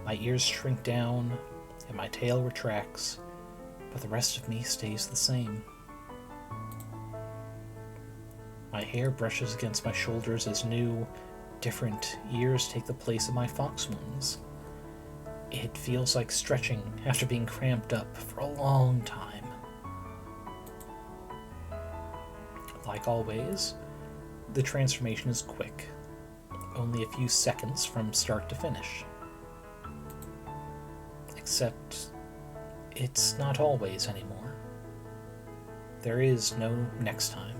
My ears shrink down, and my tail retracts, but the rest of me stays the same. My hair brushes against my shoulders as new, different ears take the place of my fox ones. It feels like stretching after being cramped up for a long time. Like always, the transformation is quick, only a few seconds from start to finish. Except, it's not always anymore. There is no next time.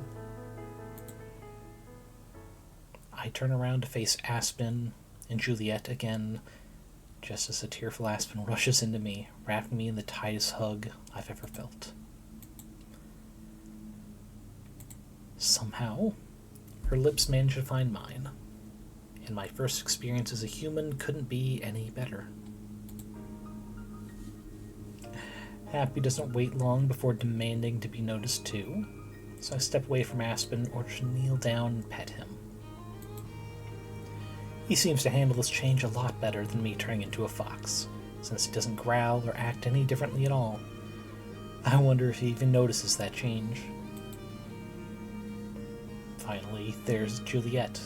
I turn around to face Aspen and Juliet again, just as a tearful Aspen rushes into me, wrapping me in the tightest hug I've ever felt. Somehow, her lips manage to find mine, and my first experience as a human couldn't be any better. Happy doesn't wait long before demanding to be noticed too, so I step away from Aspen or to kneel down and pet him. He seems to handle this change a lot better than me turning into a fox, since he doesn't growl or act any differently at all. I wonder if he even notices that change. Finally, there's Juliet,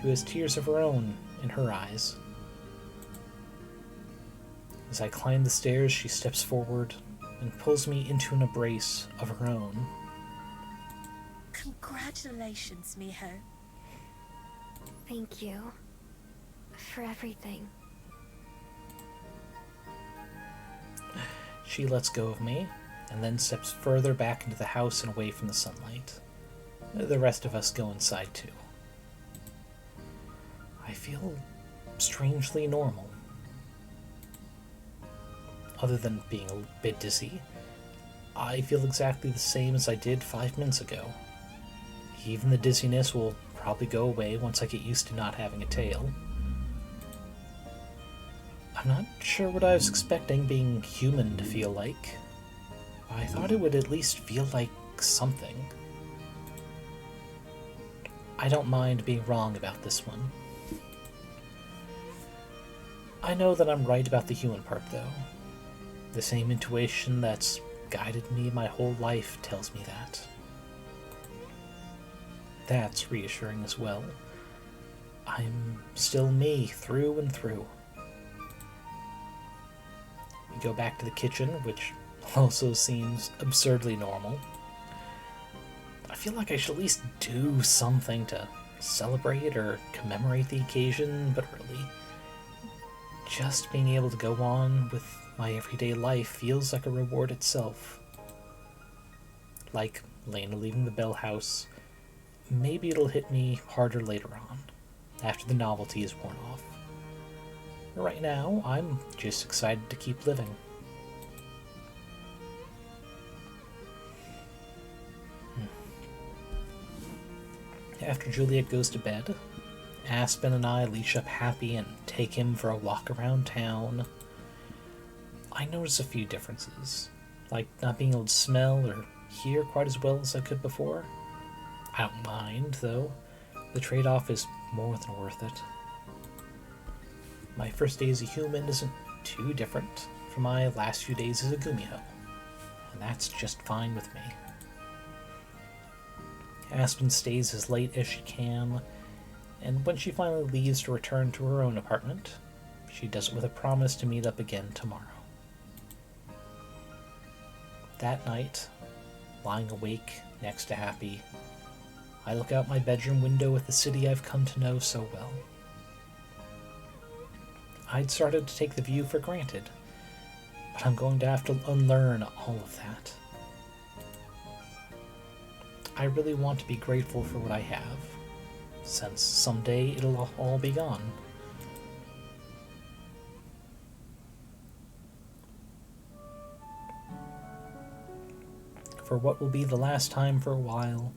who has tears of her own in her eyes. As I climb the stairs, she steps forward and pulls me into an embrace of her own. Congratulations, Miho. Thank you for everything. She lets go of me, and then steps further back into the house and away from the sunlight. The rest of us go inside too. I feel strangely normal. Other than being a bit dizzy, I feel exactly the same as I did 5 minutes ago. Even the dizziness will probably go away once I get used to not having a tail. I'm not sure what I was expecting being human to feel like. I thought it would at least feel like something. I don't mind being wrong about this one. I know that I'm right about the human part, though. The same intuition that's guided me my whole life tells me that. That's reassuring as well. I'm still me through and through. We go back to the kitchen, which also seems absurdly normal. I feel like I should at least do something to celebrate or commemorate the occasion, but really, just being able to go on with my everyday life feels like a reward itself. Like Lena leaving the Bell House, maybe it'll hit me harder later on, after the novelty is worn off. Right now, I'm just excited to keep living. After Juliet goes to bed, Aspen and I leash up Happy and take him for a walk around town. I notice a few differences, like not being able to smell or hear quite as well as I could before. I don't mind, though. The trade-off is more than worth it. My first day as a human isn't too different from my last few days as a Gumiho, and that's just fine with me. Aspen stays as late as she can, and when she finally leaves to return to her own apartment, she does it with a promise to meet up again tomorrow. That night, lying awake next to Happy, I look out my bedroom window at the city I've come to know so well. I'd started to take the view for granted, but I'm going to have to unlearn all of that. I really want to be grateful for what I have, since someday it'll all be gone. For what will be the last time for a while,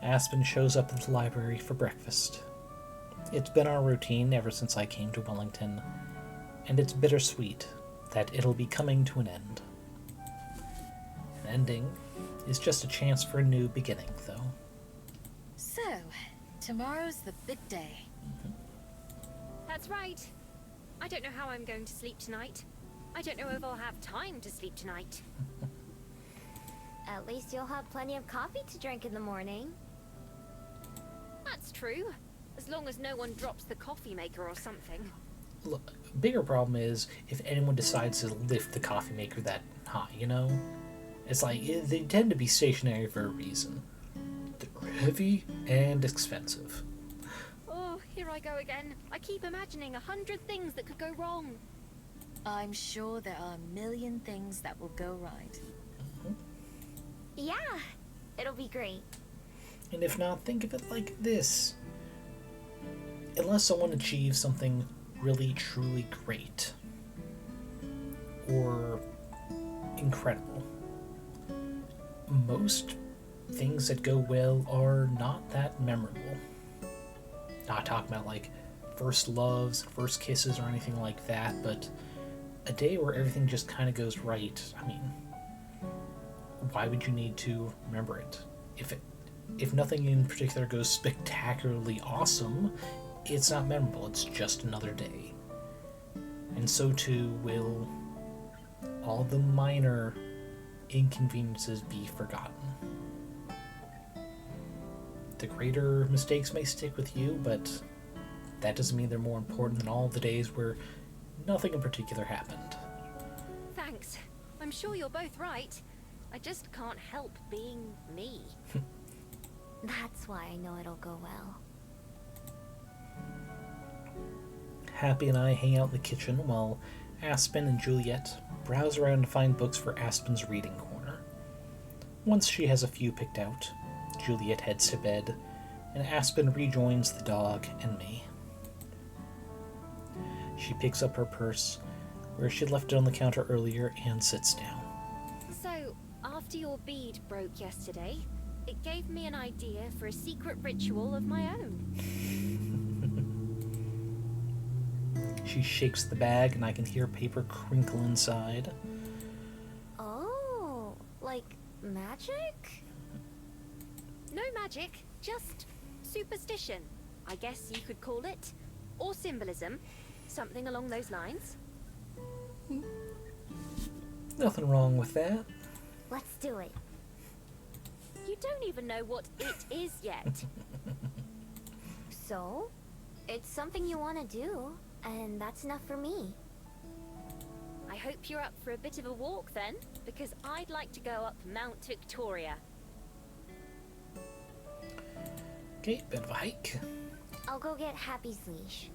Aspen shows up at the library for breakfast. It's been our routine ever since I came to Wellington, and it's bittersweet that it'll be coming to an end. An ending is just a chance for a new beginning, though. So, tomorrow's the big day. That's right. I don't know how I'm going to sleep tonight. I don't know if I'll have time to sleep tonight. At least you'll have plenty of coffee to drink in the morning. That's true. As long as no one drops the coffee maker or something. Look, bigger problem is if anyone decides to lift the coffee maker that high, you know? It's like, they tend to be stationary for a reason. They're heavy and expensive. Oh, here I go again. I keep imagining 100 things that could go wrong. I'm sure there are a million things that will go right. Yeah, it'll be great. And if not, think of it like this. Unless someone achieves something really, truly great, or incredible, most things that go well are not that memorable. Not talking about like first loves, first kisses, or anything like that, but a day where everything just kind of goes right. I mean, why would you need to remember it? If nothing in particular goes spectacularly awesome, it's not memorable, it's just another day. And so too will all the minor inconveniences be forgotten. The greater mistakes may stick with you, but that doesn't mean they're more important than all the days where nothing in particular happened. Thanks. I'm sure you're both right. I just can't help being me. That's why I know it'll go well. Happy and I hang out in the kitchen while Aspen and Juliet browse around to find books for Aspen's reading corner. Once she has a few picked out, Juliet heads to bed, and Aspen rejoins the dog and me. She picks up her purse, where she left it on the counter earlier, and sits down. So, after your bead broke yesterday, it gave me an idea for a secret ritual of my own. She shakes the bag, and I can hear paper crinkle inside. Oh, like magic? No magic, just superstition, I guess you could call it. Or symbolism, something along those lines. Nothing wrong with that. Let's do it. You don't even know what it is yet. So, it's something you want to do, and that's enough for me. I hope you're up for a bit of a walk then, because I'd like to go up Mount Victoria. Okay, bit of a hike. I'll go get Happy's leash.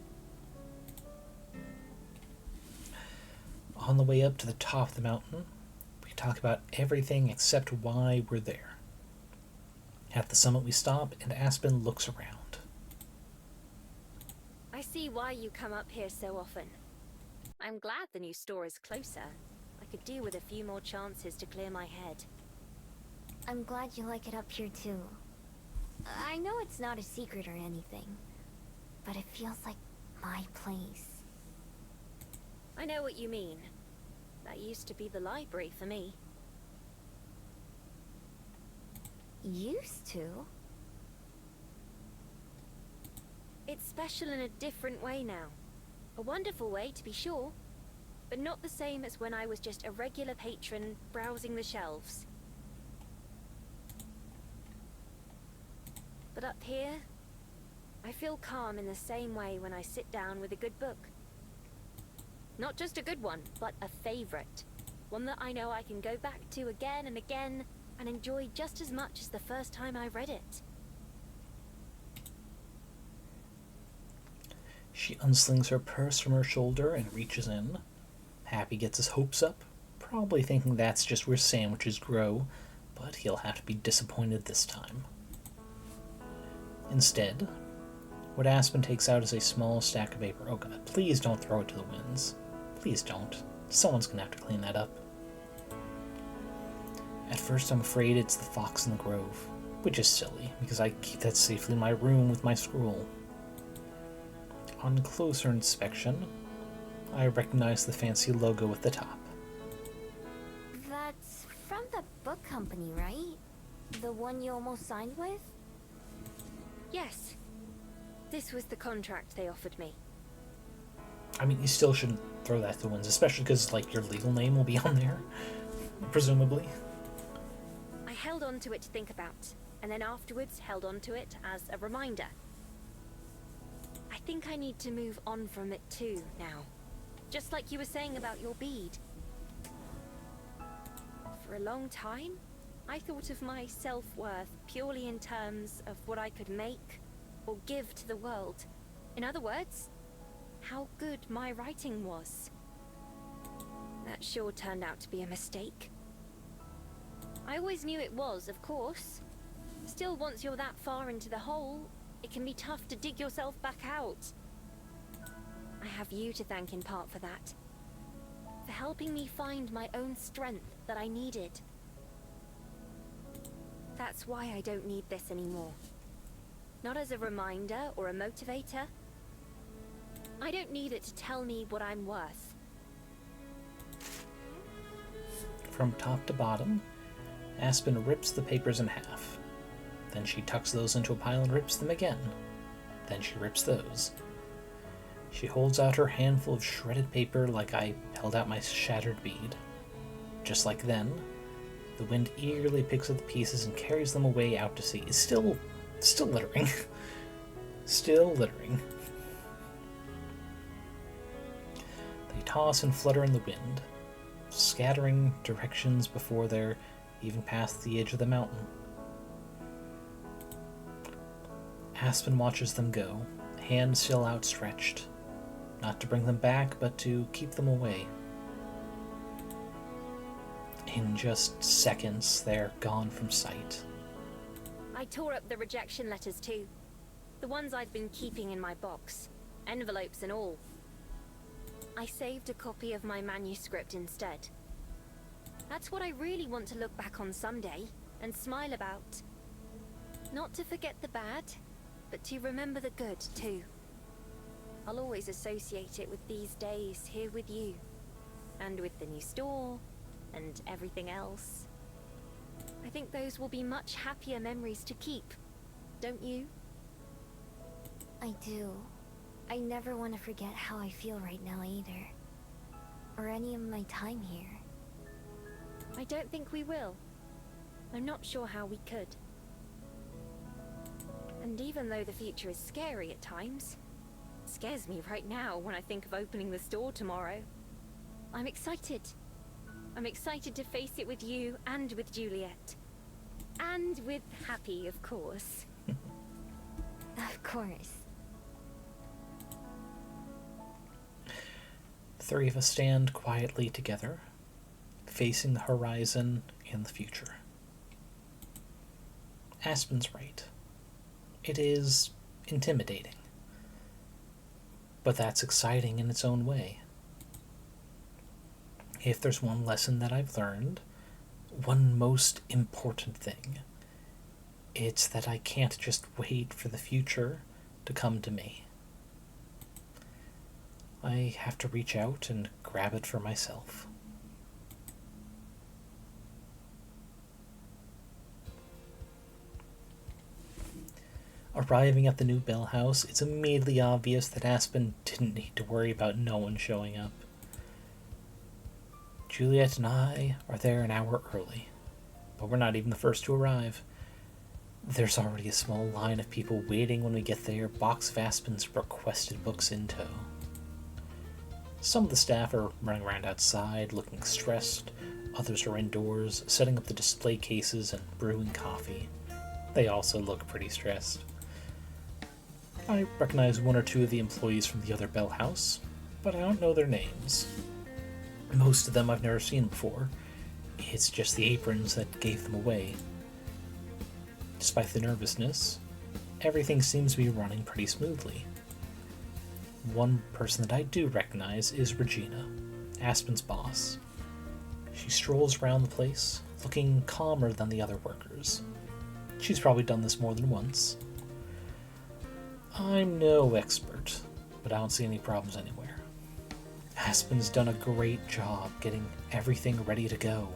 On the way up to the top of the mountain, we talk about everything except why we're there. At the summit we stop, and Aspen looks around. I see why you come up here so often. I'm glad the new store is closer. I could do with a few more chances to clear my head. I'm glad you like it up here too. I know it's not a secret or anything, but it feels like my place. I know what you mean. That used to be the library for me. Used to? It's special in a different way now. A wonderful way, to be sure, but not the same as when I was just a regular patron browsing the shelves. But up here, I feel calm in the same way when I sit down with a good book. Not just a good one, but a favorite. One that I know I can go back to again and again and enjoy just as much as the first time I read it. She unslings her purse from her shoulder and reaches in. Happy gets his hopes up, probably thinking that's just where sandwiches grow, but he'll have to be disappointed this time. Instead, what Aspen takes out is a small stack of paper. Oh god, please don't throw it to the winds. Please don't. Someone's gonna have to clean that up. At first I'm afraid it's the fox in the grove, which is silly, because I keep that safely in my room with my scroll. On closer inspection, I recognize the fancy logo at the top. That's from the book company, right? The one you almost signed with? Yes. This was the contract they offered me. I mean, you still shouldn't throw that to the winds, especially because, like, your legal name will be on there, presumably. I held on to it to think about, and then afterwards held on to it as a reminder. I think I need to move on from it too, now. Just like you were saying about your bead. For a long time, I thought of my self-worth purely in terms of what I could make or give to the world. In other words, how good my writing was. That sure turned out to be a mistake. I always knew it was, of course. Still, once you're that far into the hole, it can be tough to dig yourself back out. I have you to thank in part for that. For helping me find my own strength that I needed. That's why I don't need this anymore. Not as a reminder or a motivator. I don't need it to tell me what I'm worth. From top to bottom, Aspen rips the papers in half. Then she tucks those into a pile and rips them again. Then she rips those. She holds out her handful of shredded paper like I held out my shattered bead. Just like then, the wind eagerly picks up the pieces and carries them away out to sea. Still littering. Still littering. They toss and flutter in the wind, scattering directions before they're even past the edge of the mountain. Aspen watches them go, hand still outstretched, not to bring them back, but to keep them away. In just seconds, they're gone from sight. I tore up the rejection letters too. The ones I'd been keeping in my box, envelopes and all. I saved a copy of my manuscript instead. That's what I really want to look back on someday and smile about. Not to forget the bad, but to remember the good too. I'll always associate it with these days here with you, and with the new store, and everything else. I think those will be much happier memories to keep, don't you? I do. I never want to forget how I feel right now either. Or any of my time here. I don't think we will. I'm not sure how we could. And even though the future is scary at times, it scares me right now when I think of opening the store tomorrow. I'm excited. I'm excited to face it with you and with Juliet. And with Happy, of course. Of course. The three of us stand quietly together, facing the horizon and the future. Aspen's right. It is intimidating. But that's exciting in its own way. If there's one lesson that I've learned, one most important thing, it's that I can't just wait for the future to come to me. I have to reach out and grab it for myself. Arriving at the new Bell House, it's immediately obvious that Aspen didn't need to worry about no one showing up. Juliet and I are there an hour early, but we're not even the first to arrive. There's already a small line of people waiting when we get there, box of Aspen's requested books in tow. Some of the staff are running around outside, looking stressed. Others are indoors, setting up the display cases and brewing coffee. They also look pretty stressed. I recognize one or two of the employees from the other Bell House, but I don't know their names. Most of them I've never seen before. It's just the aprons that gave them away. Despite the nervousness, everything seems to be running pretty smoothly. One person that I do recognize is Regina, Aspen's boss. She strolls around the place, looking calmer than the other workers. She's probably done this more than once. I'm no expert, but I don't see any problems anywhere. Aspen's done a great job getting everything ready to go.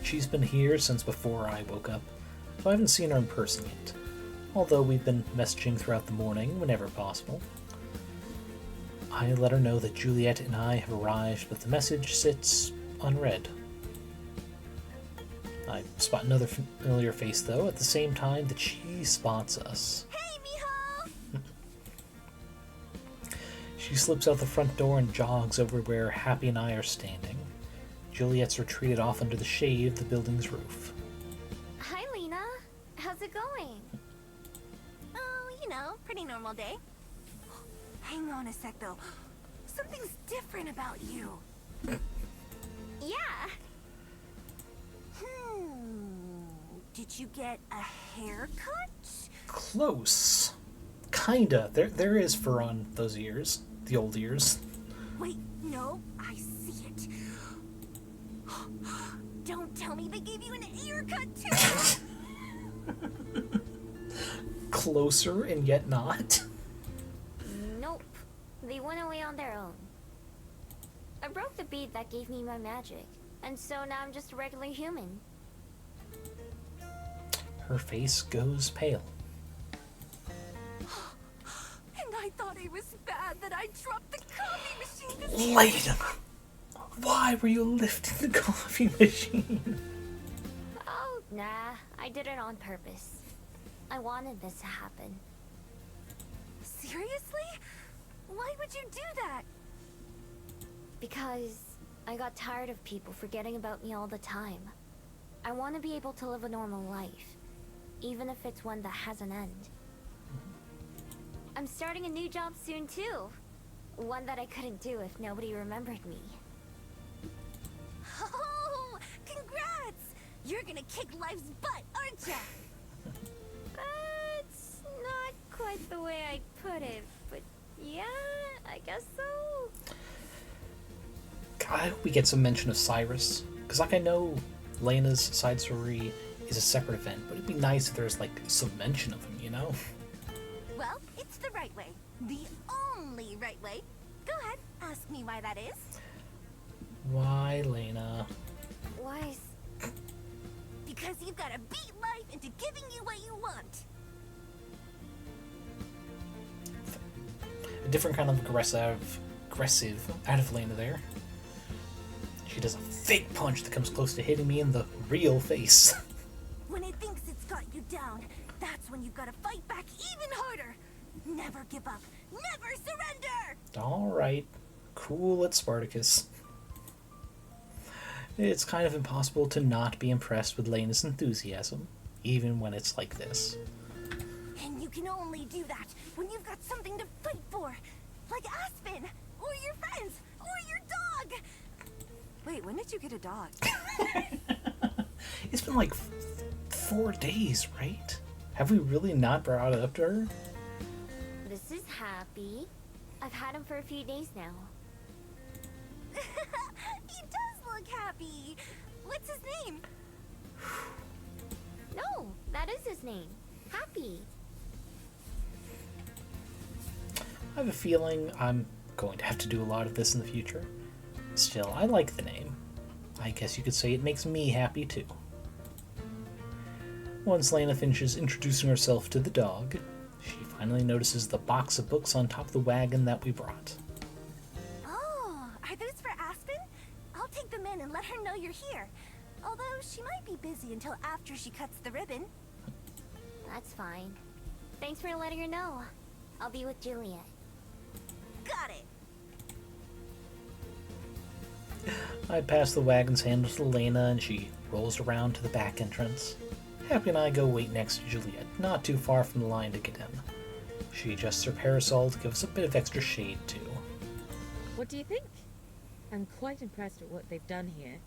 She's been here since before I woke up, so I haven't seen her in person yet, although we've been messaging throughout the morning whenever possible. I let her know that Juliet and I have arrived, but the message sits unread. I spot another familiar face, though, at the same time that she spots us. Hey, mijo! She slips out the front door and jogs over where Happy and I are standing. Juliet's retreated off under the shade of the building's roof. Hi, Lena. How's it going? Oh, you know, pretty normal day. Hang on a sec, though. Something's different about you. Yeah. Did you get a haircut? Close. Kinda. There is fur on those ears. The old ears. Wait, no, I see it. Don't tell me they gave you an haircut, too! Closer and yet not. Nope. They went away on their own. I broke the bead that gave me my magic, and so now I'm just a regular human. Her face goes pale. And I thought it was bad that I dropped the coffee machine. Lena! Why were you lifting the coffee machine? Oh, nah. I did it on purpose. I wanted this to happen. Seriously? Why would you do that? Because I got tired of people forgetting about me all the time. I want to be able to live a normal life, even if it's one that has an end. I'm starting a new job soon too. One that I couldn't do if nobody remembered me. Oh, congrats! You're gonna kick life's butt, aren't ya? That's not quite the way I put it, but yeah, I guess so. I hope we get some mention of Cyrus, because like I know Lena's side story is a separate event, but it'd be nice if there's like some mention of him, you know? Well, it's the right way. The only right way. Go ahead, ask me why that is. Why, Lena? Why? Because you've got to beat life into giving you what you want. A different kind of aggressive out of Lena there. She does a fake punch that comes close to hitting me in the real face. When it thinks it's got you down, that's when you've got to fight back even harder. Never give up. Never surrender! Alright. Cool it, Spartacus. It's kind of impossible to not be impressed with Lena's enthusiasm, even when it's like this. And you can only do that when you've got something to fight for. Like Aspen, or your friends, or your dog! Wait, when did you get a dog? It's been like 4 days, right? Have we really not brought it up to her? This is Happy. I've had him for a few days now. He does look happy. What's his name? No, that is his name. Happy. I have a feeling I'm going to have to do a lot of this in the future. Still, I like the name. I guess you could say it makes me happy too. Once Lena finishes introducing herself to the dog, she finally notices the box of books on top of the wagon that we brought. Oh, are those for Aspen? I'll take them in and let her know you're here. Although she might be busy until after she cuts the ribbon. That's fine. Thanks for letting her know. I'll be with Juliet. Got it. I pass the wagon's handle to Lena, and she rolls around to the back entrance. Happy and I go wait next to Juliet, not too far from the line to get in. She adjusts her parasol to give us a bit of extra shade, too. What do you think? I'm quite impressed with what they've done here.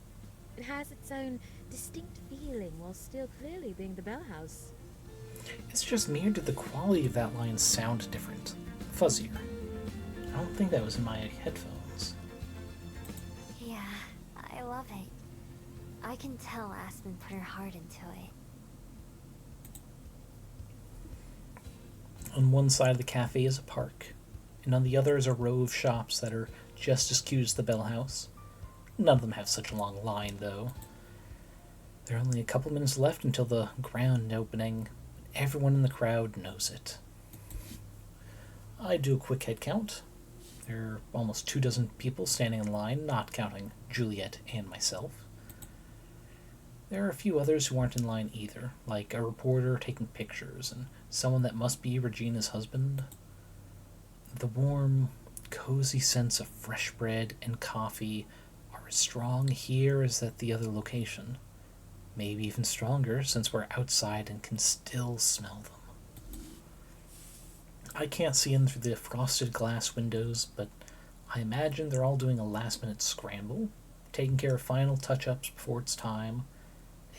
It has its own distinct feeling while still clearly being the Bell House. It's just me, or did the quality of that line sound different? Fuzzier. I don't think that was in my headphones. Yeah, I love it. I can tell Aspen put her heart into it. On one side of the cafe is a park, and on the other is a row of shops that are just as cute as the Bell House. None of them have such a long line, though. There are only a couple minutes left until the grand opening. Everyone in the crowd knows it. I do a quick head count. There are almost 24 people standing in line, not counting Juliet and myself. There are a few others who aren't in line either, like a reporter taking pictures and someone that must be Regina's husband. The warm, cozy sense of fresh bread and coffee are as strong here as at the other location. Maybe even stronger since we're outside and can still smell them. I can't see in through the frosted glass windows, but I imagine they're all doing a last-minute scramble, taking care of final touch-ups before it's time.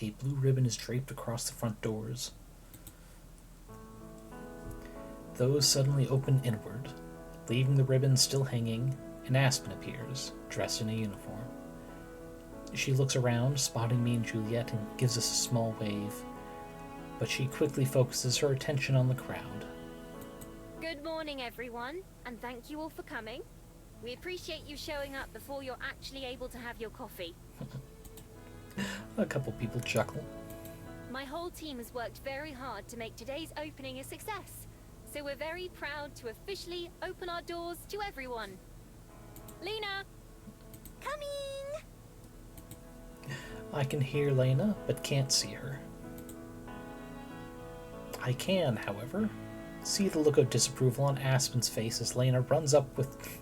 A blue ribbon is draped across the front doors. Those suddenly open inward, leaving the ribbon still hanging, and Aspen appears, dressed in a uniform. She looks around, spotting me and Juliet, and gives us a small wave, but she quickly focuses her attention on the crowd. Good morning, everyone, and thank you all for coming. We appreciate you showing up before you're actually able to have your coffee. A couple people chuckle. My whole team has worked very hard to make today's opening a success, so we're very proud to officially open our doors to everyone. Lena! Coming! I can hear Lena, but can't see her. I can, however, see the look of disapproval on Aspen's face as Lena runs up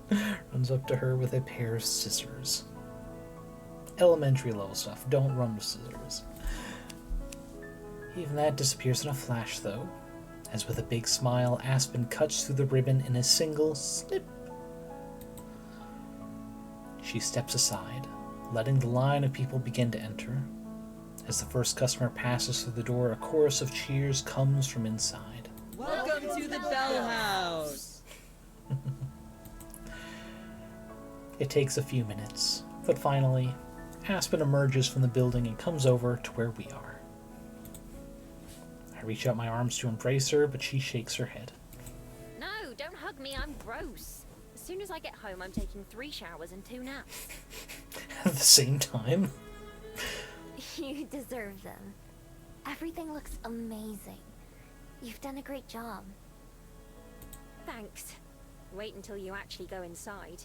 to her with a pair of scissors. Elementary level stuff. Don't run with scissors. Even that disappears in a flash, though, as with a big smile, Aspen cuts through the ribbon in a single snip. She steps aside, letting the line of people begin to enter. As the first customer passes through the door, a chorus of cheers comes from inside. Welcome to the Bell House! It takes a few minutes, but finally, Aspen emerges from the building and comes over to where we are. I reach out my arms to embrace her, but she shakes her head. No, don't hug me, I'm gross. As soon as I get home, I'm taking 3 showers and 2 naps. At the same time? You deserve them. Everything looks amazing. You've done a great job. Thanks. Wait until you actually go inside.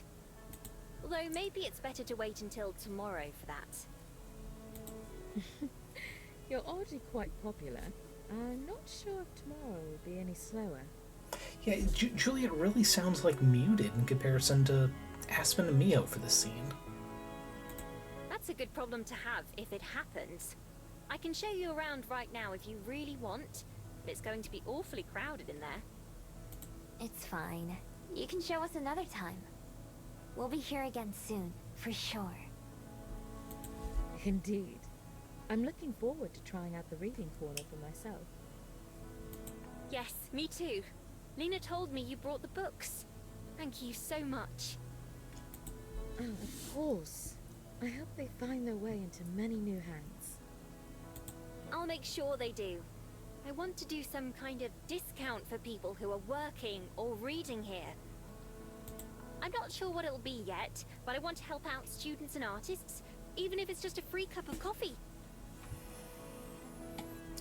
Although maybe it's better to wait until tomorrow for that. You're already quite popular. I'm not sure if tomorrow will be any slower. Yeah, Juliet really sounds like muted in comparison to Aspen and Mio for this scene. That's a good problem to have if it happens. I can show you around right now if you really want, but it's going to be awfully crowded in there. It's fine. You can show us another time. We'll be here again soon, for sure. Indeed. I'm looking forward to trying out the reading corner for myself. Yes, me too. Lena told me you brought the books. Thank you so much. Oh, of course. I hope they find their way into many new hands. I'll make sure they do. I want to do some kind of discount for people who are working or reading here. I'm not sure what it'll be yet, but I want to help out students and artists, even if it's just a free cup of coffee.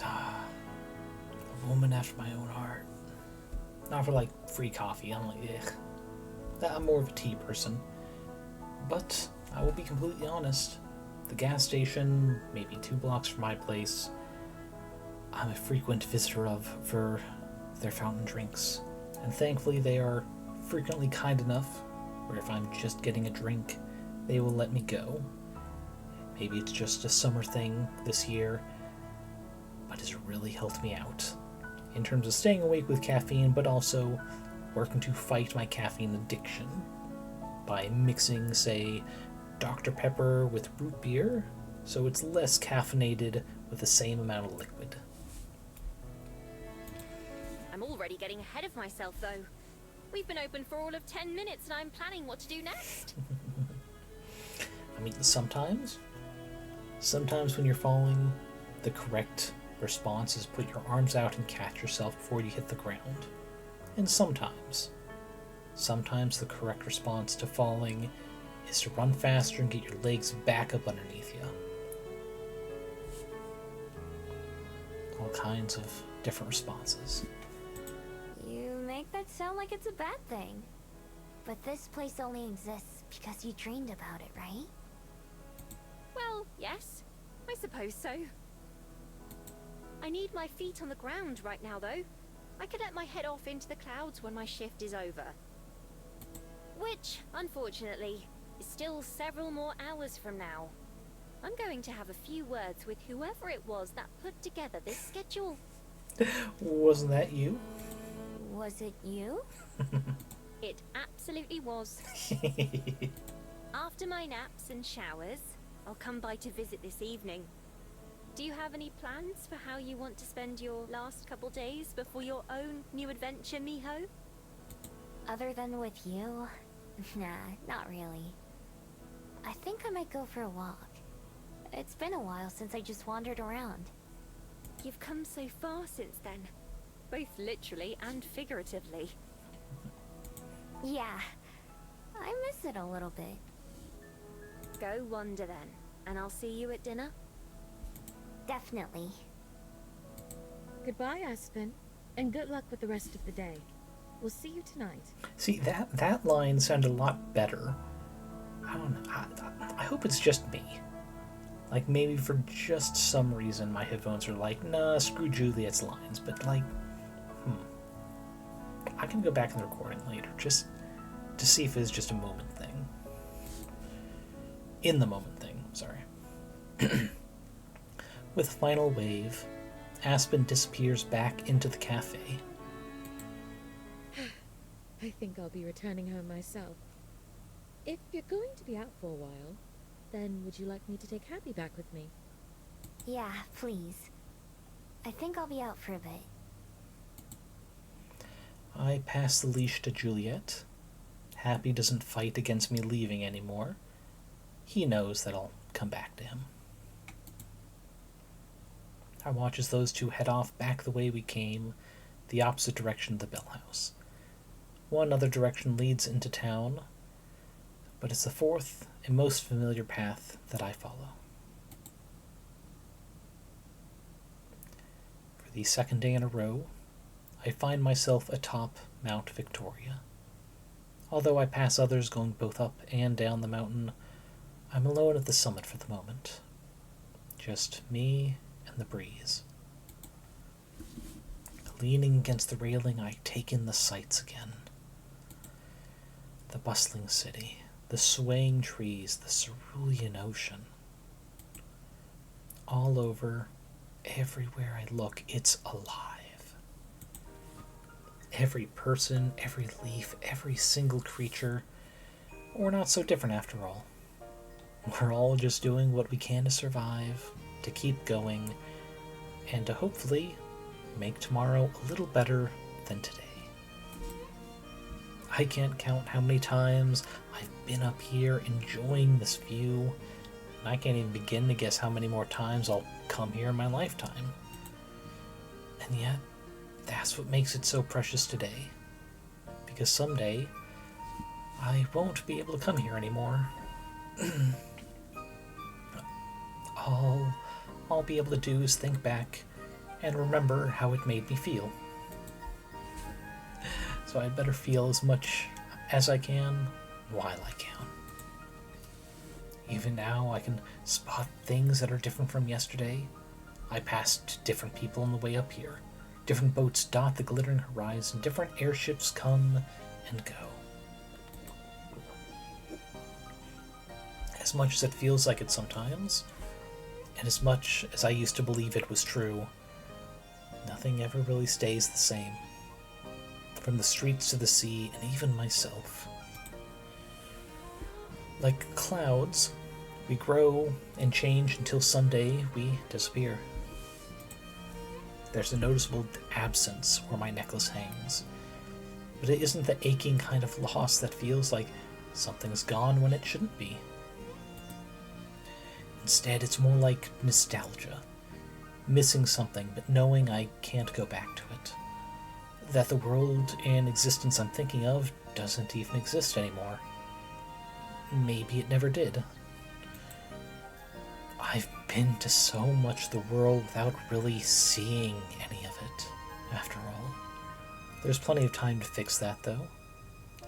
A woman after my own heart. Not for, like, free coffee. I'm like, ugh. I'm more of a tea person. But I will be completely honest. The gas station, maybe 2 blocks from my place, I'm a frequent visitor of for their fountain drinks. And thankfully they are frequently kind enough where if I'm just getting a drink, they will let me go. Maybe it's just a summer thing this year, but it's really helped me out in terms of staying awake with caffeine, but also working to fight my caffeine addiction by mixing, say, Dr. Pepper with root beer, so it's less caffeinated with the same amount of liquid. I'm already getting ahead of myself, though. We've been open for all of 10 minutes, and I'm planning what to do next. I mean, sometimes when you're following the correct response is put your arms out and catch yourself before you hit the ground. And sometimes the correct response to falling is to run faster and get your legs back up underneath you. All kinds of different responses. You make that sound like it's a bad thing. But this place only exists because you dreamed about it, right? Well, yes. I suppose so. I need my feet on the ground right now, though. I could let my head off into the clouds when my shift is over. Which, unfortunately, is still several more hours from now. I'm going to have a few words with whoever it was that put together this schedule. Wasn't that you? Was it you? It absolutely was. After my naps and showers, I'll come by to visit this evening. Do you have any plans for how you want to spend your last couple days before your own new adventure, Miho? Other than with you? Nah, not really. I think I might go for a walk. It's been a while since I just wandered around. You've come so far since then, both literally and figuratively. Yeah, I miss it a little bit. Go wander then, and I'll see you at dinner. Definitely. Goodbye, Aspen, and good luck with the rest of the day. We'll see you tonight. See, that line sounded a lot better. I don't know. I hope it's just me. Like, maybe for just some reason my headphones are like, nah, screw Juliet's lines, but like, I can go back in the recording later, just to see if it's just a moment thing. In the moment thing, sorry. With Final Wave, Aspen disappears back into the cafe. I think I'll be returning home myself. If you're going to be out for a while, then would you like me to take Happy back with me? Yeah, please. I think I'll be out for a bit. I pass the leash to Juliet. Happy doesn't fight against me leaving anymore. He knows that I'll come back to him. I watch as those two head off back the way we came, the opposite direction of the Bell House. One other direction leads into town, but it's the fourth and most familiar path that I follow. For the second day in a row, I find myself atop Mount Victoria. Although I pass others going both up and down the mountain, I'm alone at the summit for the moment. Just me and the breeze. Leaning against the railing, I take in the sights again. The bustling city, the swaying trees, the cerulean ocean. All over, everywhere I look, it's alive. Every person, every leaf, every single creature. We're not so different after all. We're all just doing what we can to survive, to keep going, and to hopefully make tomorrow a little better than today. I can't count how many times I've been up here enjoying this view, and I can't even begin to guess how many more times I'll come here in my lifetime. And yet, that's what makes it so precious today. Because someday, I won't be able to come here anymore. All I'll be able to do is think back and remember how it made me feel. So I'd better feel as much as I can while I can. Even now, I can spot things that are different from yesterday. I passed different people on the way up here. Different boats dot the glittering horizon. Different airships come and go. as much as it feels like it sometimes, and as much as I used to believe it was true, nothing ever really stays the same. From the streets to the sea, and even myself. Like clouds, we grow and change until someday we disappear. There's a noticeable absence where my necklace hangs, but it isn't the aching kind of loss that feels like something's gone when it shouldn't be. Instead, it's more like nostalgia, missing something but knowing I can't go back to it, that the world and existence I'm thinking of doesn't even exist anymore. Maybe it never did. I've been to so much of the world without really seeing any of it, after all. There's plenty of time to fix that, though.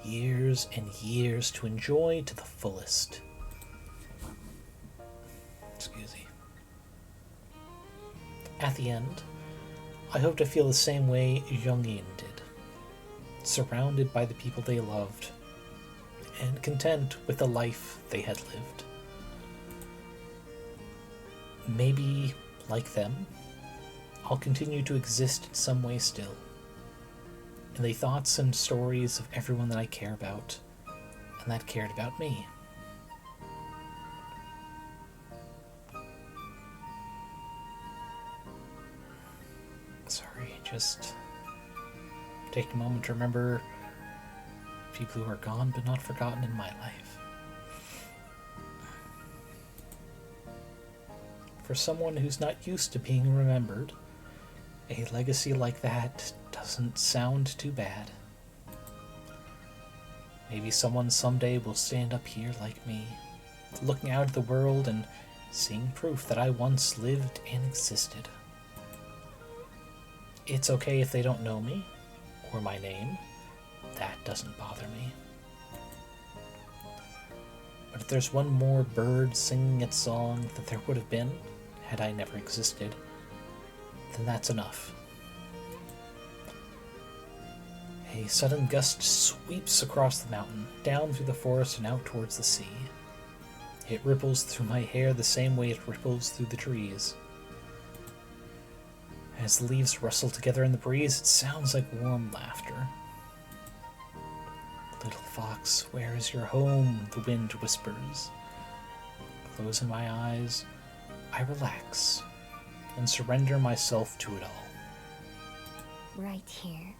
Years and years to enjoy to the fullest. Excuse me. At the end, I hope to feel the same way Jung-in did. Surrounded by the people they loved, and content with the life they had lived. Maybe, like them, I'll continue to exist in some way still, in the thoughts and stories of everyone that I care about, and that cared about me. Sorry, just take a moment to remember people who are gone but not forgotten in my life. For someone who's not used to being remembered, a legacy like that doesn't sound too bad. Maybe someone someday will stand up here like me, looking out at the world and seeing proof that I once lived and existed. It's okay if they don't know me, or my name. That doesn't bother me. But if there's one more bird singing its song that there would have been had I never existed, then that's enough. A sudden gust sweeps across the mountain, down through the forest and out towards the sea. It ripples through my hair the same way it ripples through the trees. As the leaves rustle together in the breeze, it sounds like warm laughter. Little fox, where is your home? The wind whispers. Closing my eyes, I relax and surrender myself to it all. Right here.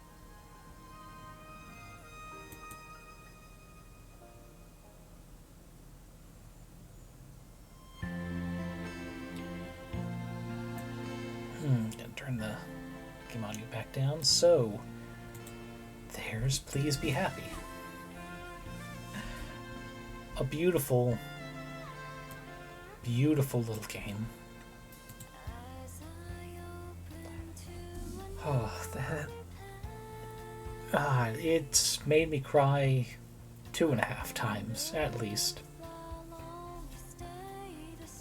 Gonna turn the game audio back down. So, there's Please Be Happy. A beautiful, beautiful little game. Oh, it's made me cry 2.5 times, at least.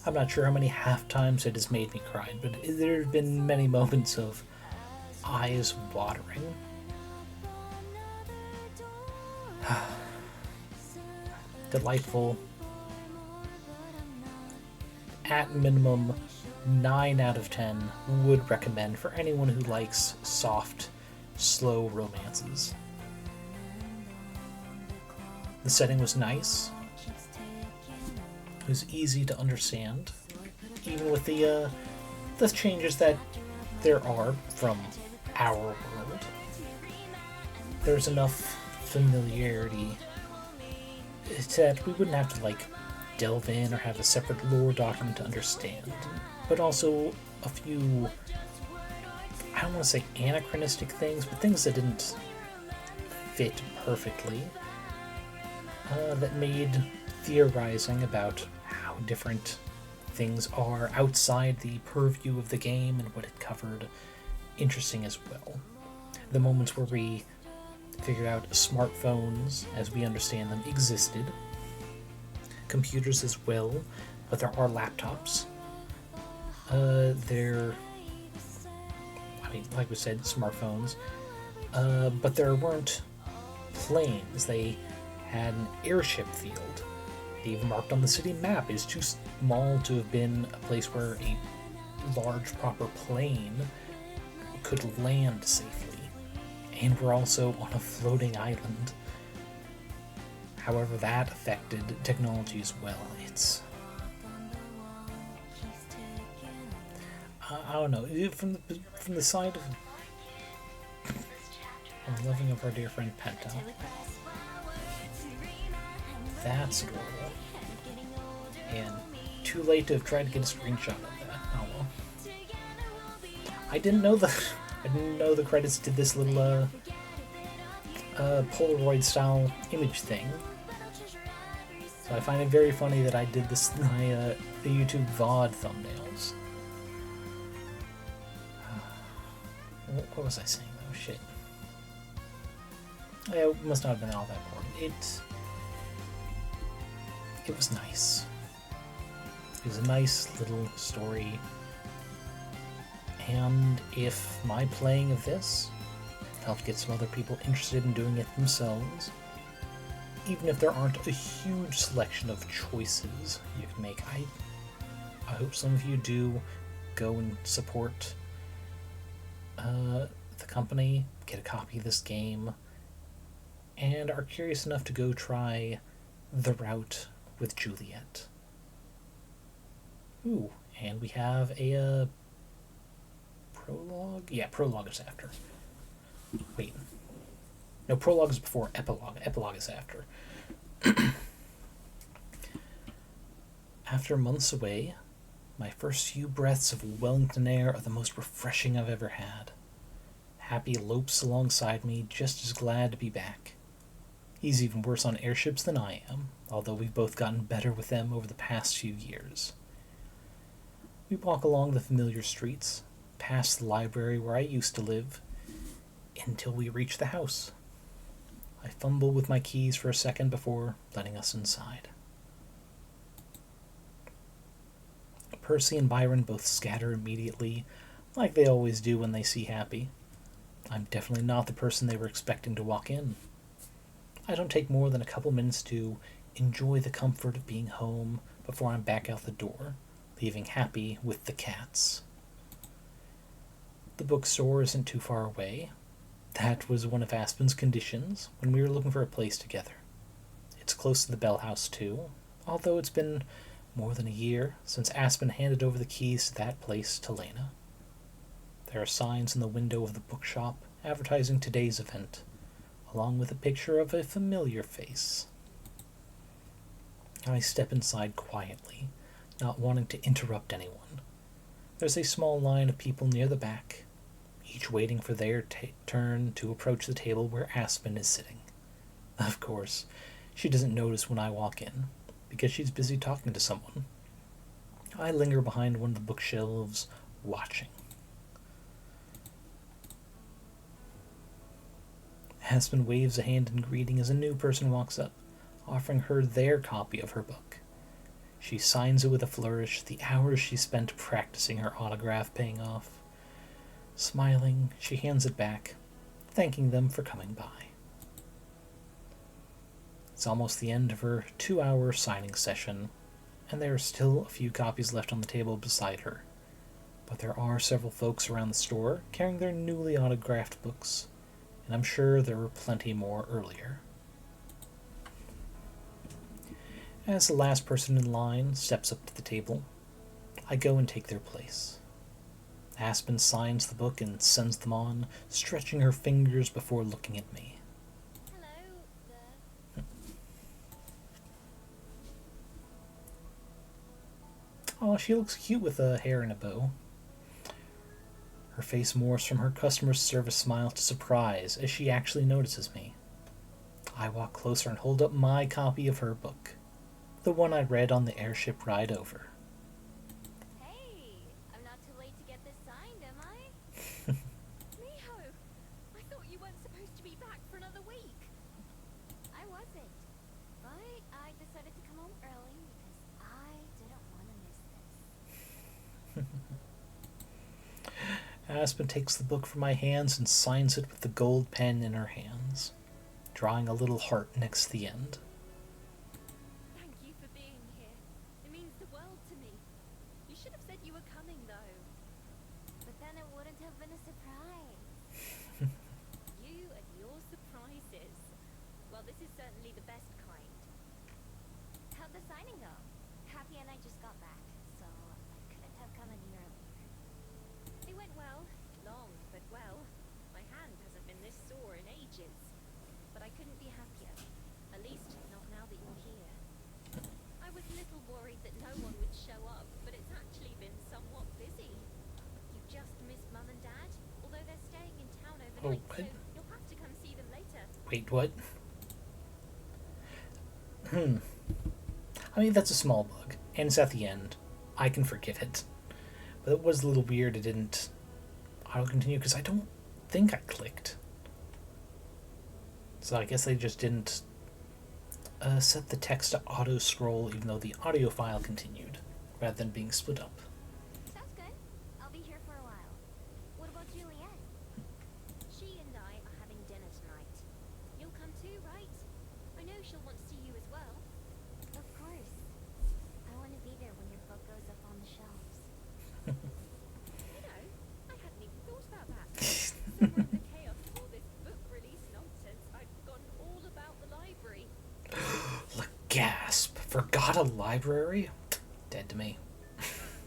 I'm not sure how many half times it has made me cry, but there have been many moments of eyes watering. Delightful. At minimum, 9 out of 10 would recommend for anyone who likes soft, slow romances. The setting was nice. It was easy to understand, even with the changes that there are from our world. There's enough familiarity that we wouldn't have to delve in or have a separate lore document to understand, but also a few, I don't want to say anachronistic things, but things that didn't fit perfectly, that made theorizing about how different things are outside the purview of the game and what it covered interesting as well. The moments where we figured out smartphones, as we understand them, existed. Computers as well, but there are laptops. Like we said, smartphones. But there weren't planes. They had an airship field. even marked on the city map. It's too small to have been a place where a large proper plane could land safely. And we're also on a floating island. However, that affected technology as well. It's... I don't know. From the side of loving of our dear friend Penta, that's adorable. And too late to have tried to get a screenshot of that. Oh well. I didn't know the credits to this little Polaroid style image thing. So I find it very funny that I did this in my the YouTube VOD thumbnails. What was I saying though? Shit. It must not have been all that important. It was nice. It was a nice little story. And if my playing of this helped get some other people interested in doing it themselves, even if there aren't a huge selection of choices you can make, I hope some of you do go and support the company, get a copy of this game, and are curious enough to go try The Route with Juliet. Ooh, and we have a prologue? Yeah, prologue is after. Wait. No, prologue is before epilogue. Epilogue is after. After months away, my first few breaths of Wellington air are the most refreshing I've ever had. Happy lopes alongside me, just as glad to be back. He's even worse on airships than I am, although we've both gotten better with them over the past few years. We walk along the familiar streets, past the library where I used to live, until we reach the house. I fumble with my keys for a second before letting us inside. Percy and Byron both scatter immediately, like they always do when they see Happy. I'm definitely not the person they were expecting to walk in. I don't take more than a couple minutes to enjoy the comfort of being home before I'm back out the door, leaving Happy with the cats. The bookstore isn't too far away. That was one of Aspen's conditions when we were looking for a place together. It's close to the Bell House, too, although it's been more than a year since Aspen handed over the keys to that place to Lena. There are signs in the window of the bookshop advertising today's event, along with a picture of a familiar face. I step inside quietly, not wanting to interrupt anyone. There's a small line of people near the back, each waiting for their turn to approach the table where Aspen is sitting. Of course, she doesn't notice when I walk in, because she's busy talking to someone. I linger behind one of the bookshelves, watching. Aspen waves a hand in greeting as a new person walks up, offering her their copy of her book. She signs it with a flourish, the hours she spent practicing her autograph paying off. Smiling, she hands it back, thanking them for coming by. It's almost the end of her 2-hour signing session, and there are still a few copies left on the table beside her. But there are several folks around the store carrying their newly autographed books, and I'm sure there were plenty more earlier. As the last person in line steps up to the table, I go and take their place. Aspen signs the book and sends them on, stretching her fingers before looking at me. Hello there. Oh, she looks cute with a hair and a bow. Her face morphs from her customer service smile to surprise as she actually notices me. I walk closer and hold up my copy of her book, the one I read on the airship ride over. Hey, I'm not too late to get this signed, am I? Miho, I thought you weren't supposed to be back for another week. I wasn't. But I decided to come home early because I didn't want to miss this. Aspen takes the book from my hands and signs it with the gold pen in her hands, drawing a little heart next to the end. Thank you for being the signing go? Happy and I just got back, so I couldn't have come any earlier. It went well. Long, but well. My hand hasn't been this sore in ages. But I couldn't be happier. At least, not now that you're here. I was a little worried that no one would show up, but it's actually been somewhat busy. You've just missed Mum and Dad, although they're staying in town overnight, so what? you'll have to come see them later. Wait, what? I mean, that's a small bug, and it's at the end. I can forgive it. But it was a little weird it didn't auto-continue, because I don't think I clicked. So I guess they just didn't set the text to auto-scroll, even though the audio file continued, rather than being split up. Sounds good. I'll be here for a while. What about Juliet? She and I are having dinner tonight. You'll come too, right? I know she'll want to see you as well. Of course. I want to be there when your book goes up on the shelves. You know, I hadn't even thought about that. Somewhere in the chaos of all this book release nonsense, I've forgotten all about the library. Gasp! Forgot a library? Dead to me.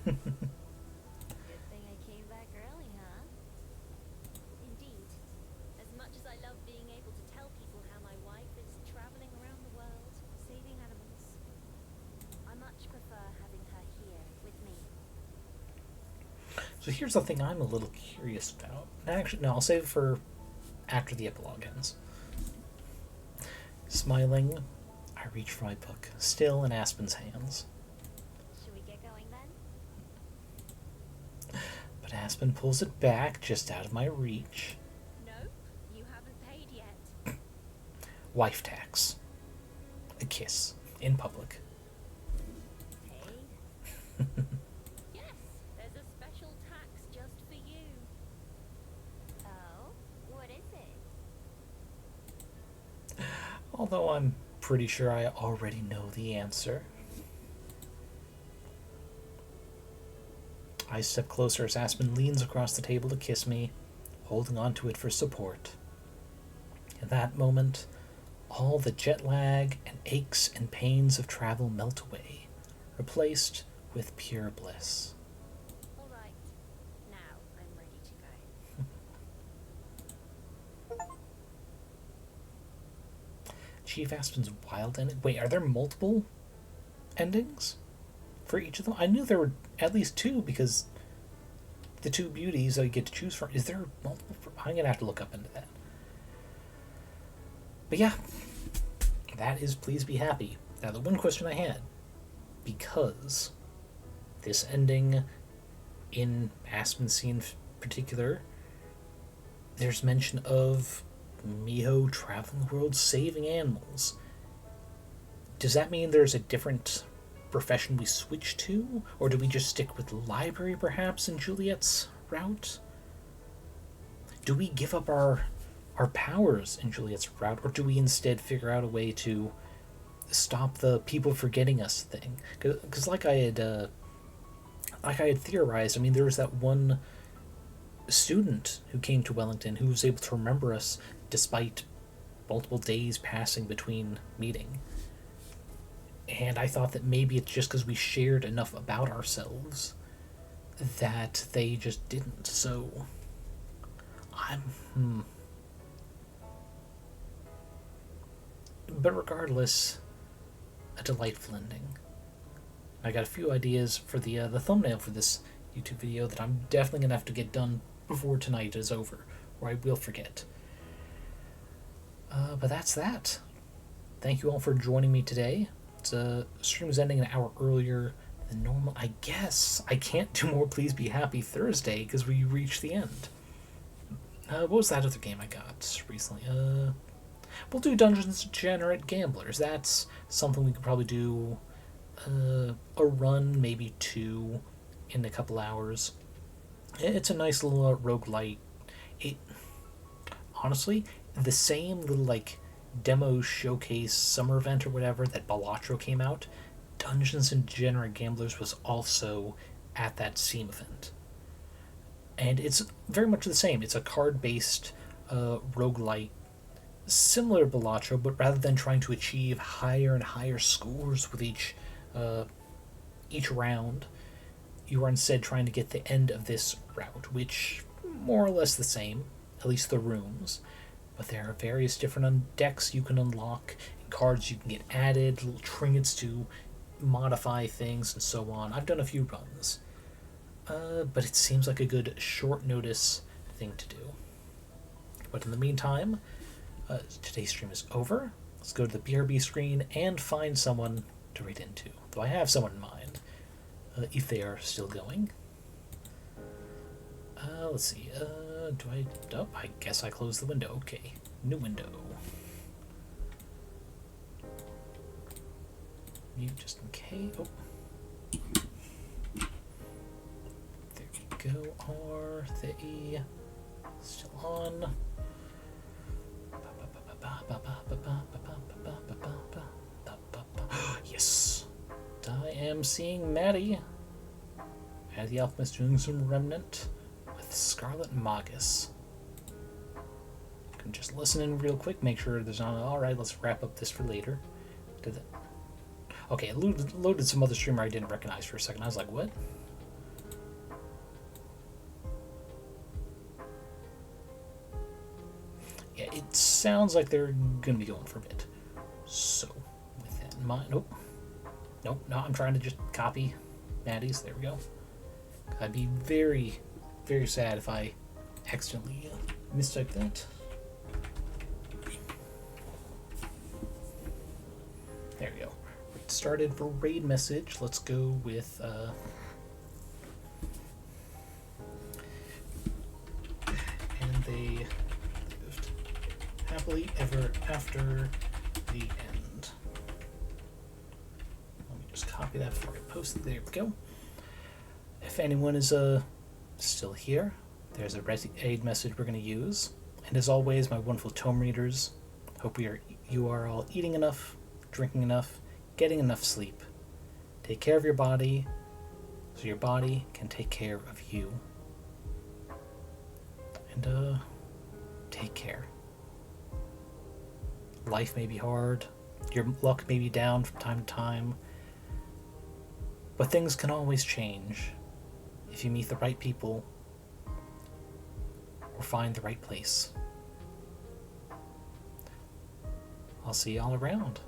Good thing I came back early, huh? Indeed. As much as I love being able to tell people how my wife is traveling around the world, saving animals, I much prefer having her here with me. So here's the thing I'm a little curious about. Actually, no, I'll save it for after the epilogue ends. Smiling, I reach for my book, still in Aspen's hands. Should we get going then? But Aspen pulls it back, just out of my reach. No, you haven't paid yet. Wife tax. A kiss. In public. Paid? Yes, there's a special tax just for you. Oh? What is it? Although I'm pretty sure I already know the answer. I step closer as Aspen leans across the table to kiss me, holding onto it for support. In that moment, all the jet lag and aches and pains of travel melt away, replaced with pure bliss. All right, now I'm ready to go. Chief Aspen's wild ending. Wait, are there multiple endings for each of them? I knew there were at least two because the two beauties I get to choose from. Is there multiple? I'm gonna have to look up into that. But yeah, that is Please Be Happy. Now the one question I had, because this ending in Aspen's scene in particular, there's mention of Miho traveling the world saving animals. Does that mean there's a different profession we switch to? Or do we just stick with library perhaps in Juliet's route? Do we give up our powers in Juliet's route, or do we instead figure out a way to stop the people forgetting us thing? Because like I had theorized, I mean, there was that one student who came to Wellington who was able to remember us despite multiple days passing between meeting. And I thought that maybe it's just because we shared enough about ourselves that they just didn't. So But regardless, a delightful ending. I got a few ideas for the thumbnail for this YouTube video that I'm definitely gonna have to get done before tonight is over, or I will forget. But that's that. Thank you all for joining me today. Stream is ending an hour earlier than normal. I guess I can't do more Please Be Happy Thursday because we reached the end. What was that other game I got recently? We'll do Dungeons & Degenerate Gamblers. That's something we could probably do a run, maybe two, in a couple hours. It's a nice little roguelite. Honestly, the same little demo showcase summer event or whatever that Balatro came out, Dungeons & Degenerate Gamblers was also at that same event. And it's very much the same. It's a card-based roguelite similar to Balatro, but rather than trying to achieve higher and higher scores with each round, you are instead trying to get the end of this route, which more or less the same, at least the rooms. But there are various different decks you can unlock, and cards you can get added, little trinkets to modify things, and so on. I've done a few runs, but it seems like a good short notice thing to do. But in the meantime, today's stream is over. Let's go to the BRB screen and find someone to read into. Though I have someone in mind, if they are still going. Let's see. Oh, I guess I closed the window. Okay. New window. Mute just in case. Oh. There we go. Are they still on? Yes. I am seeing Maddie. Maddie the Alchemist doing some Remnant with Scarlet Magus. Can just listen in real quick, make sure there's not. Alright, let's wrap up this for later. Did that? Okay, it loaded some other streamer I didn't recognize for a second. I was like, what? Yeah, it sounds like they're gonna be going for a bit. So, with that in mind, nope, no, I'm trying to just copy Maddie's. There we go. I'd be very, very sad if I accidentally mistyped that. There we go. Started for raid message. Let's go with and they lived happily ever after the end. Let me just copy that before I post it. There we go. If anyone is still here, there's a raid message we're going to use. And as always, my wonderful tome readers, hope you are all eating enough, drinking enough, getting enough sleep. Take care of your body so your body can take care of you. And take care. Life may be hard, your luck may be down from time to time, but things can always change if you meet the right people or find the right place. I'll see y'all around.